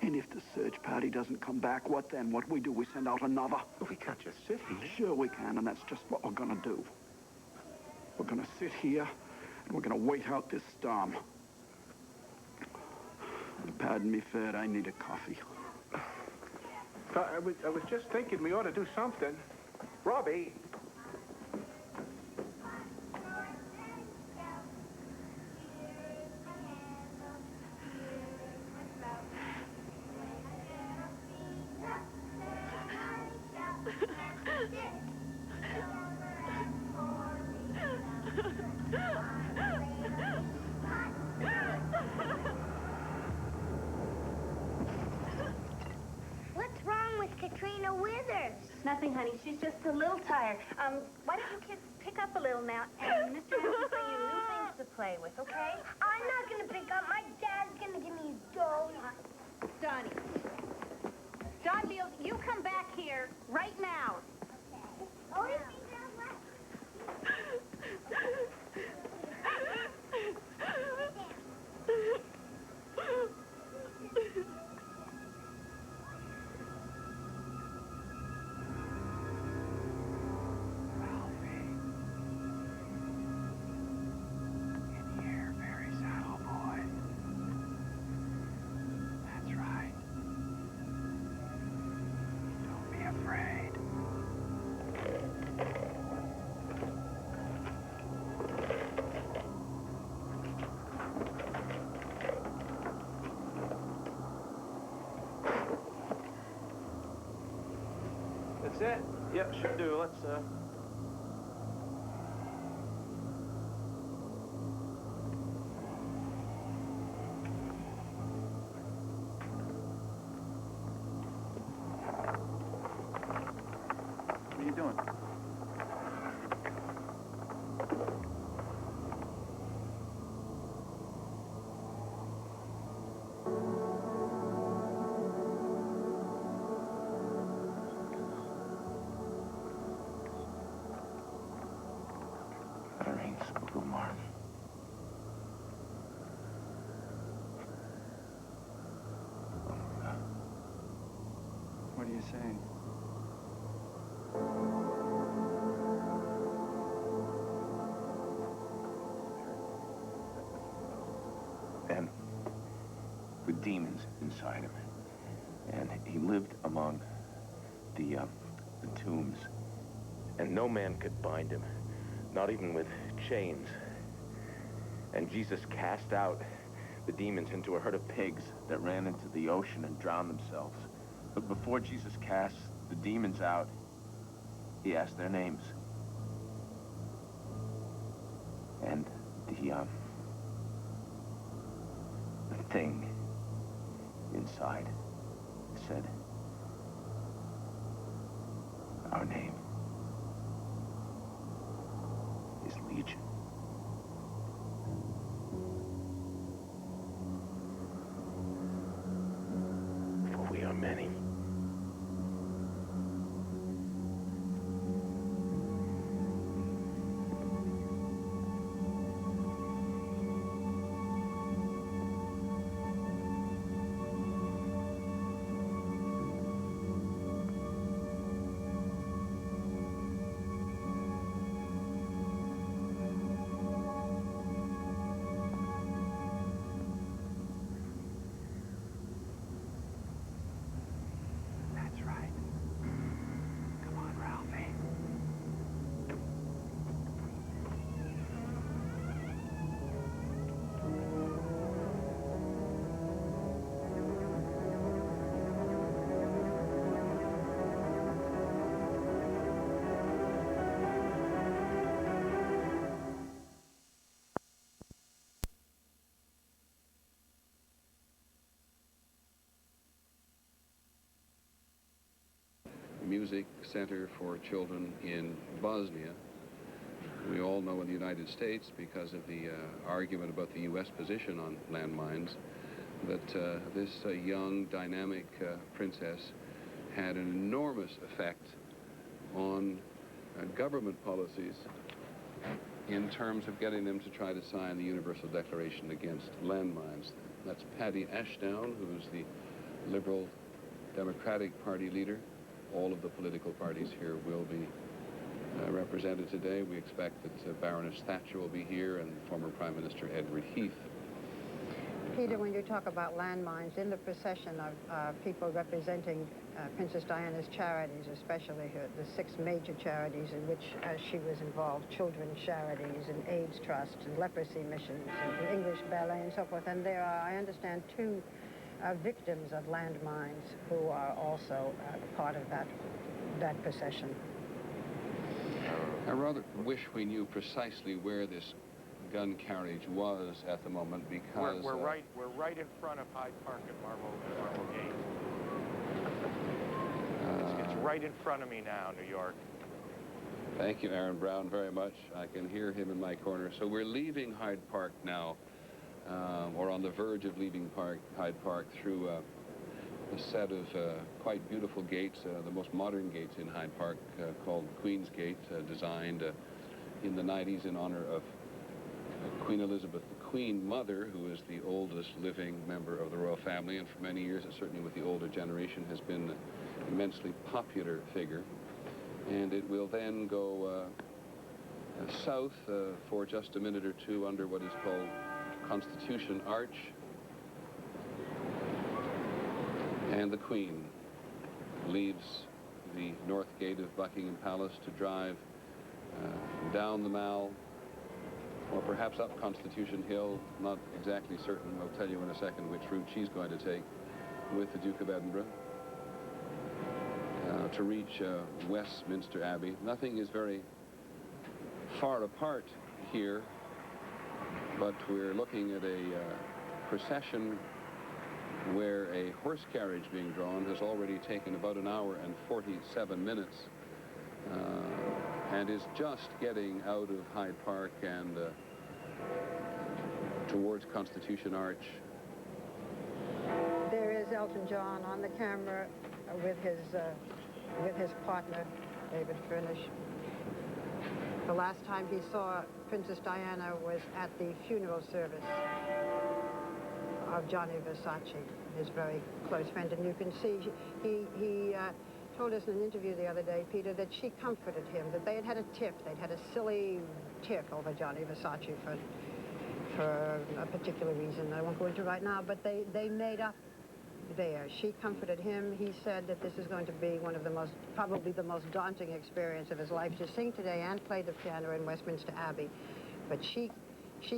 And if the search party doesn't come back, what then? What we do, we send out another? Well, we can't just sit here. Sure we can, and that's just what we're gonna do. We're gonna sit here, and we're gonna wait out this storm. Pardon me, Fred, I need a coffee. I was just thinking we ought to do something. Robbie! What's wrong with Katrina Withers? Nothing, honey. She's just a little tired. Why don't you kids pick up a little now? And Mr. Evans will bring you new things to play with, okay? I'm not gonna pick up. My dad's gonna give me his dough. Donnie. Don Beals, you come back here right now. Oh, you think that's right? That's it? Yep, should do. Let's, What are you doing? Umar. What are you saying? And with demons inside him. And he lived among the tombs. And no man could bind him, not even with chains. And Jesus cast out the demons into a herd of pigs that ran into the ocean and drowned themselves. But before Jesus cast the demons out, he asked their names. And the thing inside said, our name is Legion. For we are many. Music Center for Children in Bosnia We all know in the United States, because of the argument about the U.S. position on landmines, that this young, dynamic princess had an enormous effect on government policies in terms of getting them to try to sign the Universal Declaration against landmines. That's Patty Ashdown, who's the Liberal Democratic Party leader. All of the political parties here will be represented today. We expect that Baroness Thatcher will be here and former Prime Minister Edward Heath. Peter, when you talk about landmines, in the procession of people representing Princess Diana's charities, especially the 6 major charities in which she was involved, children's charities and AIDS trusts and leprosy missions and the English ballet and so forth, and there are, I understand, 2 victims of landmines who are also part of that procession. I rather wish we knew precisely where this gun carriage was at the moment, because we're right in front of Hyde Park at Marble Gate. It's right in front of me now, New York. Thank you, Aaron Brown, very much. I can hear him in my corner. So we're leaving Hyde Park now, or on the verge of leaving Hyde Park, through a set of quite beautiful gates, the most modern gates in Hyde Park, called Queen's Gate, designed in the 90s in honor of Queen Elizabeth, the Queen Mother, who is the oldest living member of the royal family, and for many years, certainly with the older generation, has been an immensely popular figure. And it will then go south for just a minute or 2 under what is called Constitution Arch. And the Queen leaves the north gate of Buckingham Palace to drive down the Mall, or perhaps up Constitution Hill, not exactly certain. I'll tell you in a second which route she's going to take with the Duke of Edinburgh, to reach Westminster Abbey. Nothing is very far apart here, but we're looking at a procession where a horse carriage being drawn has already taken about 1 hour and 47 minutes and is just getting out of Hyde Park and towards Constitution Arch. There is Elton John on the camera with his partner, David Furnish. The last time he saw Princess Diana was at the funeral service of Gianni Versace, his very close friend. And you can see, he told us in an interview the other day, Peter, that she comforted him, that they had a tiff. They'd had a silly tiff over Gianni Versace for a particular reason I won't go into right now, but they made up there. She comforted him. He said that this is going to be one of the most, probably the most daunting experience of his life, to sing today and play the piano in Westminster Abbey. But she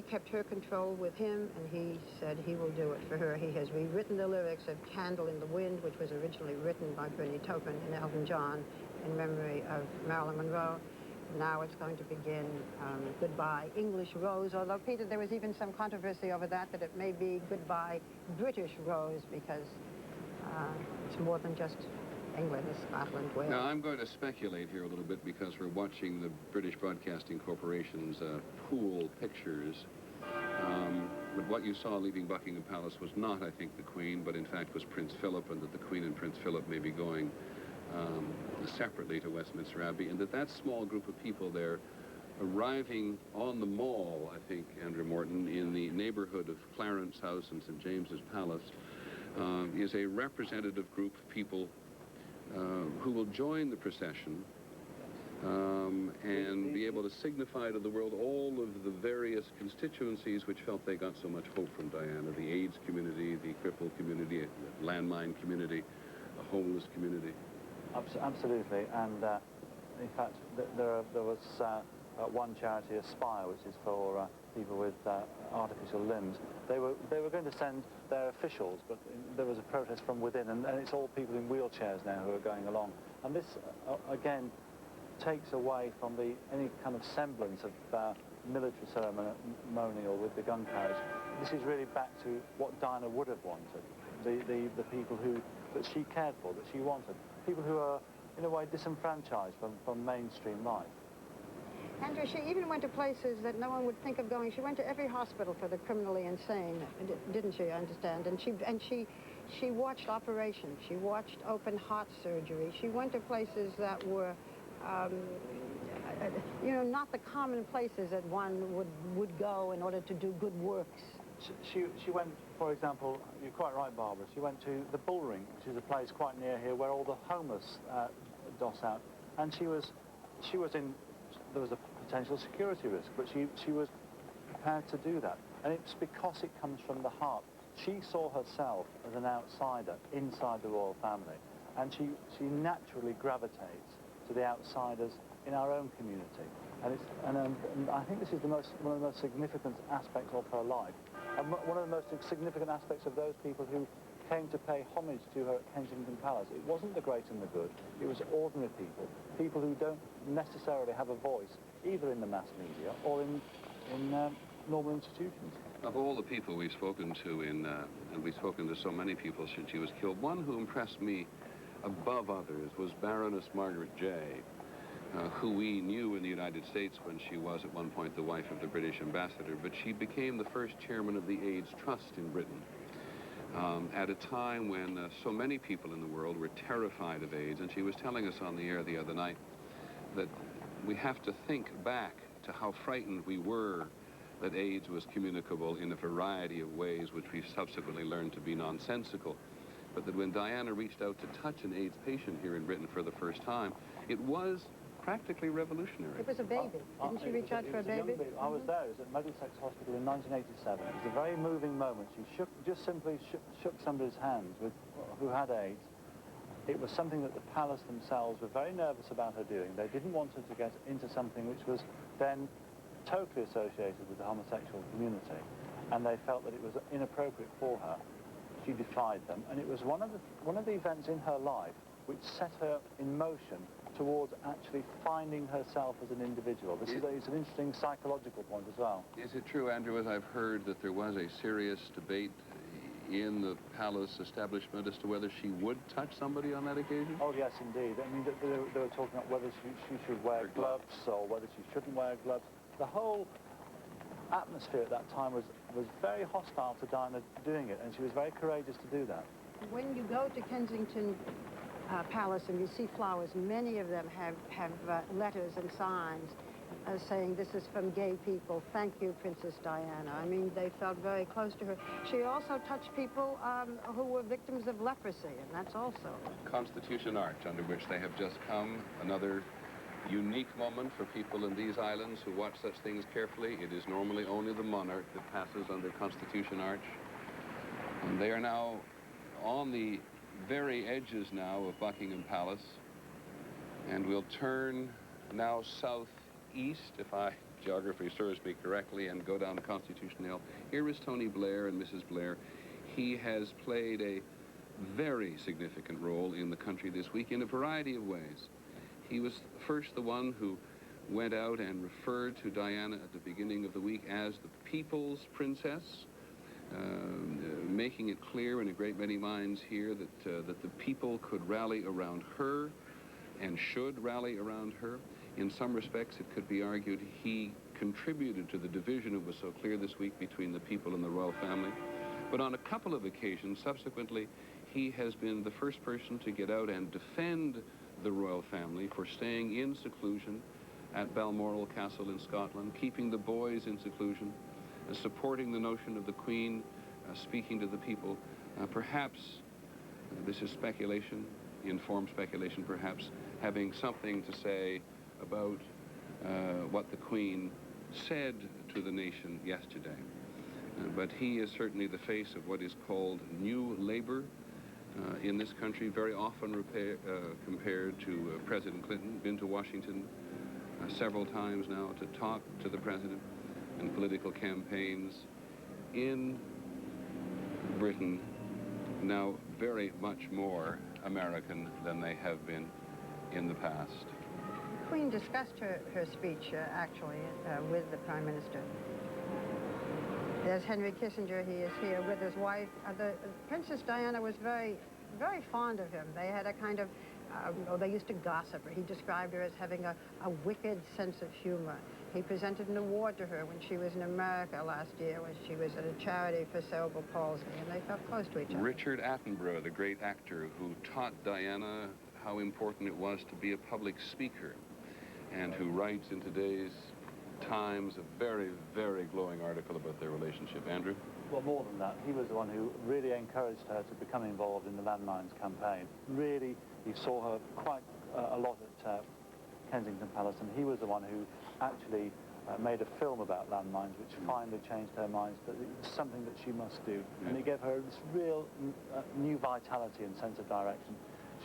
kept her control with him, and he said he will do it for her. He has rewritten the lyrics of Candle in the Wind, which was originally written by Bernie Taupin and Elton John in memory of Marilyn Monroe. Now it's going to begin Goodbye English Rose, although, Peter, there was even some controversy over that it may be Goodbye British Rose, because it's more than just England, Scotland, Wales. Now, I'm going to speculate here a little bit, because we're watching the British Broadcasting Corporation's pool pictures. But what you saw leaving Buckingham Palace was not, I think, the Queen, but in fact was Prince Philip, and that the Queen and Prince Philip may be going separately to Westminster Abbey, and that small group of people there arriving on the Mall, I think, Andrew Morton, in the neighborhood of Clarence House and St. James's Palace, is a representative group of people who will join the procession and be able to signify to the world all of the various constituencies which felt they got so much hope from Diana: the AIDS community, the crippled community, the landmine community, the homeless community. Absolutely, and in fact, there was one charity, Aspire, which is for people with artificial limbs. They were going to send their officials, but there was a protest from within, and it's all people in wheelchairs now who are going along. And this, again, takes away from any kind of semblance of military ceremonial with the gun carriage. This is really back to what Diana would have wanted, the people that she cared for, that she wanted, people who are, in a way, disenfranchised from mainstream life. Andrew, she even went to places that no one would think of going. She went to every hospital for the criminally insane, didn't she? I understand. And she watched operations. She watched open heart surgery. She went to places that were, you know, not the common places that one would go in order to do good works. She went, for example, you're quite right, Barbara, she went to the Bull Ring, which is a place quite near here where all the homeless doss out. And she was in, there was a potential security risk, but she was prepared to do that. And it's because it comes from the heart. She saw herself as an outsider inside the royal family, and she naturally gravitates to the outsiders in our own community. And I think this is one of the most significant aspects of her life. And one of the most significant aspects of those people who came to pay homage to her at Kensington Palace. It wasn't the great and the good, it was ordinary people, people who don't necessarily have a voice, either in the mass media or in normal institutions. Of all the people we've spoken to and we've spoken to so many people since she was killed, one who impressed me above others was Baroness Margaret Jay, who we knew in the United States when she was at one point the wife of the British ambassador, but she became the first chairman of the AIDS Trust in Britain. At a time when so many people in the world were terrified of AIDS, and she was telling us on the air the other night that we have to think back to how frightened we were that AIDS was communicable in a variety of ways which we subsequently learned to be nonsensical, but that when Diana reached out to touch an AIDS patient here in Britain for the first time, it was practically revolutionary. It was a baby. Didn't she reach out for a baby? I was there. It was at Middlesex Hospital in 1987. It was a very moving moment. She just simply shook somebody's hands who had AIDS. It was something that the palace themselves were very nervous about her doing. They didn't want her to get into something which was then totally associated with the homosexual community, and they felt that it was inappropriate for her. She defied them, and it was one of the events in her life which set her in motion towards actually finding herself as an individual. It's an interesting psychological point as well. Is it true, Andrew, as I've heard, that there was a serious debate in the palace establishment as to whether she would touch somebody on that occasion? Oh, yes, indeed. I mean, they were talking about whether she should wear gloves or whether she shouldn't wear gloves. The whole atmosphere at that time was very hostile to Diana doing it, and she was very courageous to do that. When you go to Kensington Palace and you see flowers, many of them have letters and signs saying this is from gay people. Thank you, Princess Diana. I mean, they felt very close to her. She also touched people who were victims of leprosy, and that's also... Constitution Arch, under which they have just come, another unique moment for people in these islands who watch such things carefully. It is normally only the monarch that passes under Constitution Arch. And they are now on the very edges now of Buckingham Palace, and we'll turn now southeast, if geography serves me correctly, and go down to Constitution Hill. Here is Tony Blair and Mrs. Blair. He has played a very significant role in the country this week in a variety of ways. He was first the one who went out and referred to Diana at the beginning of the week as the People's Princess, making it clear in a great many minds here that the people could rally around her and should rally around her. In some respects, it could be argued he contributed to the division that was so clear this week between the people and the royal family. But on a couple of occasions, subsequently, he has been the first person to get out and defend the royal family for staying in seclusion at Balmoral Castle in Scotland, keeping the boys in seclusion, supporting the notion of the Queen speaking to the people. Perhaps, this is speculation, informed speculation perhaps, having something to say about what the Queen said to the nation yesterday. But he is certainly the face of what is called New Labour in this country, very often compared to President Clinton. Been to Washington several times now to talk to the president in political campaigns in Britain, now very much more American than they have been in the past. The Queen discussed her speech, actually, with the Prime Minister. There's Henry Kissinger. He is here with his wife. Princess Diana was very, very fond of him. They had a kind of they used to gossip her. He described her as having a wicked sense of humor. He presented an award to her when she was in America last year, when she was at a charity for cerebral palsy, and they felt close to each other. Richard Attenborough, the great actor who taught Diana how important it was to be a public speaker, and who writes in today's Times a very, very glowing article about their relationship. Andrew? Well, more than that, he was the one who really encouraged her to become involved in the landmines campaign. Really, he saw her quite a lot at Kensington Palace, and he was the one who actually made a film about landmines, which finally changed her mind that it was something that she must do. Yeah. And it gave her this real new vitality and sense of direction.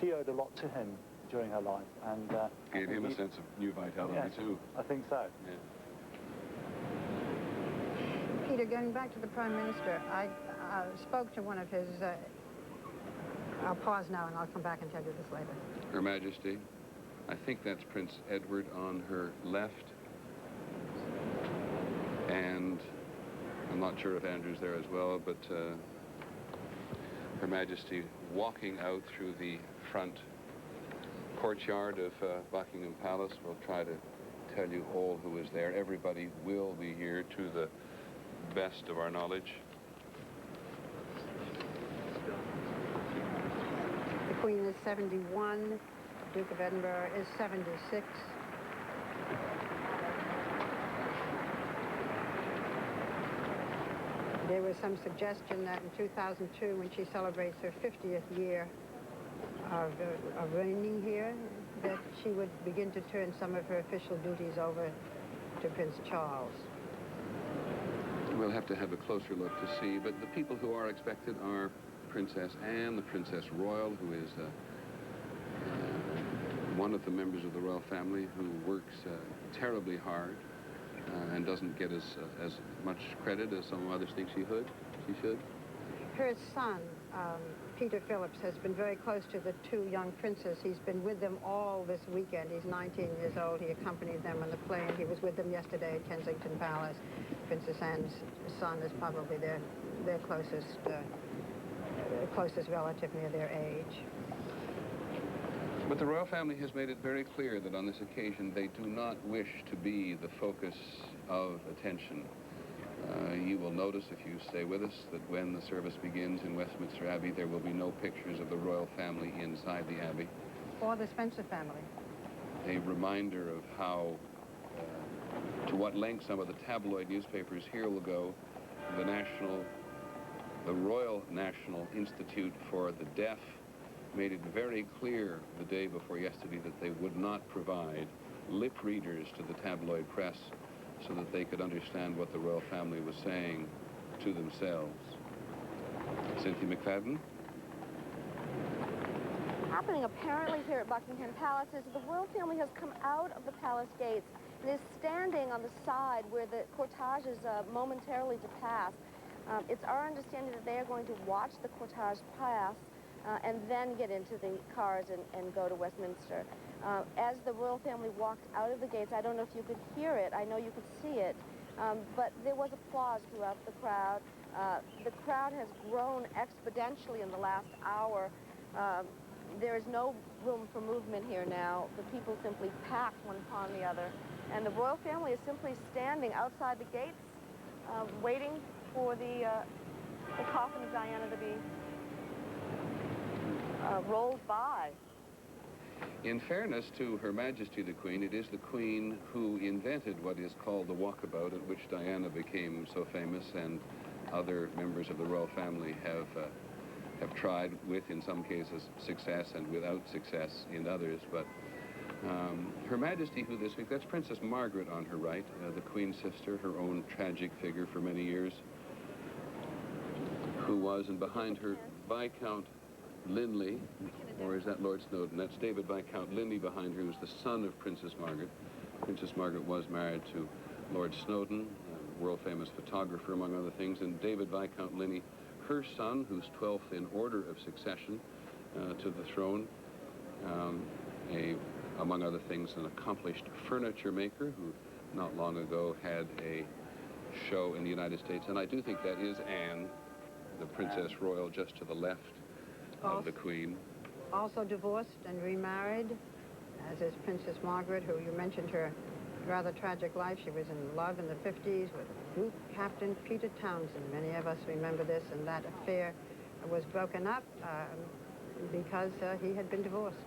She owed a lot to him during her life, and gave him a sense of new vitality, yes, too. I think so. Yeah. Peter, going back to the Prime Minister, I spoke to one of his... I'll pause now and I'll come back and tell you this later. Her Majesty, I think that's Prince Edward on her left. And I'm not sure if Andrew's there as well, but Her Majesty walking out through the front courtyard of Buckingham Palace. We'll try to tell you all who is there. Everybody will be here to the best of our knowledge. The Queen is 71. Duke of Edinburgh is 76. There was some suggestion that in 2002, when she celebrates her 50th year of reigning here, that she would begin to turn some of her official duties over to Prince Charles. We'll have to have a closer look to see, but the people who are expected are Princess Anne, the Princess Royal, who is one of the members of the royal family who works terribly hard and doesn't get as much credit as some others think she should. Her son, Peter Phillips, has been very close to the two young princes. He's been with them all this weekend. He's 19 years old. He accompanied them on the plane. He was with them yesterday at Kensington Palace. Princess Anne's son is probably their closest relative near their age. But the royal family has made it very clear that on this occasion they do not wish to be the focus of attention. You will notice, if you stay with us, that when the service begins in Westminster Abbey, there will be no pictures of the royal family inside the Abbey. Or the Spencer family. A reminder of how, to what length some of the tabloid newspapers here will go. The Royal National Institute for the Deaf made it very clear the day before yesterday that they would not provide lip readers to the tabloid press so that they could understand what the royal family was saying to themselves. Cynthia McFadden? Happening apparently here at Buckingham Palace is the royal family has come out of the palace gates and is standing on the side where the cortege is momentarily to pass. It's our understanding that they are going to watch the cortege pass and then get into the cars and go to Westminster. As the royal family walked out of the gates, I don't know if you could hear it, I know you could see it, but there was applause throughout the crowd. The crowd has grown exponentially in the last hour. There is no room for movement here now. The people simply packed one upon the other. And the royal family is simply standing outside the gates, waiting for the coffin of Diana to be rolled by. In fairness to Her Majesty the Queen, it is the Queen who invented what is called the walkabout, at which Diana became so famous, and other members of the royal family have tried with, in some cases, success and without success in others. But Her Majesty, who this week, that's Princess Margaret on her right, the Queen's sister, her own tragic figure for many years, who was, and behind her, Viscount Linley, or is that Lord Snowdon? That's David Viscount Linley behind her, who's the son of Princess Margaret. Princess Margaret was married to Lord Snowdon, a world-famous photographer, among other things, and David Viscount Linley, her son, who's 12th in order of succession to the throne, among other things, an accomplished furniture maker who not long ago had a show in the United States. And I do think that is Anne, the Princess Royal, just to the left of the Queen. also divorced and remarried, as is Princess Margaret, who you mentioned her rather tragic life. She was in love in the 50s with Group Captain Peter Townsend. Many of us remember this, and that affair was broken up because he had been divorced.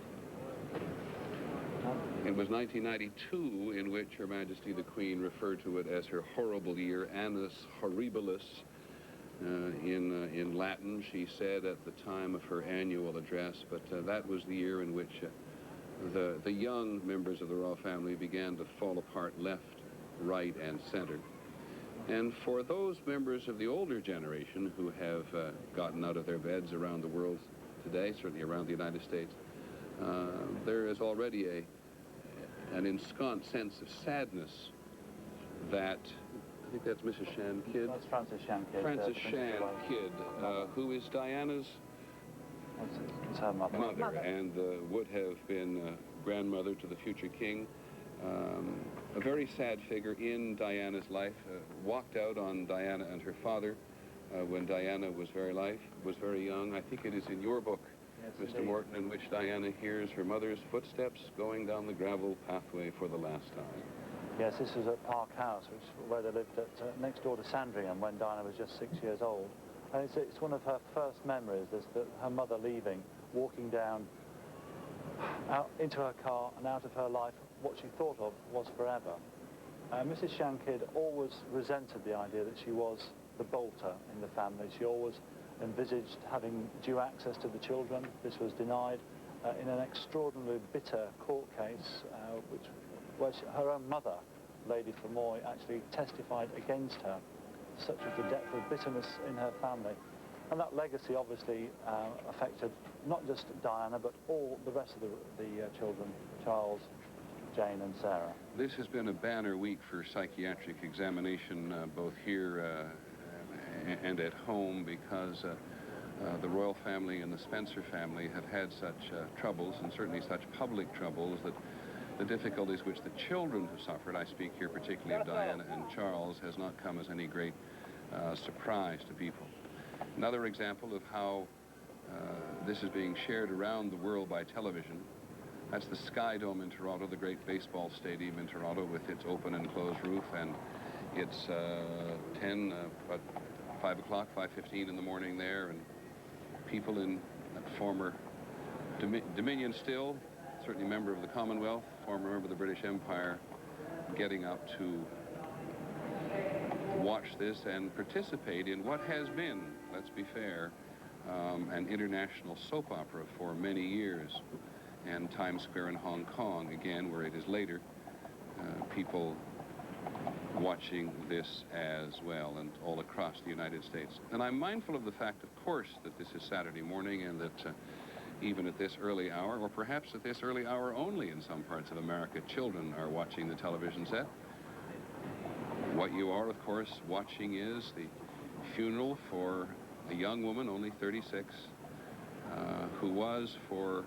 It was 1992 in which Her Majesty the Queen referred to it as her horrible year, annus horribilis. In Latin, she said at the time of her annual address, but that was the year in which the young members of the royal family began to fall apart left, right, and center. And for those members of the older generation who have gotten out of their beds around the world today, certainly around the United States, there is already an ensconced sense of sadness that, I think that's Mrs. Shan Kidd. That's Frances Shan Kidd. Frances Shan Kidd, who is Diana's it's her mother. And would have been grandmother to the future king. A very sad figure in Diana's life, walked out on Diana and her father when Diana was very young. I think it is in your book, yes, Mr. Morton, in which Diana hears her mother's footsteps going down the gravel pathway for the last time. Yes, this was at Park House, where they lived next door to Sandringham when Diana was just 6 years old. And it's one of her first memories, is that her mother leaving, walking down out into her car and out of her life, what she thought of was forever. Mrs. Shan Kidd always resented the idea that she was the bolter in the family. She always envisaged having due access to the children. This was denied in an extraordinarily bitter court case, where her own mother, Lady Fermoy, actually testified against her. Such was the depth of bitterness in her family. And that legacy obviously affected not just Diana, but all the rest of the children, Charles, Jane and Sarah. This has been a banner week for psychiatric examination, both here and at home, because the royal family and the Spencer family have had such troubles, and certainly such public troubles, that the difficulties which the children have suffered, I speak here particularly of Diana and Charles, has not come as any great surprise to people. Another example of how this is being shared around the world by television, that's the Sky Dome in Toronto, the great baseball stadium in Toronto, with its open and closed roof, and it's 5 o'clock, 5:15 in the morning there, and people in that former Dominion still, certainly member of the Commonwealth, former member of the British Empire, getting up to watch this and participate in what has been, let's be fair, an international soap opera for many years. And Times Square in Hong Kong, again, where it is later, people watching this as well, and all across the United States. And I'm mindful of the fact, of course, that this is Saturday morning, and that even at this early hour, or perhaps at this early hour only in some parts of America, children are watching the television set. What you are, of course, watching is the funeral for a young woman, only 36, who was, for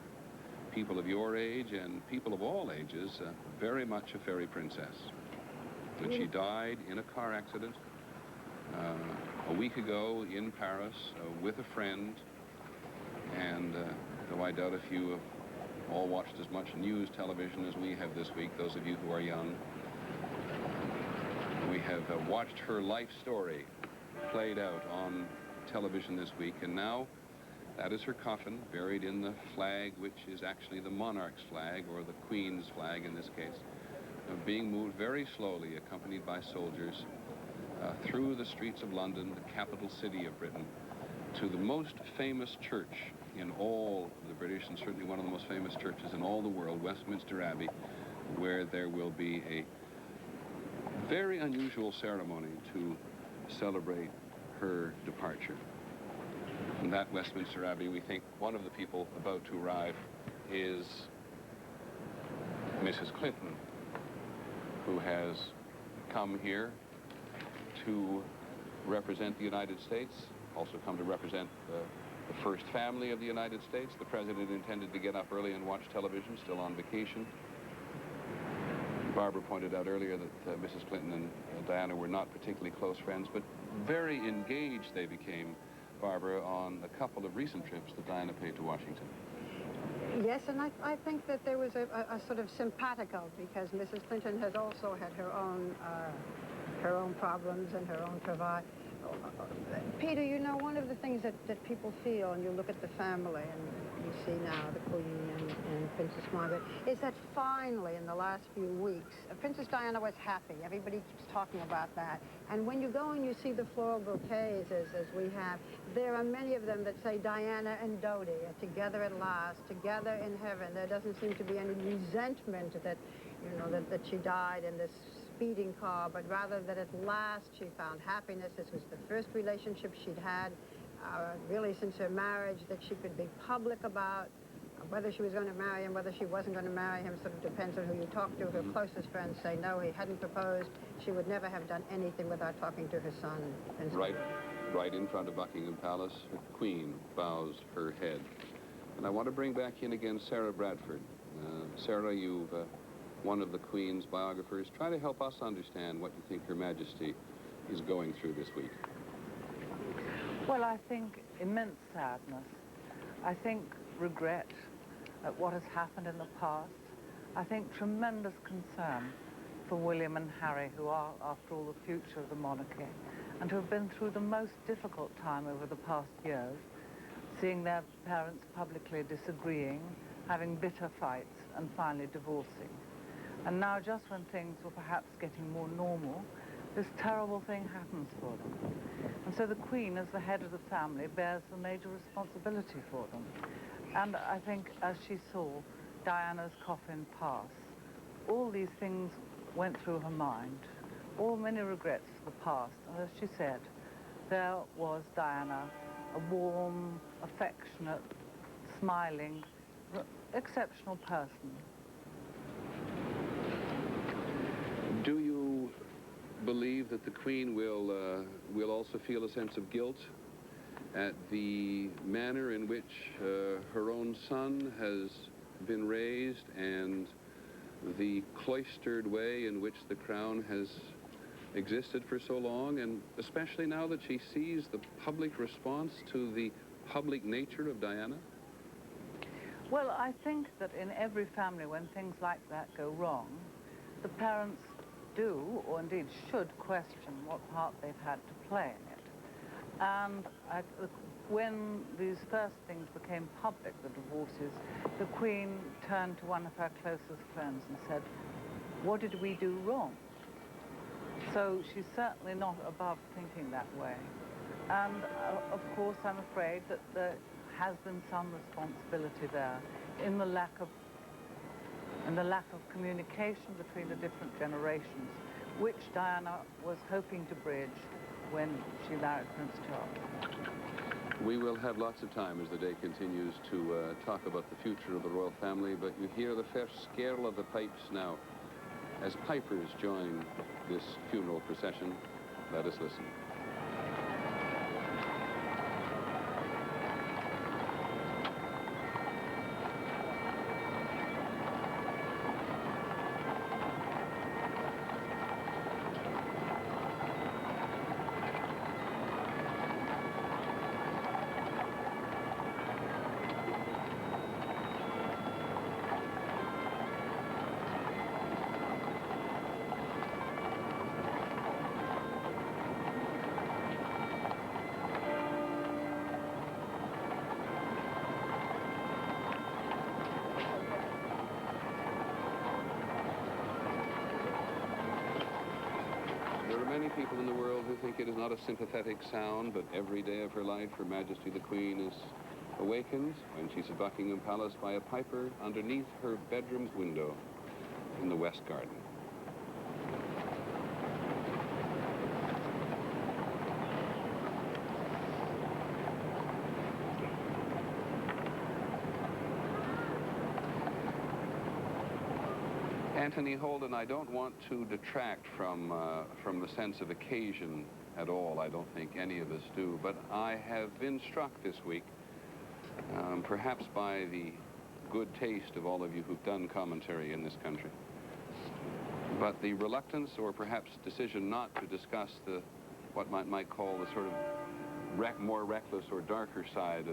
people of your age and people of all ages, very much a fairy princess. And she died in a car accident a week ago in Paris with a friend, and though I doubt if you have all watched as much news television as we have this week, those of you who are young, we have watched her life story played out on television this week, and now that is her coffin, buried in the flag, which is actually the monarch's flag, or the Queen's flag in this case, being moved very slowly, accompanied by soldiers, through the streets of London, the capital city of Britain, to the most famous church in all of the British, and certainly one of the most famous churches in all the world, Westminster Abbey, where there will be a very unusual ceremony to celebrate her departure. From that Westminster Abbey, we think one of the people about to arrive is Mrs. Clinton, who has come here to represent the United States, also come to represent the first family of the United States. The president intended to get up early and watch television, still on vacation. Barbara pointed out earlier that Mrs. Clinton and Diana were not particularly close friends, but very engaged they became, Barbara, on a couple of recent trips that Diana paid to Washington. Yes, and I think that there was a sort of simpatico, because Mrs. Clinton has also had her own problems and her own travail. Peter, you know, one of the things that people feel, and you look at the family, and you see now the Queen and Princess Margaret, is that finally, in the last few weeks, Princess Diana was happy. Everybody keeps talking about that. And when you go and you see the floral bouquets, as we have, there are many of them that say Diana and Dodie are together at last, together in heaven. There doesn't seem to be any resentment that, you know, that she died in this speeding car, but rather that at last she found happiness. This was the first relationship she'd had, really since her marriage, that she could be public about. Whether she was going to marry him, whether she wasn't going to marry him, sort of depends on who you talk to. Her closest friends say no, he hadn't proposed. She would never have done anything without talking to her son. Right in front of Buckingham Palace, the Queen bows her head. And I want to bring back in again Sarah Bradford. Sarah, you've one of the Queen's biographers. Try to help us understand what you think Her Majesty is going through this week. Well, I think immense sadness. I think regret at what has happened in the past. I think tremendous concern for William and Harry, who are, after all, the future of the monarchy, and who have been through the most difficult time over the past years, seeing their parents publicly disagreeing, having bitter fights, and finally divorcing. And now, just when things were perhaps getting more normal, this terrible thing happens for them. And so the Queen, as the head of the family, bears the major responsibility for them. And I think as she saw Diana's coffin pass, all these things went through her mind, many regrets for the past. And as she said, there was Diana, a warm, affectionate, smiling, exceptional person. Do you believe that the Queen will also feel a sense of guilt at the manner in which her own son has been raised and the cloistered way in which the crown has existed for so long, and especially now that she sees the public response to the public nature of Diana? Well, I think that in every family, when things like that go wrong, the parents do, or indeed should, question what part they've had to play in it. And when these first things became public, the divorces, the Queen turned to one of her closest friends and said, "What did we do wrong?" So she's certainly not above thinking that way. And of course, I'm afraid that there has been some responsibility there in the lack of communication between the different generations, which Diana was hoping to bridge when she married Prince Charles. We will have lots of time as the day continues to talk about the future of the royal family, but you hear the first skirl of the pipes now as pipers join this funeral procession. Let us listen. There are many people in the world who think it is not a sympathetic sound, but every day of her life, Her Majesty the Queen is awakened when she's at Buckingham Palace by a piper underneath her bedroom's window in the West Garden. Anthony Holden, I don't want to detract from the sense of occasion at all. I don't think any of us do. But I have been struck this week, perhaps by the good taste of all of you who've done commentary in this country, but the reluctance or perhaps decision not to discuss what might call the sort of more reckless or darker side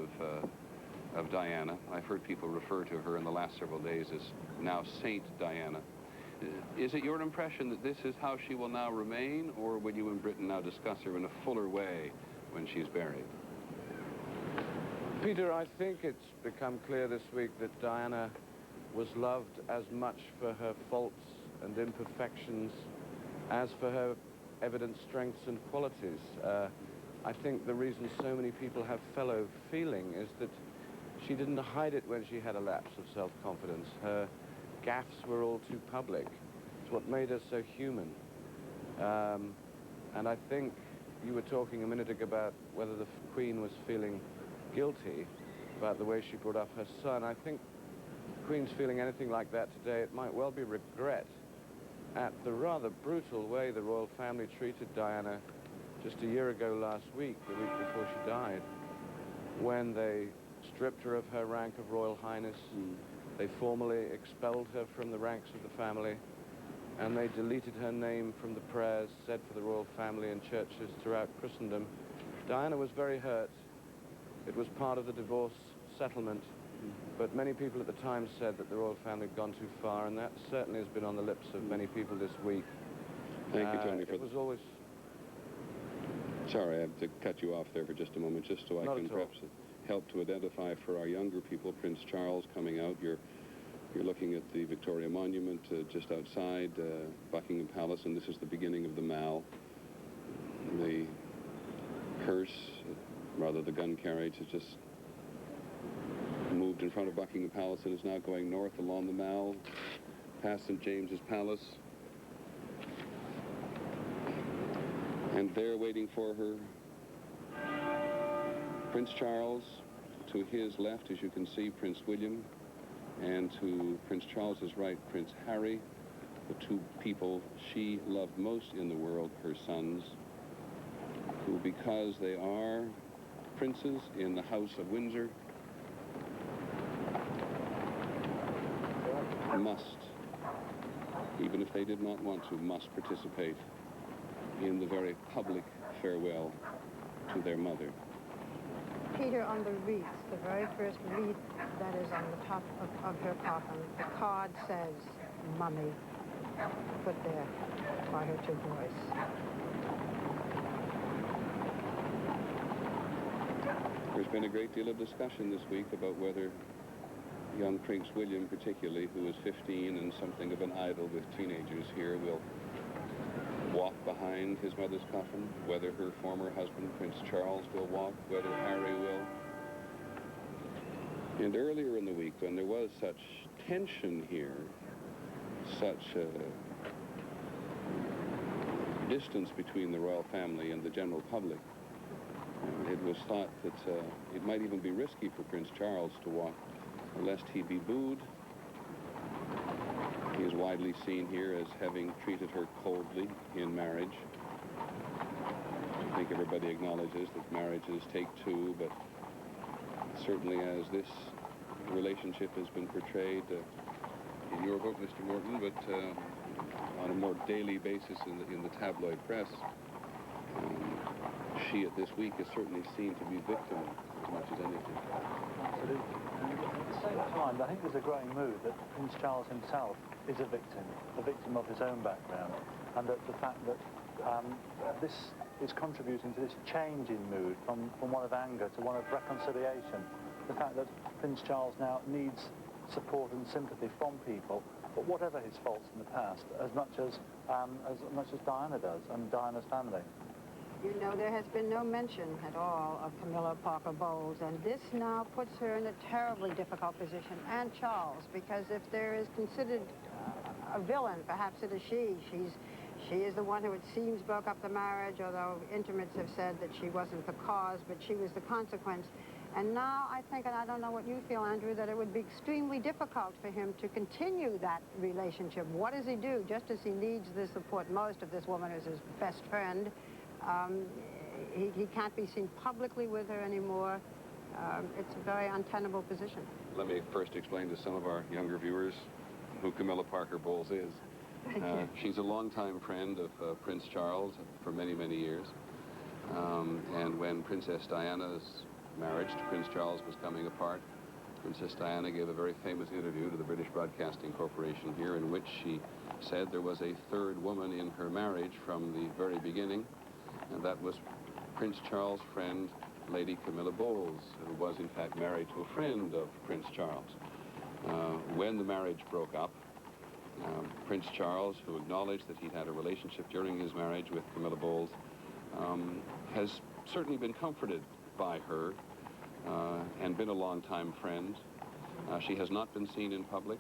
of Diana. I've heard people refer to her in the last several days as now Saint Diana. Is it your impression that this is how she will now remain, or will you in Britain now discuss her in a fuller way when she's buried? Peter, I think it's become clear this week that Diana was loved as much for her faults and imperfections as for her evident strengths and qualities. I think the reason so many people have fellow feeling is that she didn't hide it when she had a lapse of self-confidence. Her gaffes were all too public. It's what made her so human. And I think you were talking a minute ago about whether the Queen was feeling guilty about the way she brought up her son. I think the Queen's feeling anything like that today. It might well be regret at the rather brutal way the royal family treated Diana just a year ago last week, the week before she died, when they stripped her of her rank of Royal Highness. They formally expelled her from the ranks of the family, and they deleted her name from the prayers said for the royal family in churches throughout Christendom. Diana was very hurt. It was part of the divorce settlement, but many people at the time said that the royal family had gone too far, and that certainly has been on the lips of many people this week. Thank you, Tony. It was always... Sorry, I have to cut you off there for just a moment, just so I can perhaps help to identify for our younger people Prince Charles coming out. You're looking at the Victoria Monument just outside Buckingham Palace, and this is the beginning of the Mall. The hearse, rather the gun carriage, has just moved in front of Buckingham Palace and is now going north along the Mall, past St. James's Palace. And there waiting for her, Prince Charles. To his left, as you can see, Prince William. And to Prince Charles's right, Prince Harry, the two people she loved most in the world, her sons, who, because they are princes in the House of Windsor, must, even if they did not want to, must participate in the very public farewell to their mother. Peter, on the wreath, the very first wreath that is on the top of her coffin, the card says, Mummy, put there by her two boys. There's been a great deal of discussion this week about whether young Prince William, particularly, who is 15 and something of an idol with teenagers here, will walk behind his mother's coffin, whether her former husband, Prince Charles, will walk, whether Harry will. And earlier in the week, when there was such tension here, such distance between the royal family and the general public, it was thought that it might even be risky for Prince Charles to walk, lest he be booed. He is widely seen here as having treated her coldly in marriage. I think everybody acknowledges that marriages take two, but certainly as this relationship has been portrayed in your book, Mr. Morton, but on a more daily basis in the tabloid press, she at this week is certainly seen to be victim as much as anything. Absolutely. And at the same time, I think there's a growing mood that Prince Charles himself is a victim of his own background, and that the fact that this is contributing to this change in mood from one of anger to one of reconciliation. The fact that Prince Charles now needs support and sympathy from people, but whatever his faults in the past, as much as Diana does and Diana's family. You know, there has been no mention at all of Camilla Parker Bowles, and this now puts her in a terribly difficult position, and Charles, because if there is considered a villain, perhaps it is she. She is the one who, it seems, broke up the marriage, although intimates have said that she wasn't the cause, but she was the consequence. And now I think, and I don't know what you feel, Andrew, that it would be extremely difficult for him to continue that relationship. What does he do? Just as he needs the support most of this woman as his best friend, he can't be seen publicly with her anymore. It's a very untenable position. Let me first explain to some of our younger viewers who Camilla Parker Bowles is. She's a longtime friend of Prince Charles for many, many years. And when Princess Diana's marriage to Prince Charles was coming apart, Princess Diana gave a very famous interview to the British Broadcasting Corporation here in which she said there was a third woman in her marriage from the very beginning, and that was Prince Charles' friend, Lady Camilla Bowles, who was in fact married to a friend of Prince Charles. When the marriage broke up, Prince Charles, who acknowledged that he'd had a relationship during his marriage with Camilla Bowles, has certainly been comforted by her and been a longtime friend. She has not been seen in public.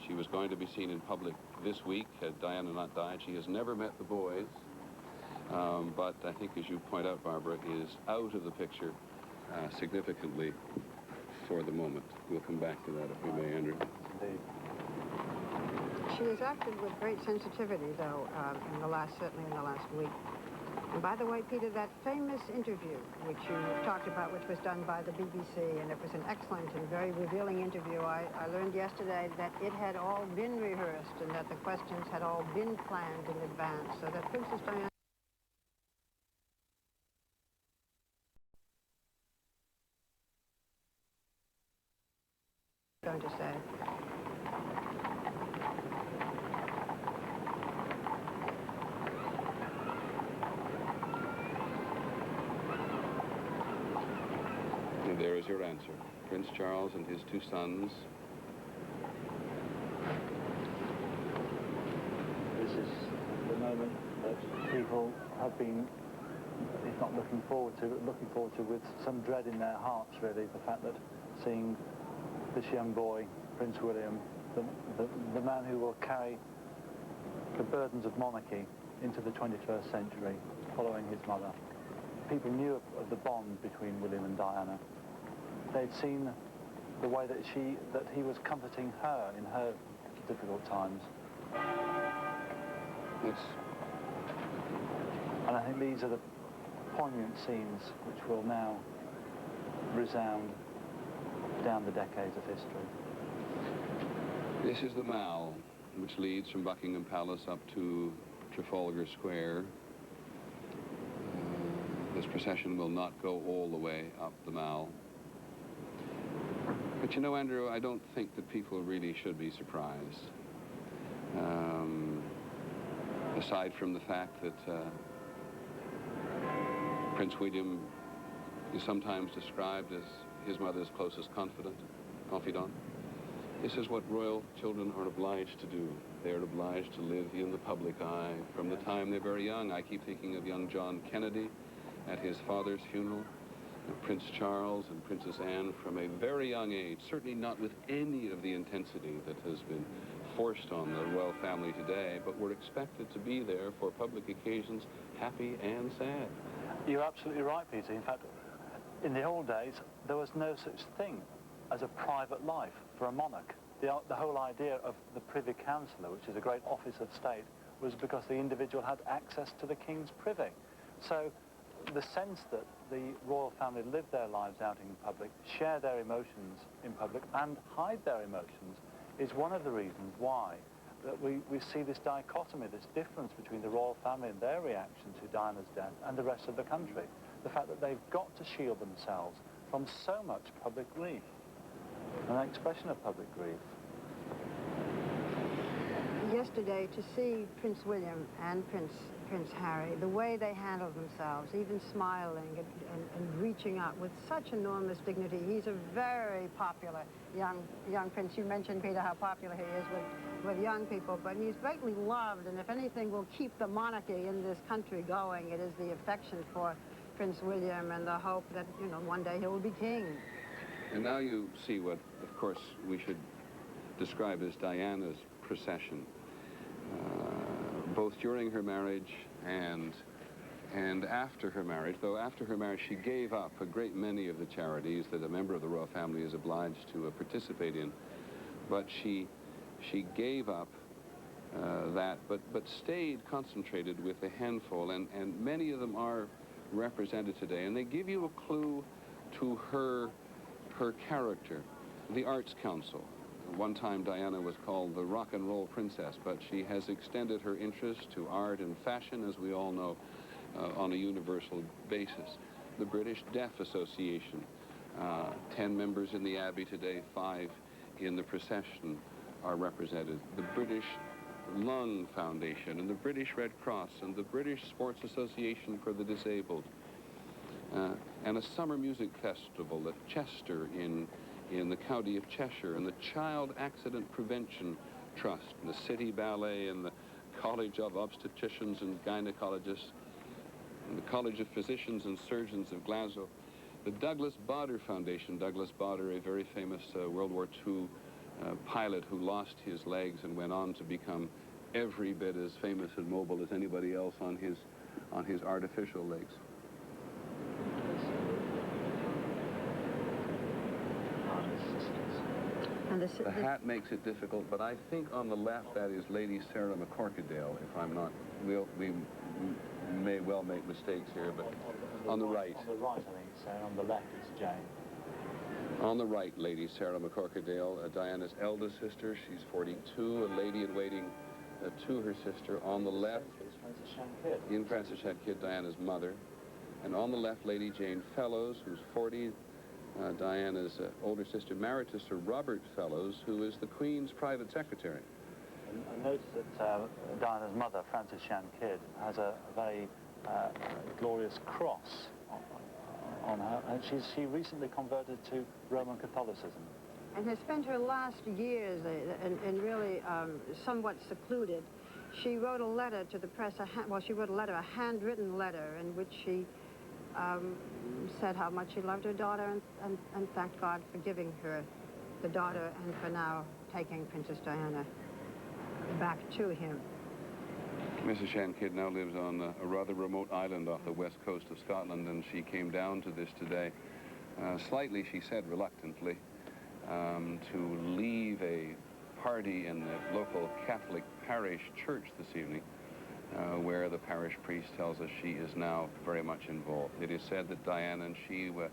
She was going to be seen in public this week had Diana not died. She has never met the boys, but I think, as you point out, Barbara, is out of the picture significantly for the moment. We'll come back to that if we may, Andrew. Indeed. She has acted with great sensitivity, though, certainly in the last week. And by the way, Peter, that famous interview, which you talked about, which was done by the BBC, and it was an excellent and very revealing interview. I learned yesterday that it had all been rehearsed and that the questions had all been planned in advance, so that Princess Diana going to say. There is your answer. Prince Charles and his two sons. This is the moment that people have been, if not looking forward to with some dread in their hearts, really. The fact that seeing this young boy, Prince William, the man who will carry the burdens of monarchy into the 21st century, following his mother. People knew of the bond between William and Diana. They'd seen the way that he was comforting her in her difficult times. And I think these are the poignant scenes which will now resound down the decades of history. This is the Mall, which leads from Buckingham Palace up to Trafalgar Square. This procession will not go all the way up the Mall. But you know, Andrew, I don't think that people really should be surprised. Aside from the fact that Prince William is sometimes described as his mother's closest confidant. This is what royal children are obliged to do. They are obliged to live in the public eye from the time they're very young. I keep thinking of young John Kennedy at his father's funeral. Prince Charles and Princess Anne from a very young age, certainly not with any of the intensity that has been forced on the royal family today, but were expected to be there for public occasions, happy and sad. You're absolutely right, Peter. In fact, in the old days, there was no such thing as a private life for a monarch. The whole idea of the Privy Councillor, which is a great office of state, was because the individual had access to the king's privy. So the sense that the royal family live their lives out in public, share their emotions in public, and hide their emotions is one of the reasons why that we see this dichotomy, this difference between the royal family and their reaction to Diana's death and the rest of the country. The fact that they've got to shield themselves from so much public grief, an expression of public grief. Yesterday, to see Prince William and Prince Harry, the way they handled themselves, even smiling and reaching out with such enormous dignity. He's a very popular young prince. You mentioned, Peter, how popular he is with young people, but he's greatly loved, and if anything will keep the monarchy in this country going, it is the affection for Prince William and the hope that, you know, one day he will be king. And now you see what, of course, we should describe as Diana's procession. Both during her marriage and after her marriage, though after her marriage she gave up a great many of the charities that a member of the royal family is obliged to participate in. But she gave up that, but stayed concentrated with a handful, and many of them are represented today, and they give you a clue to her character. The Arts Council. One time Diana was called the rock and roll princess, but she has extended her interest to art and fashion, as we all know, on a universal basis. The British Deaf Association, 10 members in the Abbey today, 5 in the procession are represented. The British Lung Foundation and the British Red Cross and the British Sports Association for the Disabled, and a summer music festival at Chester in the county of Cheshire, and the Child Accident Prevention Trust, and the City Ballet, and the College of Obstetricians and Gynecologists, and the College of Physicians and Surgeons of Glasgow, the Douglas Bader Foundation. Douglas Bader, a very famous World War II pilot who lost his legs and went on to become every bit as famous and mobile as anybody else on his artificial legs. And the hat makes it difficult, but I think on the left that is Lady Sarah McCorquodale, if I'm not, we may well make mistakes here, but on the right. On the right, I think it's Sarah. On the left, it's Jane. On the right, Lady Sarah McCorquodale, Diana's eldest sister. She's 42, a lady-in-waiting to her sister. On the left, Ian Francis Kidd, Diana's mother. And on the left, Lady Jane Fellows, who's 40, Diana's older sister, married to Sir Robert Fellows, who is the Queen's private secretary. I noticed that Diana's mother, Frances Shan Kidd, has a very glorious cross on her, and she recently converted to Roman Catholicism. And has spent her last years in really somewhat secluded. She wrote a letter to the press, she wrote a letter, a handwritten letter, in which she said how much she loved her daughter and thanked God for giving her the daughter and for now taking Princess Diana back to him. Mrs. Shan Kidd now lives on a rather remote island off the west coast of Scotland, and she came down to this today, slightly, she said, reluctantly, to leave a party in the local Catholic parish church this evening, where the parish priest tells us she is now very much involved. It is said that Diana and she were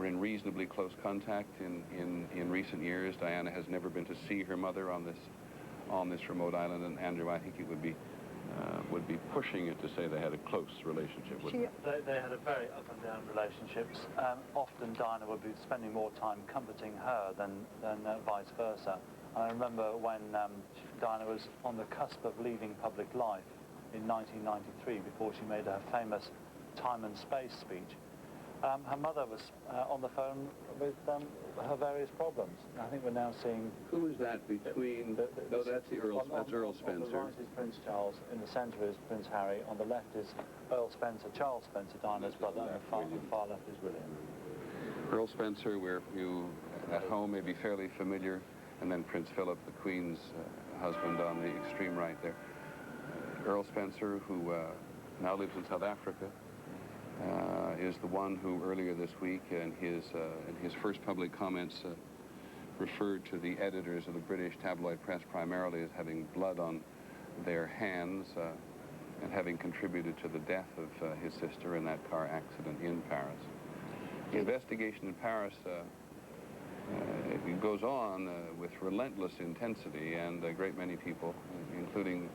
in reasonably close contact in recent years. Diana has never been to see her mother on this remote island, and Andrew, I think it would be pushing it to say they had a close relationship with her. They had a very up and down relationships. Often Diana would be spending more time comforting her than vice versa. I remember when Diana was on the cusp of leaving public life in 1993, before she made her famous time and space speech. Her mother was on the phone with her various problems. I think we're now seeing... Who is that between... No, that's the Earl, that's Earl Spencer. On the right is Prince Charles, in the centre is Prince Harry, on the left is Earl Spencer, Charles Spencer, Diana's brother, and the far left is William. Earl Spencer, where you at home may be fairly familiar, and then Prince Philip, the Queen's husband, on the extreme right there. Earl Spencer, who now lives in South Africa, is the one who earlier this week in his first public comments referred to the editors of the British tabloid press primarily as having blood on their hands and having contributed to the death of his sister in that car accident in Paris. The investigation in Paris it goes on with relentless intensity, and a great many people, including,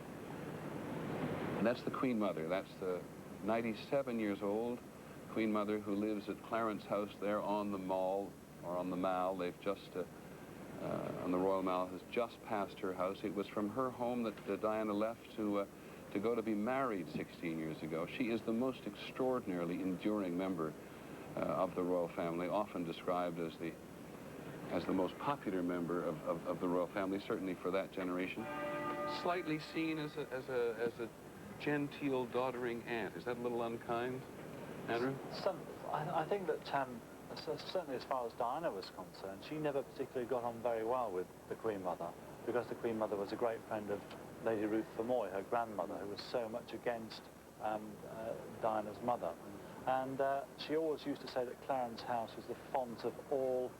and that's the Queen Mother. That's the 97 years old Queen Mother who lives at Clarence House there on the Mall, or on the Mall. They've just, on the Royal Mall has just passed her house. It was from her home that Diana left to go to be married 16 years ago. She is the most extraordinarily enduring member of the royal family, often described as the most popular member of the royal family, certainly for that generation. Slightly seen as a genteel, doddering aunt. Is that a little unkind, Andrew? I think that certainly as far as Diana was concerned, she never particularly got on very well with the Queen Mother, because the Queen Mother was a great friend of Lady Ruth Vermoy, her grandmother, who was so much against Diana's mother. And she always used to say that Clarence House was the font of all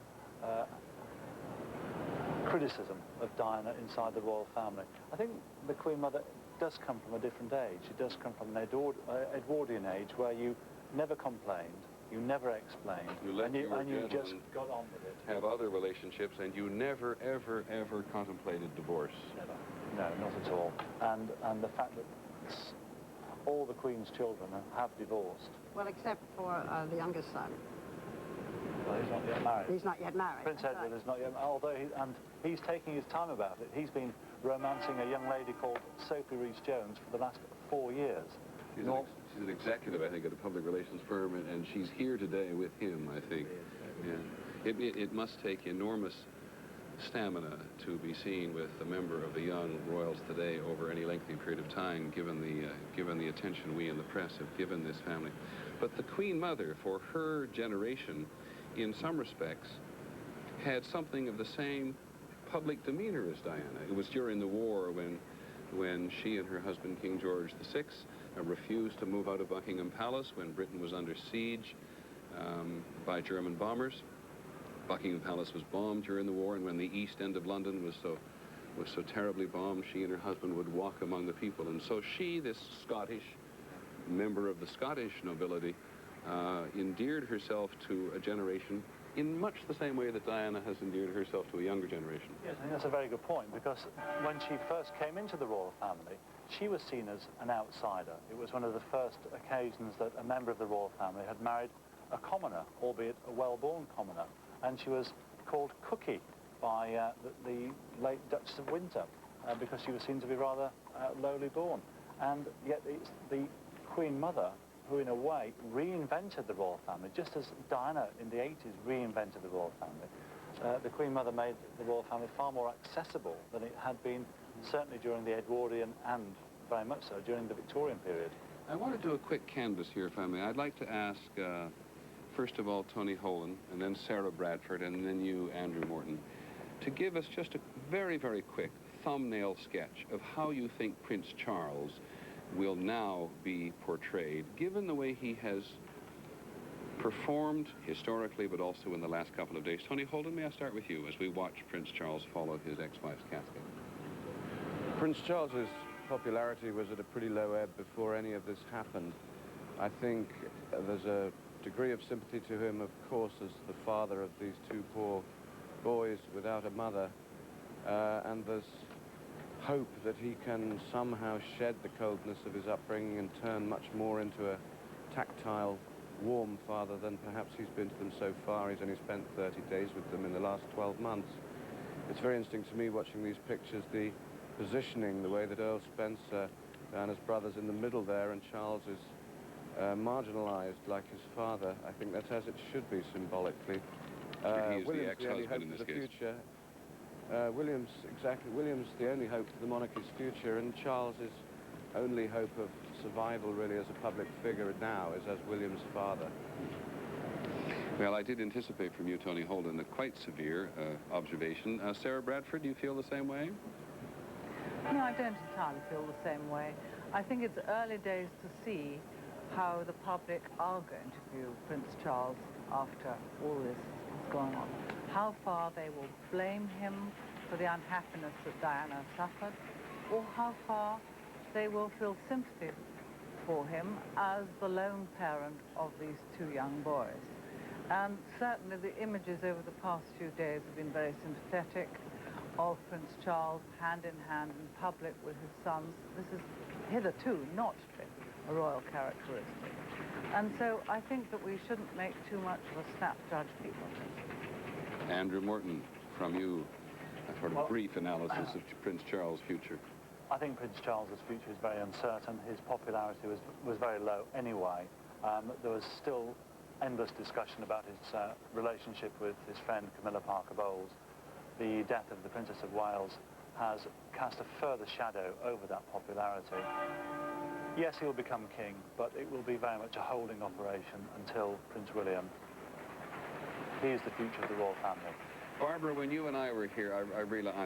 criticism of Diana inside the royal family. I think the Queen Mother does come from a different age. It does come from an Edwardian age where you never complained, you never explained, and you just got on with it. Have other relationships, and you never, ever, ever contemplated divorce. Never. No, not at all. And the fact that all the Queen's children have divorced. Well, except for the youngest son. Well, he's not yet married. He's not yet married. Prince Edward is not yet, although he's taking his time about it. He's been romancing a young lady called Sophie Rhys-Jones for the last 4 years. She's an executive, I think, at a public relations firm, and she's here today with him, I think. Yeah. It must take enormous stamina to be seen with a member of the young royals today over any lengthy period of time, given the attention we in the press have given this family. But the Queen Mother, for her generation, in some respects, had something of the same public demeanor as Diana. It was during the war when she and her husband, King George VI, refused to move out of Buckingham Palace when Britain was under siege by German bombers. Buckingham Palace was bombed during the war, and when the east end of London was so terribly bombed, she and her husband would walk among the people. And so she, this Scottish member of the Scottish nobility, endeared herself to a generation in much the same way that Diana has endeared herself to a younger generation. Yes, I think that's a very good point, because when she first came into the royal family, she was seen as an outsider. It was one of the first occasions that a member of the royal family had married a commoner, albeit a well-born commoner. And she was called Cookie by the late Duchess of Windsor because she was seen to be rather lowly born. And yet it's the Queen Mother who, in a way, reinvented the royal family, just as Diana in the 80s reinvented the royal family. The Queen Mother made the royal family far more accessible than it had been, certainly during the Edwardian and very much so during the Victorian period. I want to do a quick canvass here, if I may. I'd like to ask, first of all, Tony Holan, and then Sarah Bradford, and then you, Andrew Morton, to give us just a very, very quick thumbnail sketch of how you think Prince Charles will now be portrayed, given the way he has performed historically, but also in the last couple of days. Tony Holden, may I start with you as we watch Prince Charles follow his ex-wife's casket? Prince Charles's popularity was at a pretty low ebb before any of this happened. I think there's a degree of sympathy to him, of course, as the father of these two poor boys without a mother, and there's hope that he can somehow shed the coldness of his upbringing and turn much more into a tactile, warm father than perhaps he's been to them so far. He's only spent 30 days with them in the last 12 months. It's very interesting to me watching these pictures, the positioning, the way that Earl Spencer, Diana's brother's in the middle there, and Charles is marginalized like his father. I think that's as it should be symbolically. He is William's the ex-husband in this case. Future. William's the only hope for the monarchy's future, and Charles's only hope of survival really as a public figure now is as William's father. Well, I did anticipate from you, Tony Holden, a quite severe observation. Sarah Bradford, do you feel the same way? No, I don't entirely feel the same way. I think it's early days to see how the public are going to view Prince Charles after all this has gone on. How far they will blame him for the unhappiness that Diana suffered, or how far they will feel sympathy for him as the lone parent of these two young boys. And certainly the images over the past few days have been very sympathetic of Prince Charles hand in hand in public with his sons. This is hitherto not been a royal characteristic. And so I think that we shouldn't make too much of a snap judgment on this. Andrew Morton, from you, a sort of brief analysis of Prince Charles' future. I think Prince Charles's future is very uncertain. His popularity was very low anyway. There was still endless discussion about his relationship with his friend Camilla Parker Bowles. The death of the Princess of Wales has cast a further shadow over that popularity. Yes, he'll become king, but it will be very much a holding operation until Prince William. He is the future of the royal family. Barbara, when you and I were here,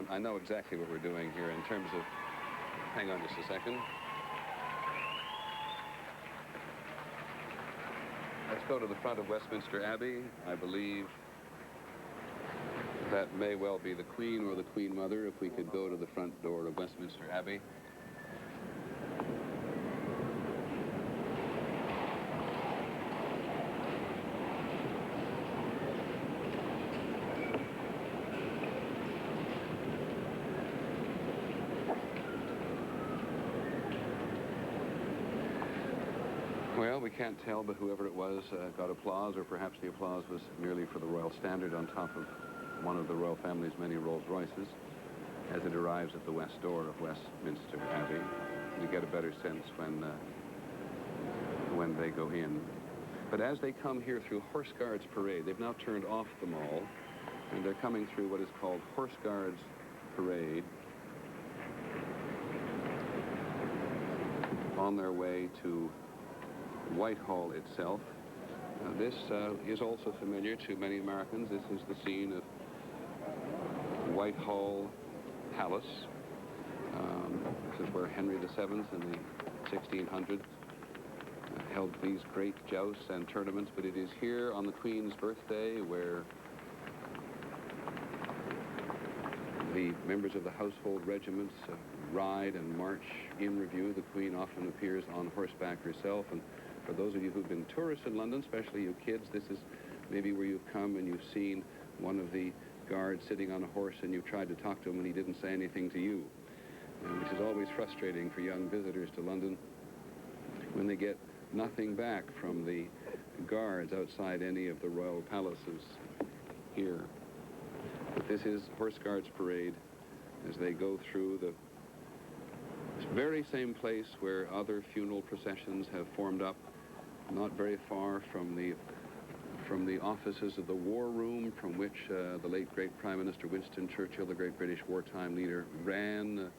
I know exactly what we're doing here in terms of... Hang on just a second. Let's go to the front of Westminster Abbey. I believe that may well be the Queen or the Queen Mother, if we could go to the front door of Westminster Abbey. Well, we can't tell, but whoever it was got applause, or perhaps the applause was merely for the royal standard on top of one of the royal family's many Rolls Royces as it arrives at the west door of Westminster Abbey. We get a better sense when they go in. But as they come here through Horse Guards Parade, they've now turned off the mall, and they're coming through what is called Horse Guards Parade on their way to Whitehall itself. This is also familiar to many Americans. This is the scene of Whitehall Palace. This is where Henry VII in the 1600s held these great jousts and tournaments, but it is here on the Queen's birthday where the members of the household regiments ride and march in review. The Queen often appears on horseback herself, and for those of you who've been tourists in London, especially you kids, this is maybe where you've come and you've seen one of the guards sitting on a horse and you've tried to talk to him and he didn't say anything to you, which is always frustrating for young visitors to London when they get nothing back from the guards outside any of the royal palaces here. But this is Horse Guards Parade as they go through the very same place where other funeral processions have formed up, not very far from the offices of the War Room, from which the late great Prime Minister Winston Churchill, the great British wartime leader, ran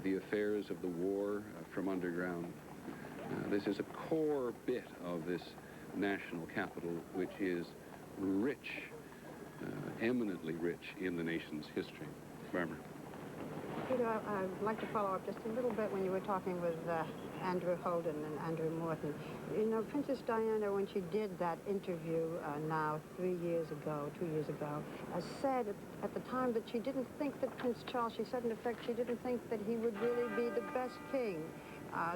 the affairs of the war from underground. This is a core bit of this national capital, which is rich, eminently rich in the nation's history. Barbara. Peter, I'd like to follow up just a little bit when you were talking with Andrew Holden and Andrew Morton. You know, Princess Diana, when she did that interview now 2 years ago, said at the time that she didn't think that Prince Charles, she said in effect, she didn't think that he would really be the best king,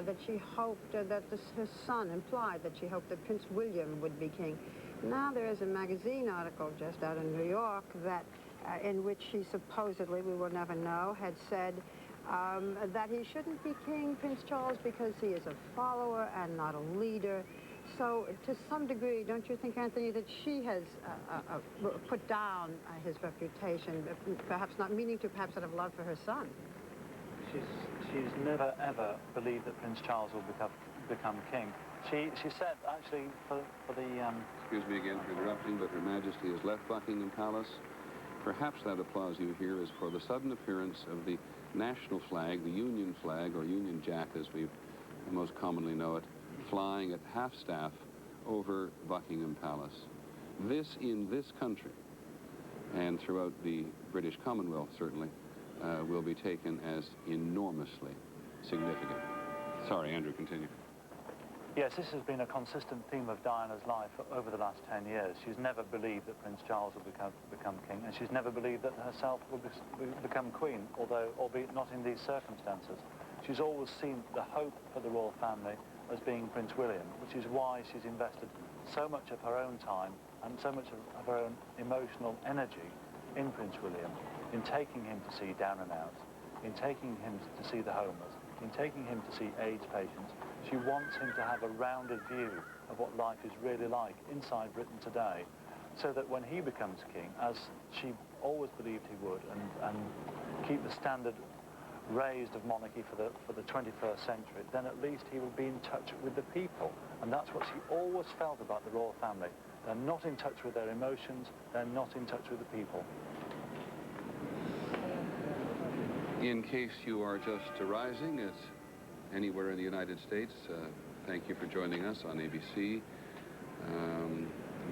that she hoped that her son implied that she hoped that Prince William would be king. Now there is a magazine article just out in New York that in which she supposedly, we will never know, had said that he shouldn't be king, Prince Charles, because he is a follower and not a leader. So to some degree, don't you think, Anthony, that she has put down his reputation, perhaps not meaning to, perhaps out of love for her son? She's never, ever believed that Prince Charles will become king. She said, actually, for the... Excuse me again for interrupting, but Her Majesty has left Buckingham Palace. Perhaps that applause you hear is for the sudden appearance of the national flag, the Union flag, or Union Jack as we most commonly know it, flying at half-staff over Buckingham Palace. This in this country, and throughout the British Commonwealth certainly, will be taken as enormously significant. Sorry, Andrew, continue. Yes, this has been a consistent theme of Diana's life over the last 10 years. She's never believed that Prince Charles will become king, and she's never believed that herself will become queen, albeit not in these circumstances. She's always seen the hope for the royal family as being Prince William, which is why she's invested so much of her own time and so much of her own emotional energy in Prince William, in taking him to see down and out, in taking him to see the homeless, in taking him to see AIDS patients. She wants him to have a rounded view of what life is really like inside Britain today, so that when he becomes king, as she always believed he would, and keep the standard raised of monarchy for the 21st century, then at least he will be in touch with the people. And that's what she always felt about the royal family. They're not in touch with their emotions, they're not in touch with the people. In case you are just arising, it's anywhere in the United States, thank you for joining us on ABC.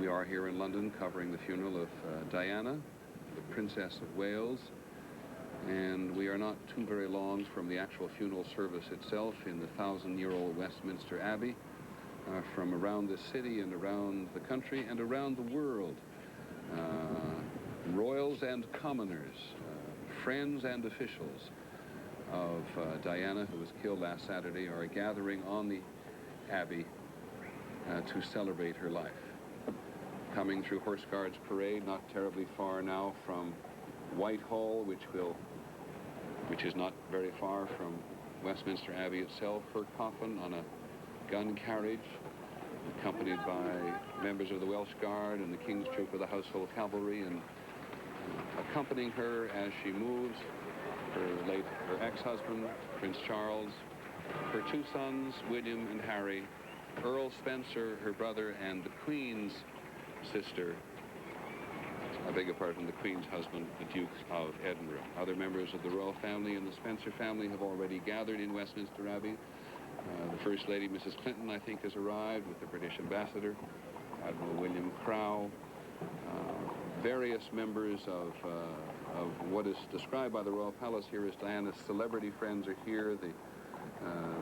We are here in London covering the funeral of Diana, the Princess of Wales, and we are not too very long from the actual funeral service itself in the 1,000-year-old Westminster Abbey. From around the city and around the country and around the world, royals and commoners, friends and officials of Diana, who was killed last Saturday, are gathering on the Abbey to celebrate her life. Coming through Horse Guards Parade, not terribly far now from Whitehall, which is not very far from Westminster Abbey itself. Her coffin on a gun carriage, accompanied by members of the Welsh Guard and the King's Troop of the Household Cavalry, and accompanying her as she moves, her ex-husband, Prince Charles, her two sons, William and Harry, Earl Spencer, her brother, and the Queen's sister, I beg your pardon, the Queen's husband, the Duke of Edinburgh. Other members of the royal family and the Spencer family have already gathered in Westminster Abbey. The First Lady, Mrs. Clinton, I think, has arrived with the British ambassador, Admiral William Crowe. Various members of what is described by the Royal Palace here as Diana's celebrity friends are here.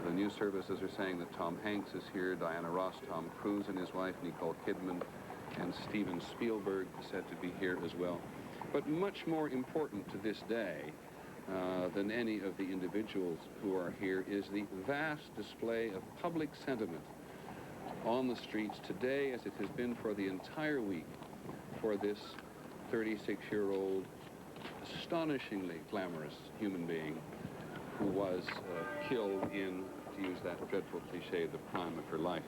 The news services are saying that Tom Hanks is here, Diana Ross, Tom Cruise and his wife, Nicole Kidman, and Steven Spielberg is said to be here as well. But much more important to this day than any of the individuals who are here is the vast display of public sentiment on the streets today, as it has been for the entire week, for this 36-year-old, astonishingly glamorous human being who was killed in, to use that dreadful cliche, the prime of her life.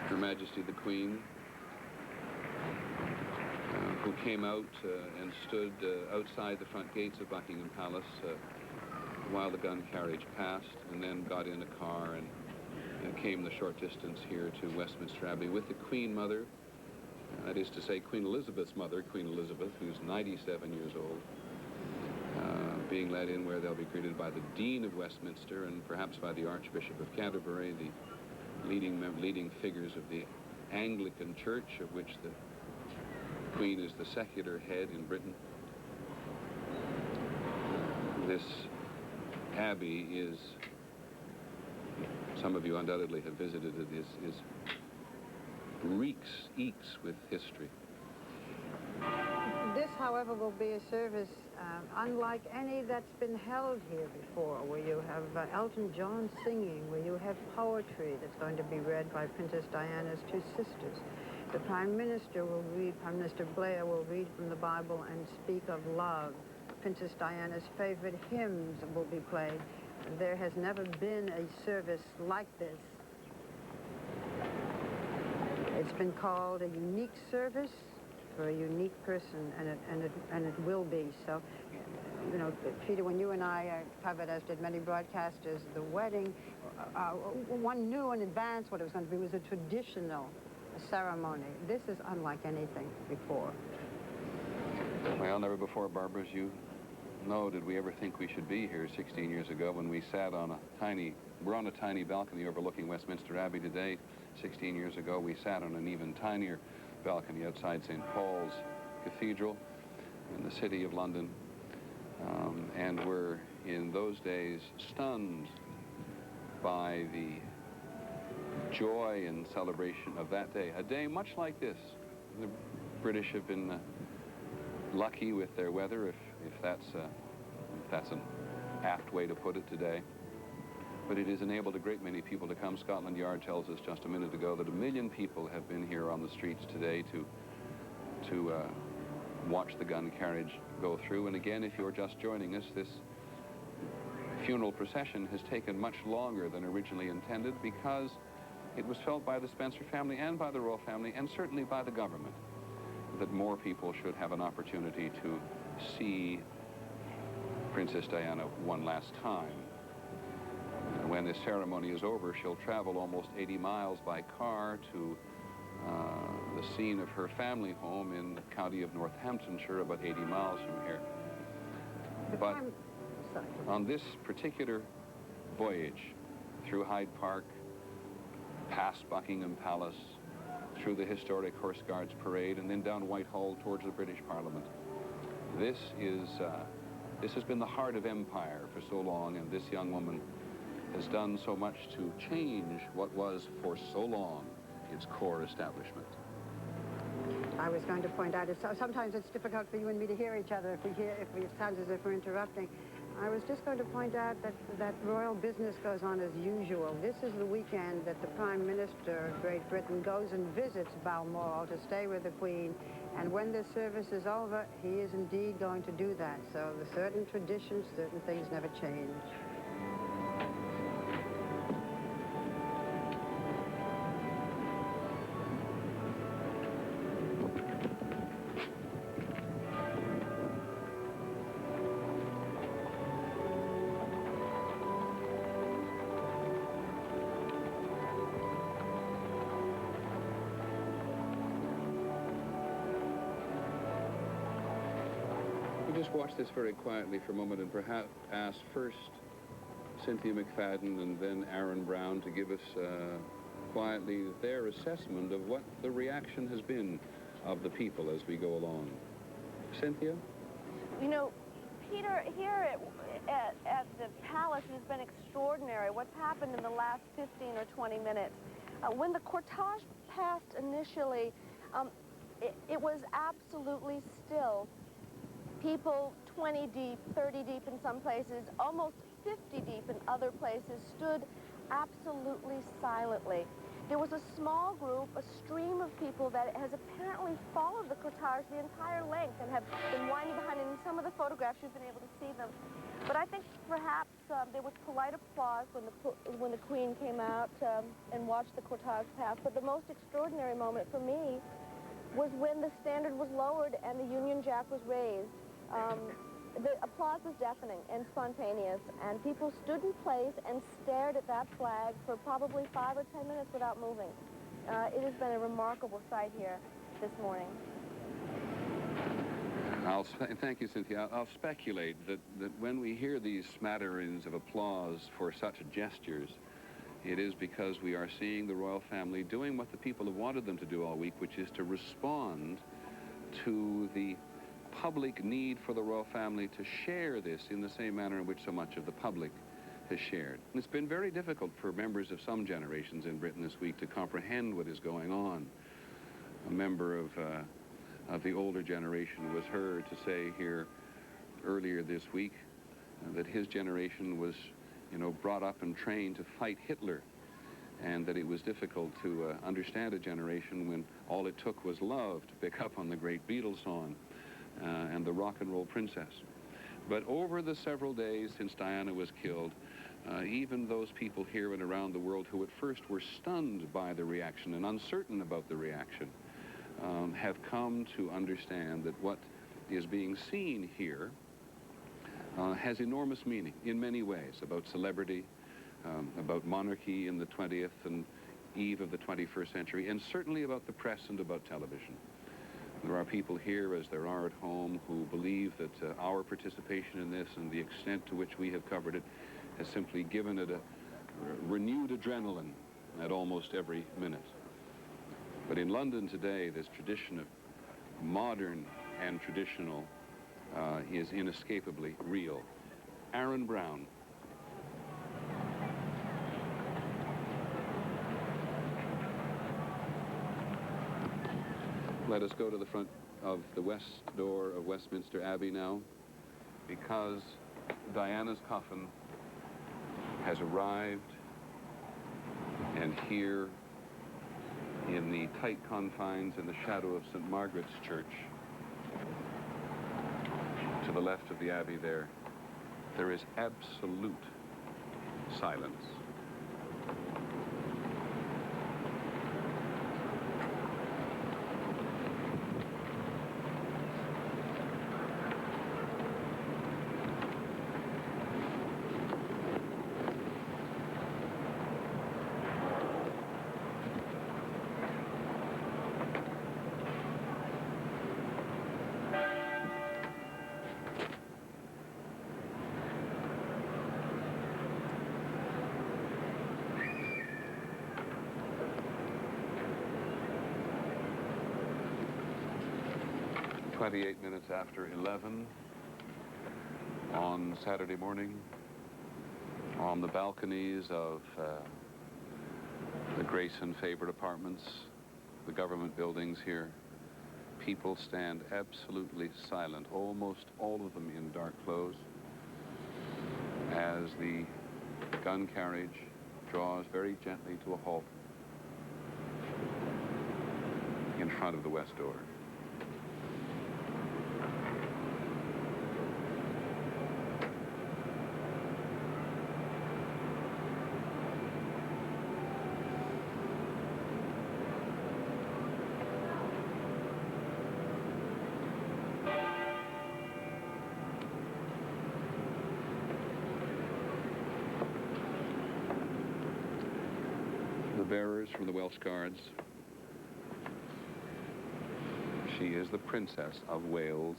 Her Majesty the Queen, who came out and stood outside the front gates of Buckingham Palace while the gun carriage passed, and then got in a car and came the short distance here to Westminster Abbey with the Queen Mother, that is to say Queen Elizabeth's mother, Queen Elizabeth, who's 97 years old, being led in where they'll be greeted by the Dean of Westminster and perhaps by the Archbishop of Canterbury, the leading figures of the Anglican Church, of which the Queen is the secular head in Britain. This abbey is, some of you undoubtedly have visited it, is eeks with history. This, however, will be a service unlike any that's been held here before, where you have Elton John singing, where you have poetry that's going to be read by Princess Diana's two sisters. The Prime Minister will read, Prime Minister Blair will read from the Bible and speak of love. Princess Diana's favorite hymns will be played. There has never been a service like this. It's been called a unique service for a unique person, and it will be. So, you know, Peter, when you and I covered, as did many broadcasters, the wedding, one knew in advance what it was going to be. It was a traditional ceremony. This is unlike anything before. Well, never before, Barbara, as you know, did we ever think we should be here 16 years ago when we sat on we're on a tiny balcony overlooking Westminster Abbey today. 16 years ago, we sat on an even tinier balcony outside St. Paul's Cathedral in the city of London, and were in those days stunned by the joy and celebration of that day. A day much like this. The British have been lucky with their weather, if that's an apt way to put it today. But it has enabled a great many people to come. Scotland Yard tells us just a minute ago that 1 million people have been here on the streets today to watch the gun carriage go through. And again, if you're just joining us, this funeral procession has taken much longer than originally intended because it was felt by the Spencer family and by the royal family and certainly by the government that more people should have an opportunity to see Princess Diana one last time. When this ceremony is over, she'll travel almost 80 miles by car to the scene of her family home in the county of Northamptonshire, about 80 miles from here. But on this particular voyage through Hyde Park, past Buckingham Palace, through the historic Horse Guards Parade, and then down Whitehall towards the British Parliament, this has been the heart of empire for so long, and this young woman has done so much to change what was for so long its core establishment. I was going to point out, sometimes it's difficult for you and me to hear each other if it sounds as if we're interrupting. I was just going to point out that royal business goes on as usual. This is the weekend that the Prime Minister of Great Britain goes and visits Balmoral to stay with the Queen. And when this service is over, he is indeed going to do that. So the certain traditions, certain things never change. Just watch this very quietly for a moment and perhaps ask first Cynthia McFadden and then Aaron Brown to give us quietly their assessment of what the reaction has been of the people as we go along. Cynthia? You know, Peter, here at the palace, it has been extraordinary what's happened in the last 15 or 20 minutes. When the cortege passed initially, it was absolutely still. People 20 deep, 30 deep in some places, almost 50 deep in other places, stood absolutely silently. There was a small group, a stream of people that has apparently followed the cortege the entire length and have been winding behind it. In some of the photographs, you've been able to see them. But I think perhaps there was polite applause when the Queen came out and watched the cortege pass. But the most extraordinary moment for me was when the standard was lowered and the Union Jack was raised. The applause was deafening and spontaneous, and people stood in place and stared at that flag for probably 5 or 10 minutes without moving. It has been a remarkable sight here this morning. Thank you, Cynthia. I'll speculate that when we hear these smatterings of applause for such gestures, it is because we are seeing the royal family doing what the people have wanted them to do all week, which is to respond to the public need for the royal family to share this in the same manner in which so much of the public has shared. And it's been very difficult for members of some generations in Britain this week to comprehend what is going on. A member of the older generation was heard to say here earlier this week that his generation was, brought up and trained to fight Hitler, and that it was difficult to understand a generation when all it took was love to pick up on the great Beatles song and the rock and roll princess. But over the several days since Diana was killed, even those people here and around the world who at first were stunned by the reaction and uncertain about the reaction have come to understand that what is being seen here has enormous meaning in many ways, about celebrity, about monarchy in the 20th and eve of the 21st century, and certainly about the press and about television. There are people here, as there are at home, who believe that our participation in this and the extent to which we have covered it has simply given it a renewed adrenaline at almost every minute. But in London today, this tradition of modern and traditional is inescapably real. Aaron Brown. Let us go to the front of the west door of Westminster Abbey now, because Diana's coffin has arrived, and here in the tight confines in the shadow of St. Margaret's Church, to the left of the Abbey there is absolute silence. "28 minutes after 11 on Saturday morning, on the balconies of the Grace and Favorite Apartments, the government buildings here, people stand absolutely silent, almost all of them in dark clothes. as the gun carriage draws very gently to a halt in front of the west door. Bearers from the Welsh Guards. She is the Princess of Wales.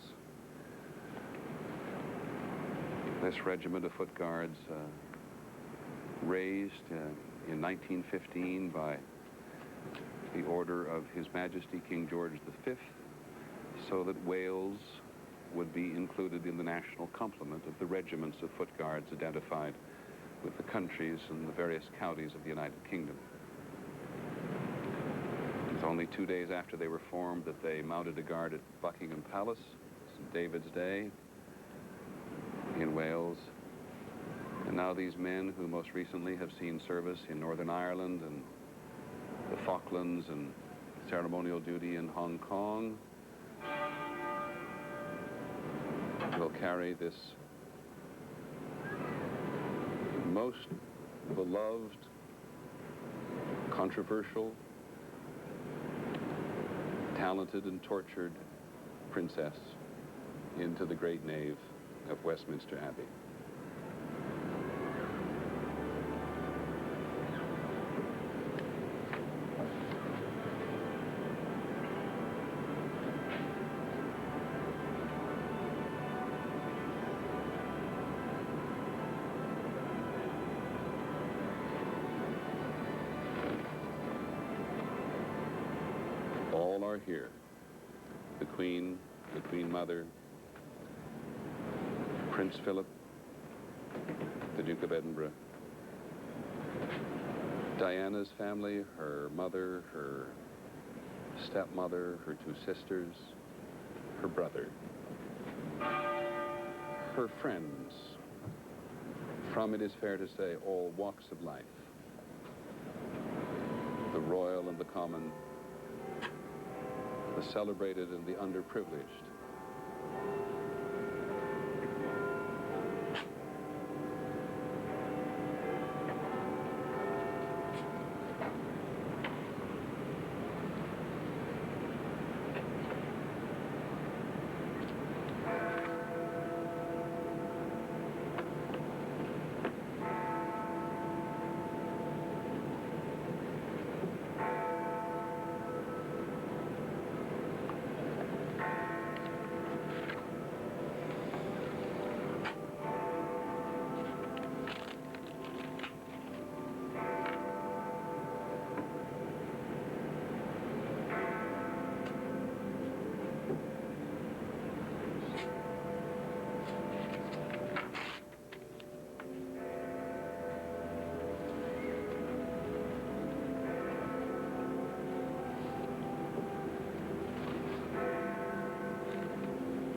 This regiment of foot guards raised in 1915 by the order of His Majesty King George V, so that Wales would be included in the national complement of the regiments of foot guards identified with the countries and the various counties of the United Kingdom. It was only 2 days after they were formed that they mounted a guard at Buckingham Palace, St. David's Day, in Wales. And now these men, who most recently have seen service in Northern Ireland and the Falklands and ceremonial duty in Hong Kong, will carry this most beloved, controversial, talented and tortured princess into the great nave of Westminster Abbey. All are here. The Queen Mother, Prince Philip, the Duke of Edinburgh, Diana's family, her mother, her stepmother, her 2 sisters, her brother, her friends, from, it is fair to say, all walks of life, the royal and the common, the celebrated and the underprivileged.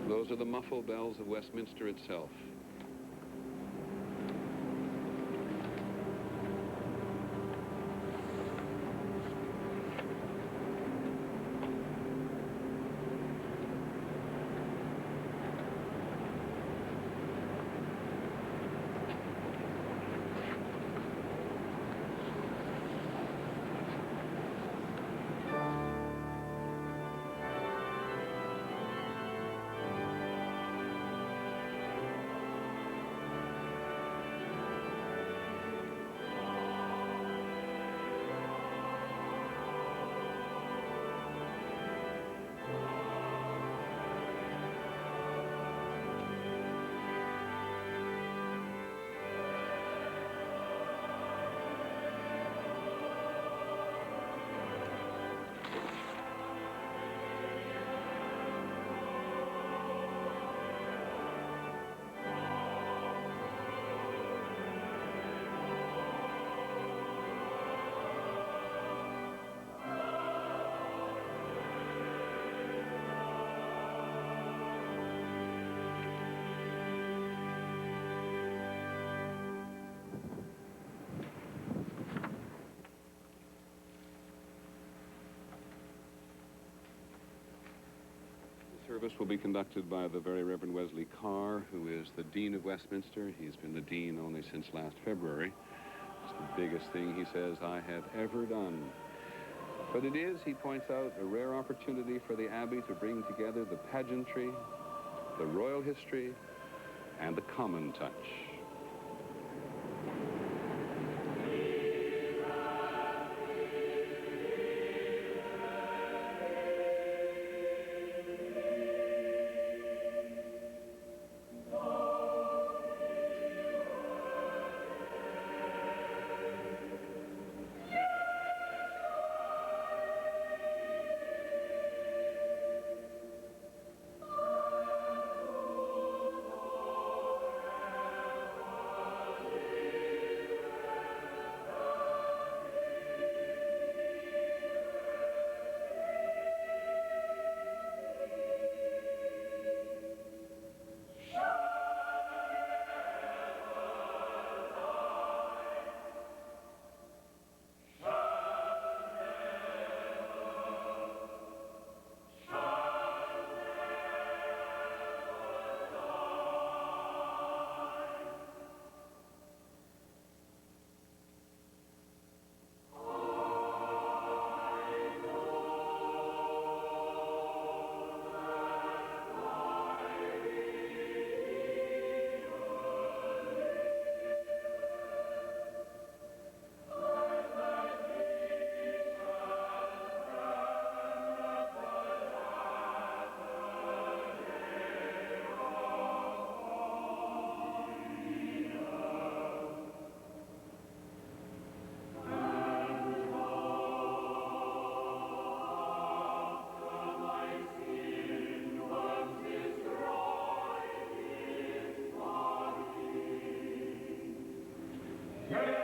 Those are the muffled bells of Westminster itself. service will be conducted by the Very Reverend Wesley Carr, who is the Dean of Westminster. He's been the Dean only since last February. It's the biggest thing, he says, I have ever done. But it is, he points out, a rare opportunity for the Abbey to bring together the pageantry, the royal history, and the common touch. Yeah.